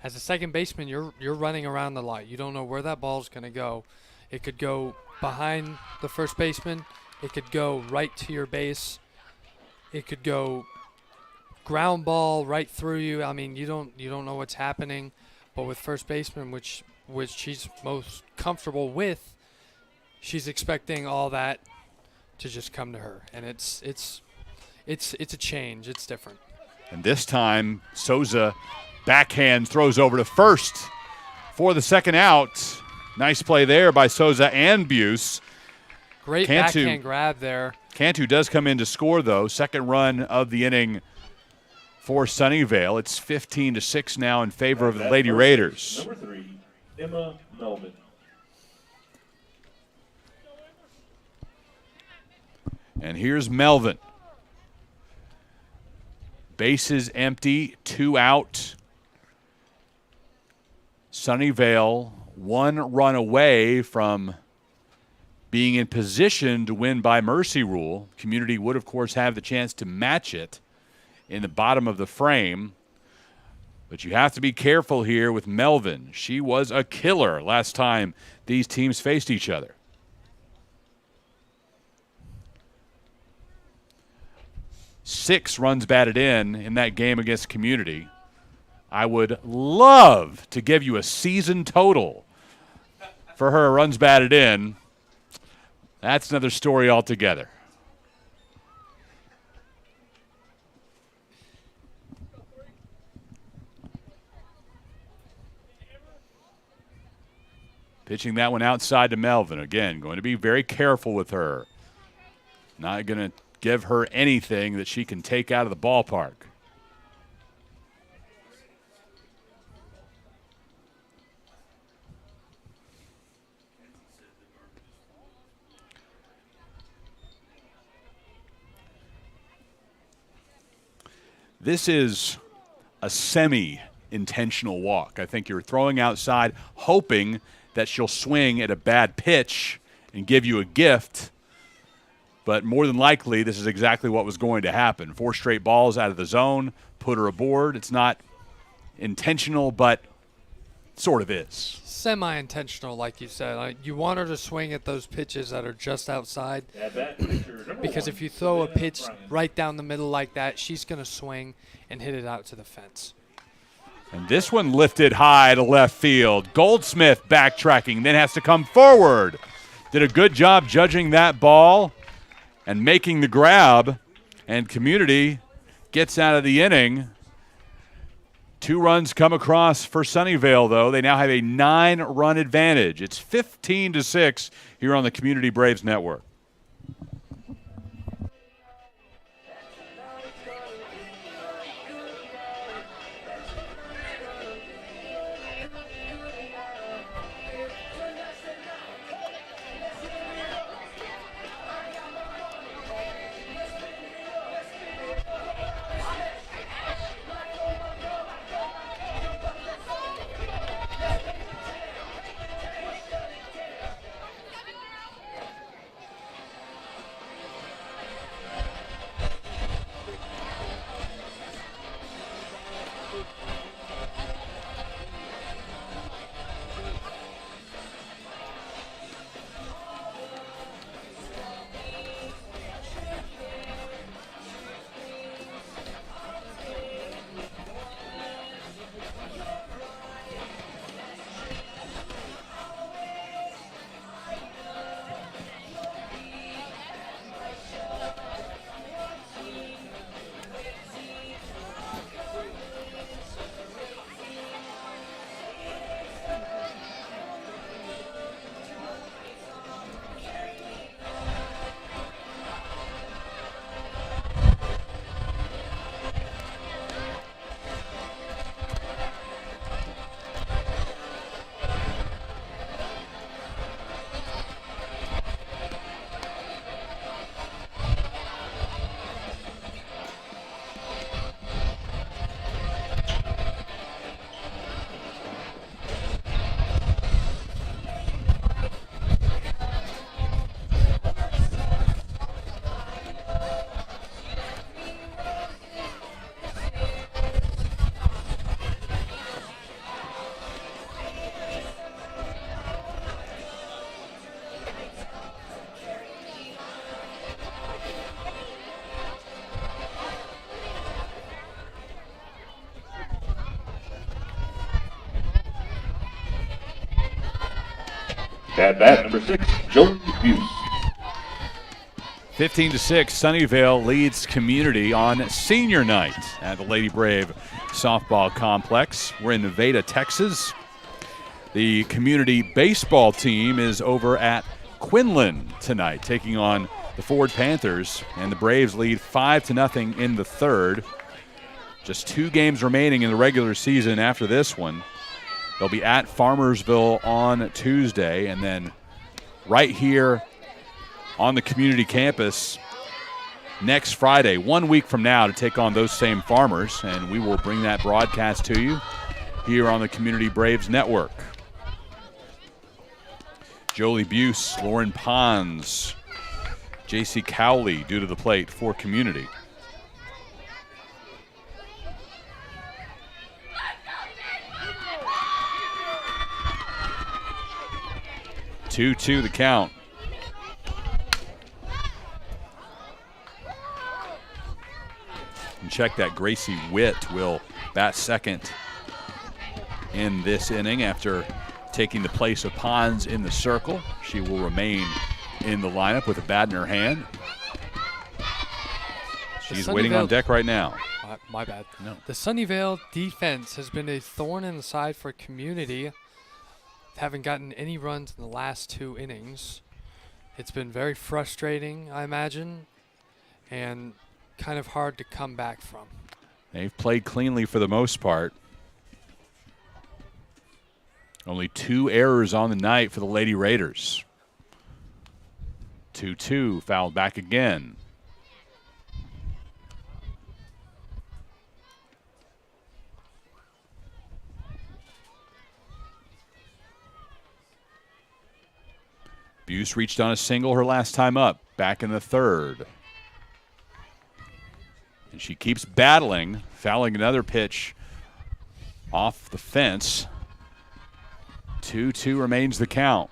As a second baseman, you're running around the light. You don't know where that ball's going to go. It could go behind the first baseman. It could go right to your base. It could go ground ball right through you. I mean, you don't know what's happening. But with first baseman, which she's most comfortable with, she's expecting all that to just come to her, and it's a change. It's different. And this time, Souza backhand throws over to first for the second out. Nice play there by Souza and Buse. Great backhand grab there. Cantu does come in to score, though. Second run of the inning for Sunnyvale. It's 15-6 now in favor of the Lady Raiders. Number 3, Emma Melvin. And here's Melvin. Bases empty, 2 out. Sunnyvale 1 run away from being in position to win by mercy rule. Community would, of course, have the chance to match it in the bottom of the frame. But you have to be careful here with Melvin. She was a killer last time these teams faced each other. Six runs batted in that game against Community. I would love to give you a season total for her runs batted in. That's another story altogether. Pitching that one outside to Melvin. Again, going to be very careful with her. Not going to give her anything that she can take out of the ballpark. This is a semi-intentional walk. I think you're throwing outside, hoping that she'll swing at a bad pitch and give you a gift. But more than likely, this is exactly what was going to happen. 4 straight balls out of the zone, put her aboard. It's not intentional, but sort of is. Semi-intentional, like you said. You want her to swing at those pitches that are just outside, At bat, pitcher number because 1, if you throw a Savannah pitch Bryan. right down the middle like that, she's going to swing and hit it out to the fence. And this one lifted high to left field. Goldsmith backtracking, then has to come forward. Did a good job judging that ball and making the grab. And Community gets out of the inning. 2 runs come across for Sunnyvale, though. They now have a 9-run advantage. It's 15-6 here on the Community Braves Network. At bat, number 6, Joe Buse. 15-6, Sunnyvale leads Community on senior night at the Lady Brave Softball Complex. We're in Nevada, Texas. The Community baseball team is over at Quinlan tonight, taking on the Ford Panthers, and the Braves lead 5-0 in the third. Just 2 games remaining in the regular season after this one. They'll be at Farmersville on Tuesday, and then right here on the community campus next Friday, 1 week from now, to take on those same Farmers, and we will bring that broadcast to you here on the Community Braves Network. Jolie Buse, Lauren Pons, J.C. Cowley due to the plate for Community. Two the count. And check that Gracie Witt will bat second in this inning after taking the place of Pons in the circle. She will remain in the lineup with a bat in her hand. She's waiting on deck right now. My bad. No. The Sunnyvale defense has been a thorn in the side for Community. Haven't gotten any runs in the last 2 innings. It's been very frustrating, I imagine, and kind of hard to come back from. They've played cleanly for the most part. Only 2 errors on the night for the Lady Raiders. 2-2, fouled back again. Buse reached on a single her last time up, back in the third. And she keeps battling, fouling another pitch off the fence. 2-2 remains the count.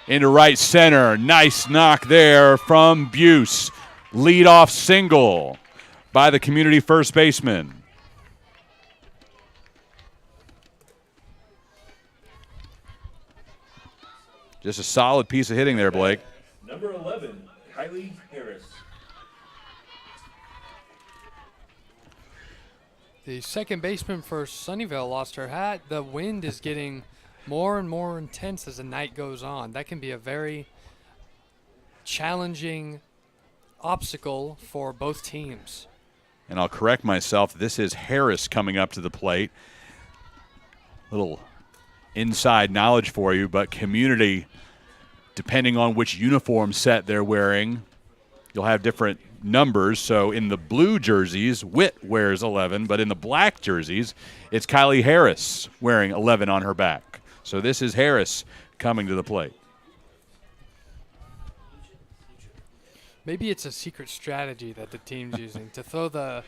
Into right center. Nice knock there from Buse. Leadoff single by the community first baseman. Just a solid piece of hitting there, Blake. Number 11, Kylie Harris. The second baseman for Sunnyvale lost her hat. The wind is getting more and more intense as the night goes on. That can be a very challenging obstacle for both teams. And I'll correct myself. This is Harris coming up to the plate. Little inside knowledge for you, but community, depending on which uniform set they're wearing, you'll have different numbers. So in the blue jerseys, Witt wears 11, but in the black jerseys, it's Kylie Harris wearing 11 on her back. So this is Harris coming to the plate. Maybe it's a secret strategy that the team's using to throw the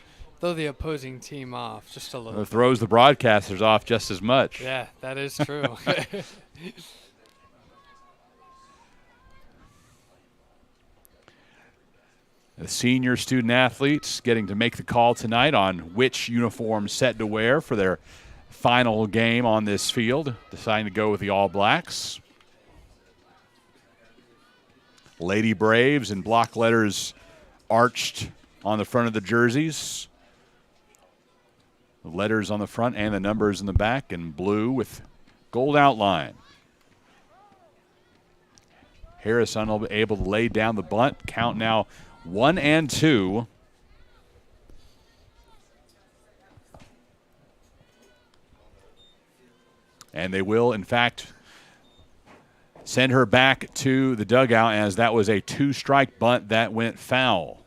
opposing team off just a little. It throws the broadcasters off just as much. Yeah, that is true. The senior student athletes getting to make the call tonight on which uniform set to wear for their final game on this field, deciding to go with the All Blacks. Lady Braves in block letters arched on the front of the jerseys. The letters on the front and the numbers in the back in blue with gold outline. Harris unable to lay down the bunt. Count now 1-2. And they will, in fact, send her back to the dugout as that was a 2-strike bunt that went foul.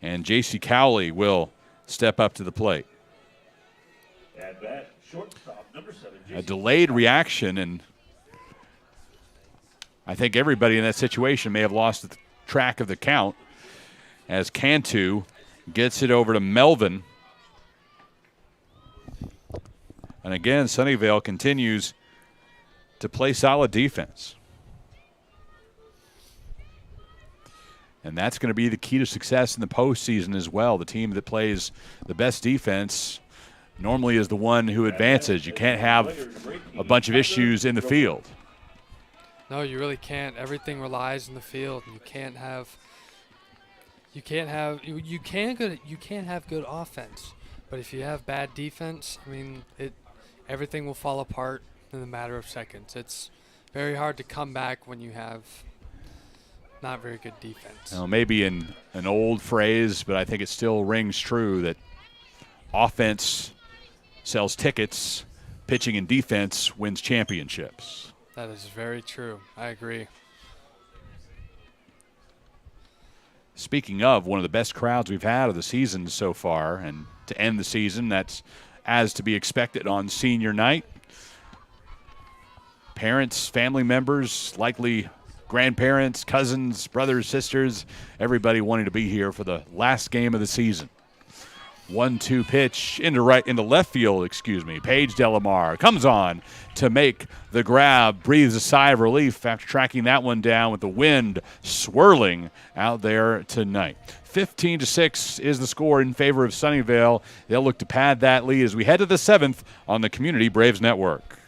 And J.C. Cowley will step up to the plate. At bat, shortstop, number 7, A delayed reaction, and I think everybody in that situation may have lost the track of the count as Cantu gets it over to Melvin. And again, Sunnyvale continues to play solid defense. And that's going to be the key to success in the postseason as well. The team that plays the best defense normally is the one who advances. You can't have a bunch of issues in the field. No, you really can't. Everything relies on the field. You can't have good offense. But if you have bad defense, I mean, everything will fall apart in a matter of seconds. It's very hard to come back when you have not very good defense. Now, maybe in an old phrase, but I think it still rings true that offense sells tickets, pitching and defense wins championships. That is very true. I agree. Speaking of one of the best crowds we've had of the season so far, and to end the season, that's as to be expected on senior night. Parents, family members, likely grandparents, cousins, brothers, sisters, everybody wanting to be here for the last game of the season. 1-2 pitch into left field, Paige Delamar comes on to make the grab, breathes a sigh of relief after tracking that one down with the wind swirling out there tonight. 15-6 is the score in favor of Sunnyvale. They'll look to pad that lead as we head to the 7th on the Community Braves Network.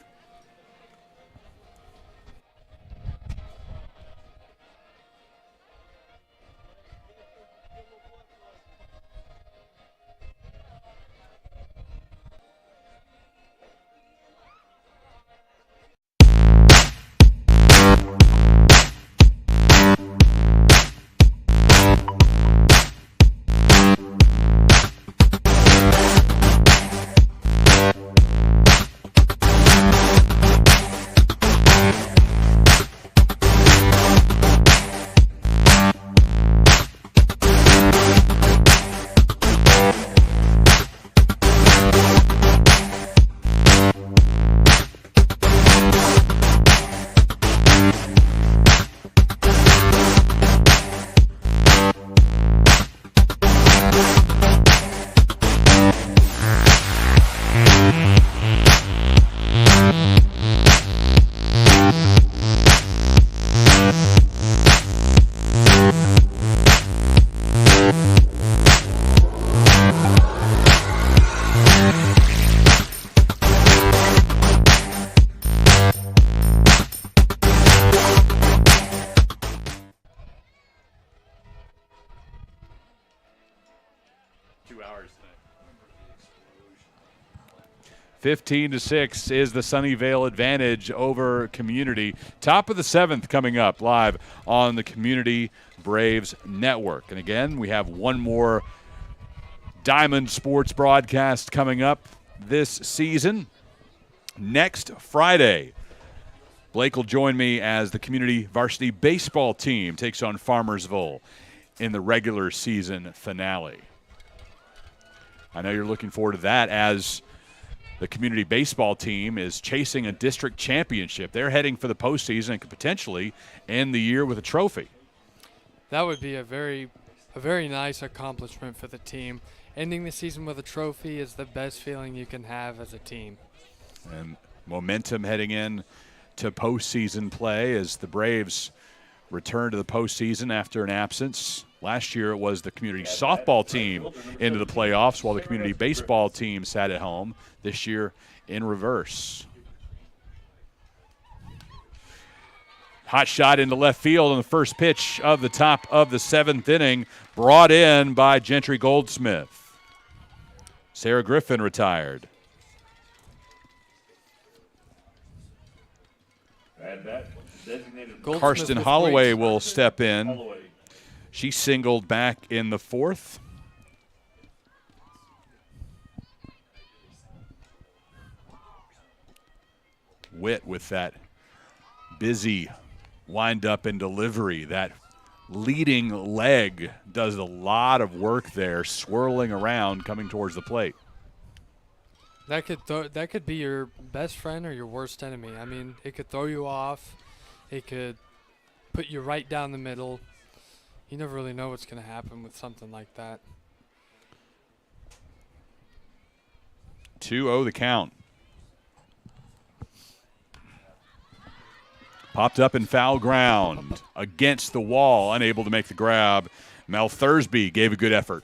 15-6 is the Sunnyvale advantage over Community. Top of the 7th coming up live on the Community Braves Network. And again, we have one more Diamond Sports broadcast coming up this season. Next Friday, Blake will join me as the Community Varsity Baseball team takes on Farmersville in the regular season finale. I know you're looking forward to that as the Community Baseball team is chasing a district championship. They're heading for the postseason and could potentially end the year with a trophy. That would be a very nice accomplishment for the team. Ending the season with a trophy is the best feeling you can have as a team. And momentum heading in to postseason play as the Braves return to the postseason after an absence. Last year it was the community softball team into the playoffs while the community baseball team sat at home. This year in reverse. Hot shot into left field on the first pitch of the top of the 7th inning, brought in by Gentry Goldsmith. Sarah Griffin retired. Karsten Holloway will step in. She singled back in the 4th. Witt with that busy wind-up and delivery. That leading leg does a lot of work there, swirling around, coming towards the plate. That could be your best friend or your worst enemy. I mean, it could throw you off. It could put you right down the middle. You never really know what's going to happen with something like that. 2-0 the count. Popped up in foul ground against the wall, unable to make the grab. Mel Thursby gave a good effort.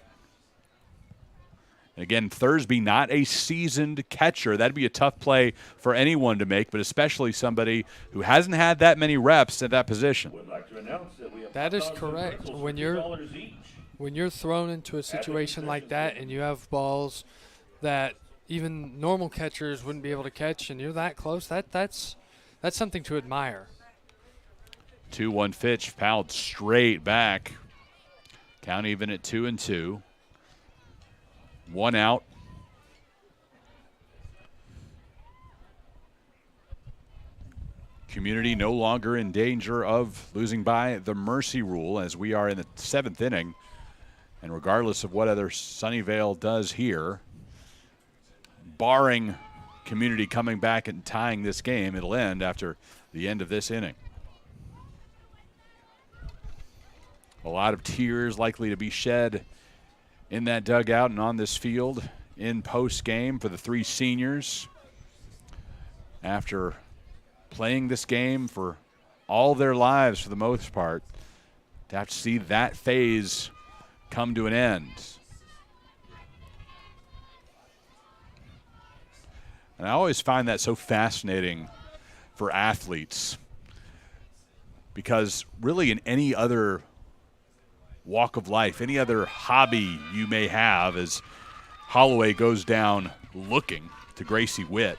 Again, Thursby not a seasoned catcher. That'd be a tough play for anyone to make, but especially somebody who hasn't had that many reps at that position. That is correct. When you're thrown into a situation like that and you have balls that even normal catchers wouldn't be able to catch and you're that close, that's something to admire. 2-1 pitch, fouled straight back. Count even at 2-2. 1 out. Community no longer in danger of losing by the mercy rule as we are in the 7th inning. And regardless of what other Sunnyvale does here, barring Community coming back and tying this game, it'll end after the end of this inning. A lot of tears likely to be shed in that dugout and on this field in post-game for the 3 seniors after playing this game for all their lives for the most part, to have to see that phase come to an end. And I always find that so fascinating for athletes because really in any other walk of life, any other hobby you may have, as Holloway goes down looking to Gracie Witt.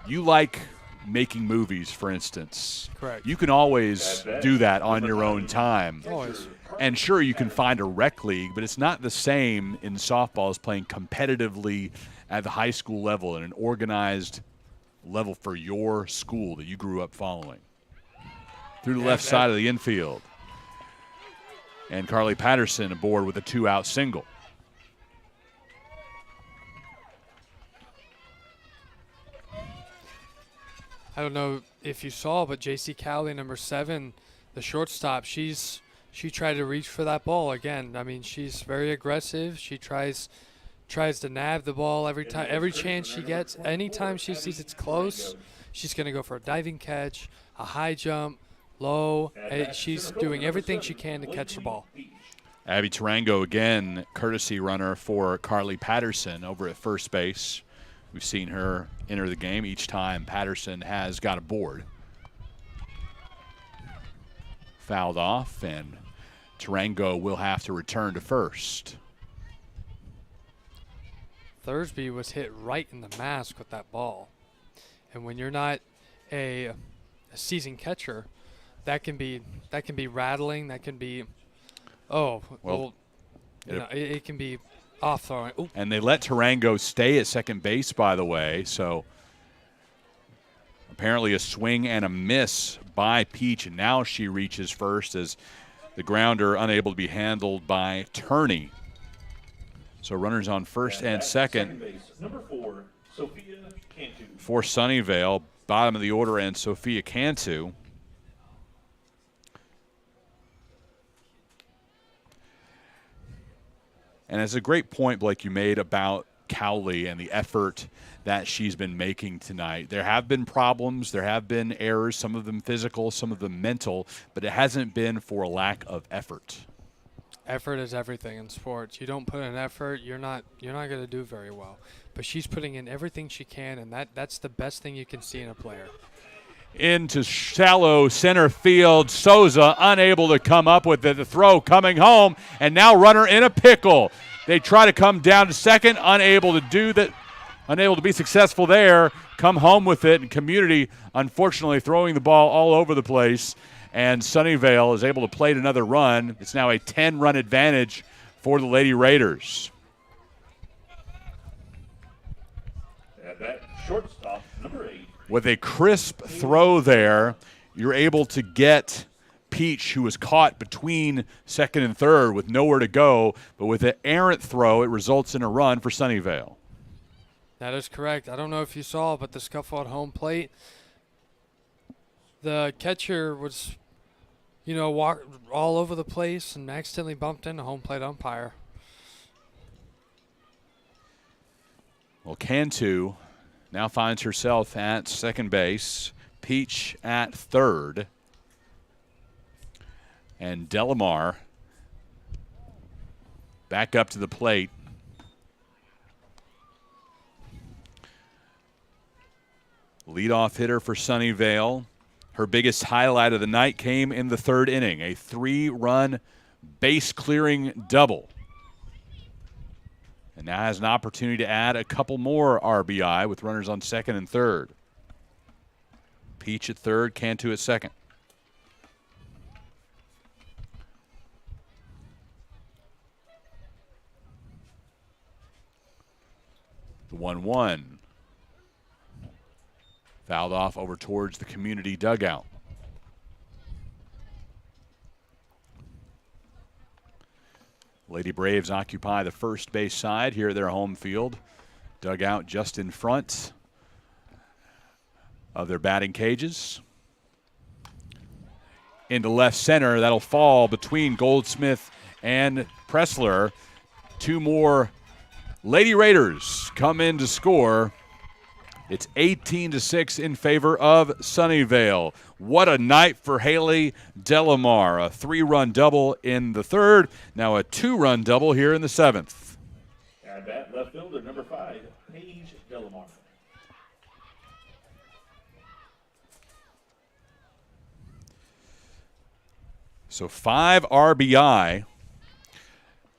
You like making movies, for instance. Correct. You can always do that on your own time. Always. And sure, you can find a rec league, but it's not the same in softball as playing competitively at the high school level and an organized level for your school that you grew up following. Through the left side of the infield. And Carly Patterson aboard with a 2-out single. I don't know if you saw, but J.C. Cowley, number 7, the shortstop, she tried to reach for that ball again. I mean, she's very aggressive. She tries to nab the ball every time, every chance she gets. Anytime she sees it's close, she's going to go for a diving catch, a high jump, low. She's doing everything she can to catch the ball. Abby Tarango again, courtesy runner for Carly Patterson over at first base. We've seen her enter the game each time Patterson has got a board. Fouled off, and Tarango will have to return to first. Thursby was hit right in the mask with that ball. And when you're not a seasoned catcher, that can be rattling. That can be, it can be off throwing. Ooh. And they let Tarango stay at second base, by the way. So apparently a swing and a miss by Peach, and now she reaches first as the grounder unable to be handled by Turney. So runners on first and second. Base, number 4, Sophia Cantu. For Sunnyvale, bottom of the order, and Sophia Cantu. And it's a great point, Blake, you made about Cowley and the effort that she's been making tonight. There have been problems, there have been errors, some of them physical, some of them mental, but it hasn't been for a lack of effort. Effort is everything in sports. You don't put in effort, you're not going to do very well. But she's putting in everything she can, and that's the best thing you can see in a player. Into shallow center field. Souza unable to come up with it. The throw coming home, and now runner in a pickle. They try to come down to second, unable to do that, unable to be successful there. Come home with it, and Community, unfortunately, throwing the ball all over the place. And Sunnyvale is able to plate another run. It's now a 10-run advantage for the Lady Raiders. At that shortstop, number 8. With a crisp throw there, you're able to get Peach, who was caught between second and third with nowhere to go. But with an errant throw, it results in a run for Sunnyvale. That is correct. I don't know if you saw, but the scuffle at home plate, the catcher was, walk all over the place and accidentally bumped into home plate umpire. Well, Cantu now finds herself at second base. Peach at third. And Delamar back up to the plate. Leadoff hitter for Sunnyvale. Her biggest highlight of the night came in the third inning, a 3-run base-clearing double. And now has an opportunity to add a couple more RBI with runners on second and third. Peach at third, Cantu at second. The 1-1. Fouled off over towards the Community dugout. Lady Braves occupy the first base side here at their home field. Dugout just in front of their batting cages. Into left center, that'll fall between Goldsmith and Pressler. 2 more Lady Raiders come in to score. It's 18-6 in favor of Sunnyvale. What a night for Haley Delamar. A 3-run double in the third. Now a 2-run double here in the seventh. At bat, left fielder, number 5, Paige Delamar. So 5 RBI.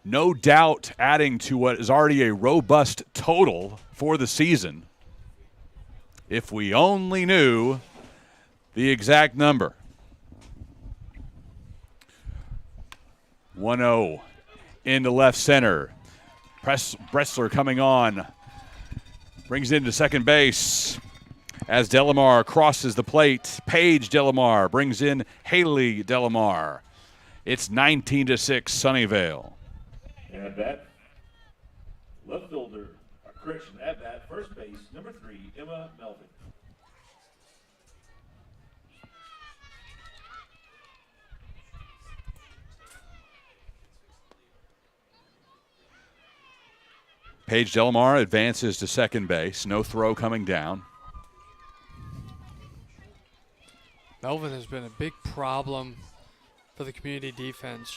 No doubt adding to what is already a robust total for the season. If we only knew the exact number. 1-0 into left center. Bressler coming on. Brings it into second base as Delamar crosses the plate. Paige Delamar brings in Haley Delamar. It's 19-6 Sunnyvale. At bat, left fielder, correction, at bat, first base, number 3, Emma Melvin. Paige Delamar advances to second base. No throw coming down. Melvin has been a big problem for the Community defense.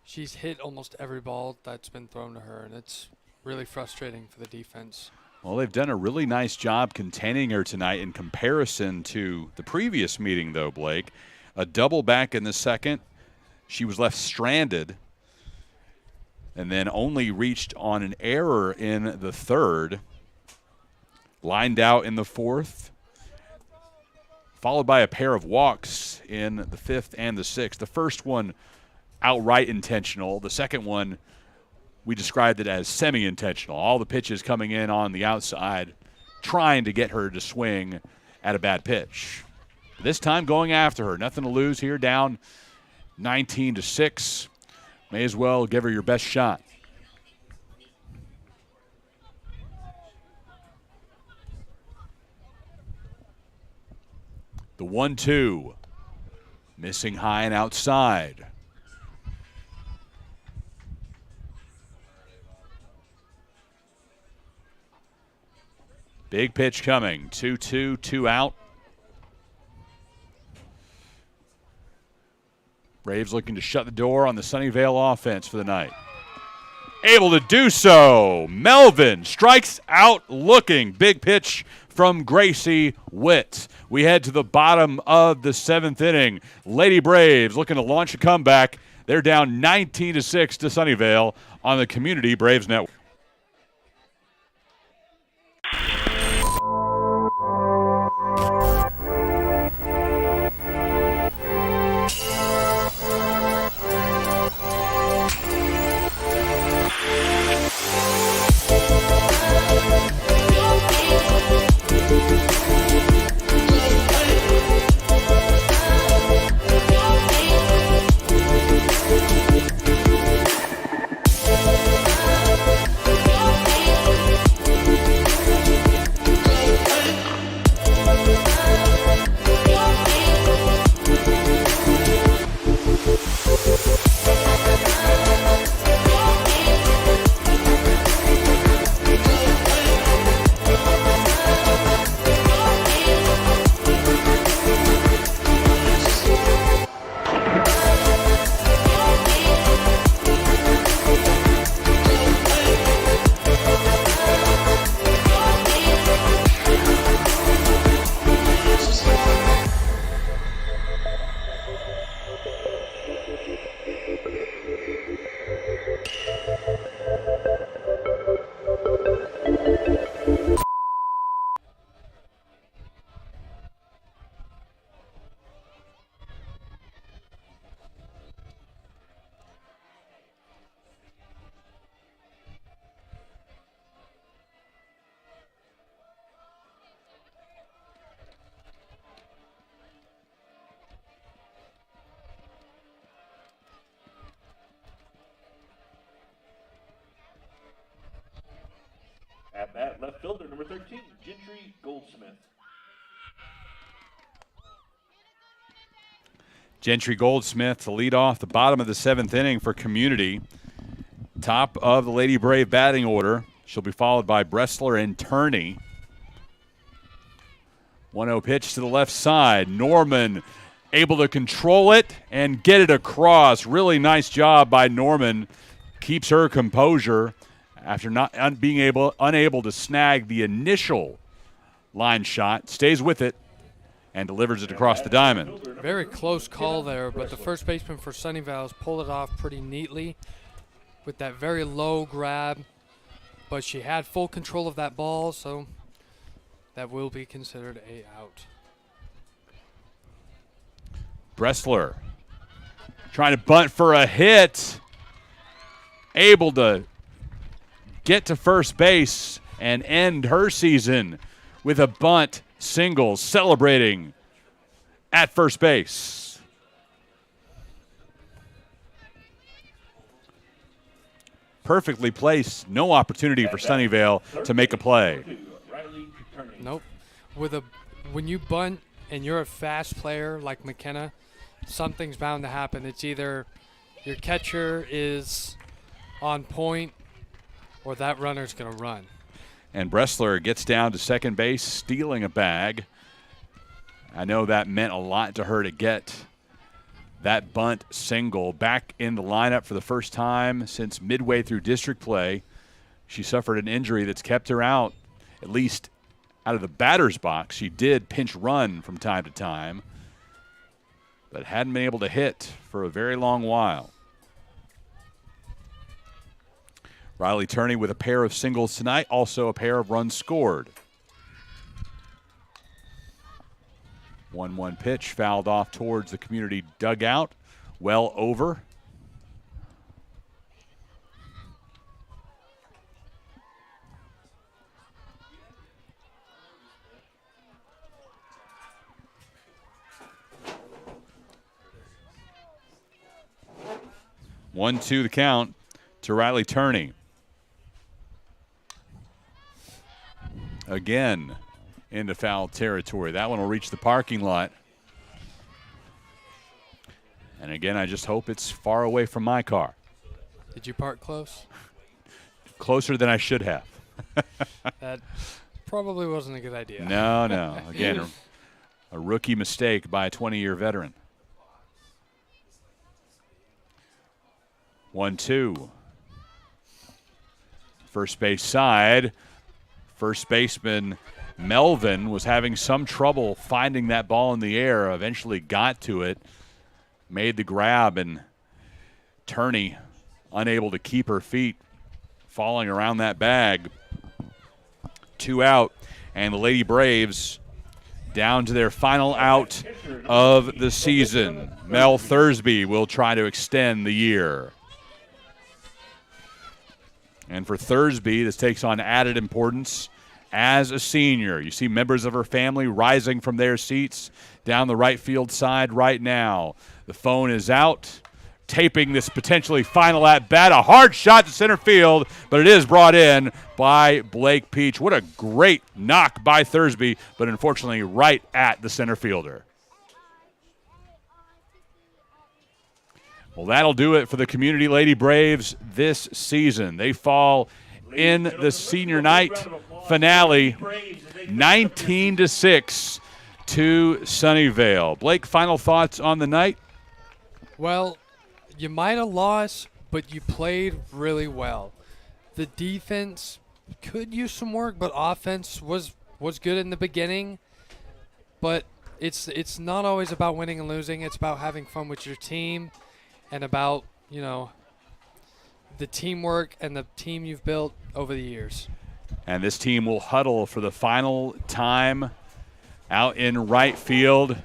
She's hit almost every ball that's been thrown to her, and it's really frustrating for the defense. Well, they've done a really nice job containing her tonight in comparison to the previous meeting, though, Blake. A double back in the second. She was left stranded. and then only reached on an error in the third. Lined out in the fourth, followed by a pair of walks in the fifth and the sixth. The first one outright intentional. The second one, we described it as semi-intentional. All the pitches coming in on the outside, trying to get her to swing at a bad pitch. This time going after her. Nothing to lose here, down 19-6. May as well give her your best shot. The 1-2, missing high and outside. Big pitch coming, 2-2, 2 out. Braves looking to shut the door on the Sunnyvale offense for the night. Able to do so. Melvin strikes out looking. Big pitch from Gracie Witt. We head to the bottom of the seventh inning. Lady Braves looking to launch a comeback. They're down 19-6 to Sunnyvale on the Community Braves Network. At bat, left fielder, number 13, Gentry Goldsmith. Gentry Goldsmith to lead off the bottom of the seventh inning for Community. Top of the Lady Brave batting order. She'll be followed by Bressler and Turney. 1-0 pitch to the left side. Norman able to control it and get it across. Really nice job by Norman. Keeps her composure after not being unable to snag the initial line shot. Stays with it and delivers it across the diamond. Very close call there, but the first baseman for Sunnyvale has pulled it off pretty neatly with that very low grab. But she had full control of that ball, so that will be considered a out. Bressler trying to bunt for a hit. Able to get to first base and end her season with a bunt single, celebrating at first base. Perfectly placed. No opportunity for Sunnyvale to make a play. Nope. When you bunt and you're a fast player like McKenna, something's bound to happen. It's either your catcher is on point or that runner's going to run. And Bressler gets down to second base, stealing a bag. I know that meant a lot to her to get that bunt single back in the lineup for the first time since midway through district play. She suffered an injury that's kept her out, at least out of the batter's box. She did pinch run from time to time, but hadn't been able to hit for a very long while. Riley Turney with a pair of singles tonight, also a pair of runs scored. 1-1 pitch fouled off towards the community dugout. Well over. One, two, the count to Riley Turney. Again into foul territory. That one will reach the parking lot. And again, I just hope it's far away from my car. Did you park close? Closer than I should have. That probably wasn't a good idea. No. Again, a rookie mistake by a 20-year veteran. 1-2. First base side. First baseman Melvin was having some trouble finding that ball in the air. Eventually got to it. Made the grab, and Turney unable to keep her feet, falling around that bag. 2 out, and the Lady Braves down to their final out of the season. Mel Thursby will try to extend the year. And for Thursby, this takes on added importance as a senior. You see members of her family rising from their seats down the right field side right now. The phone is out, taping this potentially final at-bat. A hard shot to center field, but it is brought in by Blake Peach. What a great knock by Thursby, but unfortunately right at the center fielder. Well, that'll do it for the Community Lady Braves this season. They fall in the senior night finale 19-6 to Sunnyvale. Blake, final thoughts on the night? Well, you might have lost, but you played really well. The defense could use some work, but offense was good in the beginning. But it's not always about winning and losing. It's about having fun with your team and about, the teamwork and the team you've built over the years. And this team will huddle for the final time out in right field.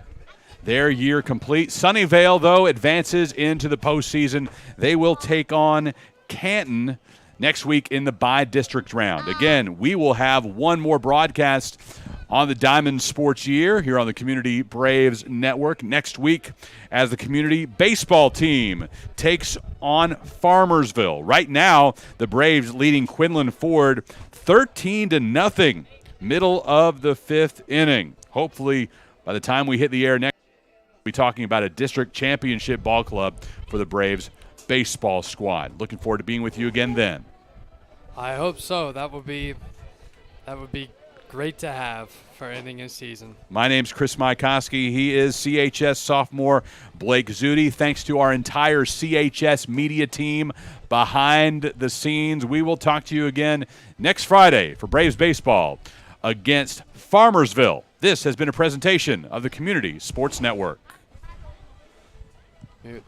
Their year complete. Sunnyvale, though, advances into the postseason. They will take on Canton next week in the bi-district round. Again, we will have one more broadcast on the Diamond Sports Year here on the Community Braves Network next week as the community baseball team takes on Farmersville. Right now, the Braves leading Quinlan Ford 13-0, middle of the 5th inning. Hopefully, by the time we hit the air next, we'll be talking about a district championship ball club for the Braves baseball squad. Looking forward to being with you again then. I hope so. That would be great to have for ending a season. My name's Chris Mykoski. He is CHS sophomore Blake Zudi. Thanks to our entire CHS media team behind the scenes. We will talk to you again next Friday for Braves baseball against Farmersville. This has been a presentation of the Community Sports Network. Mute.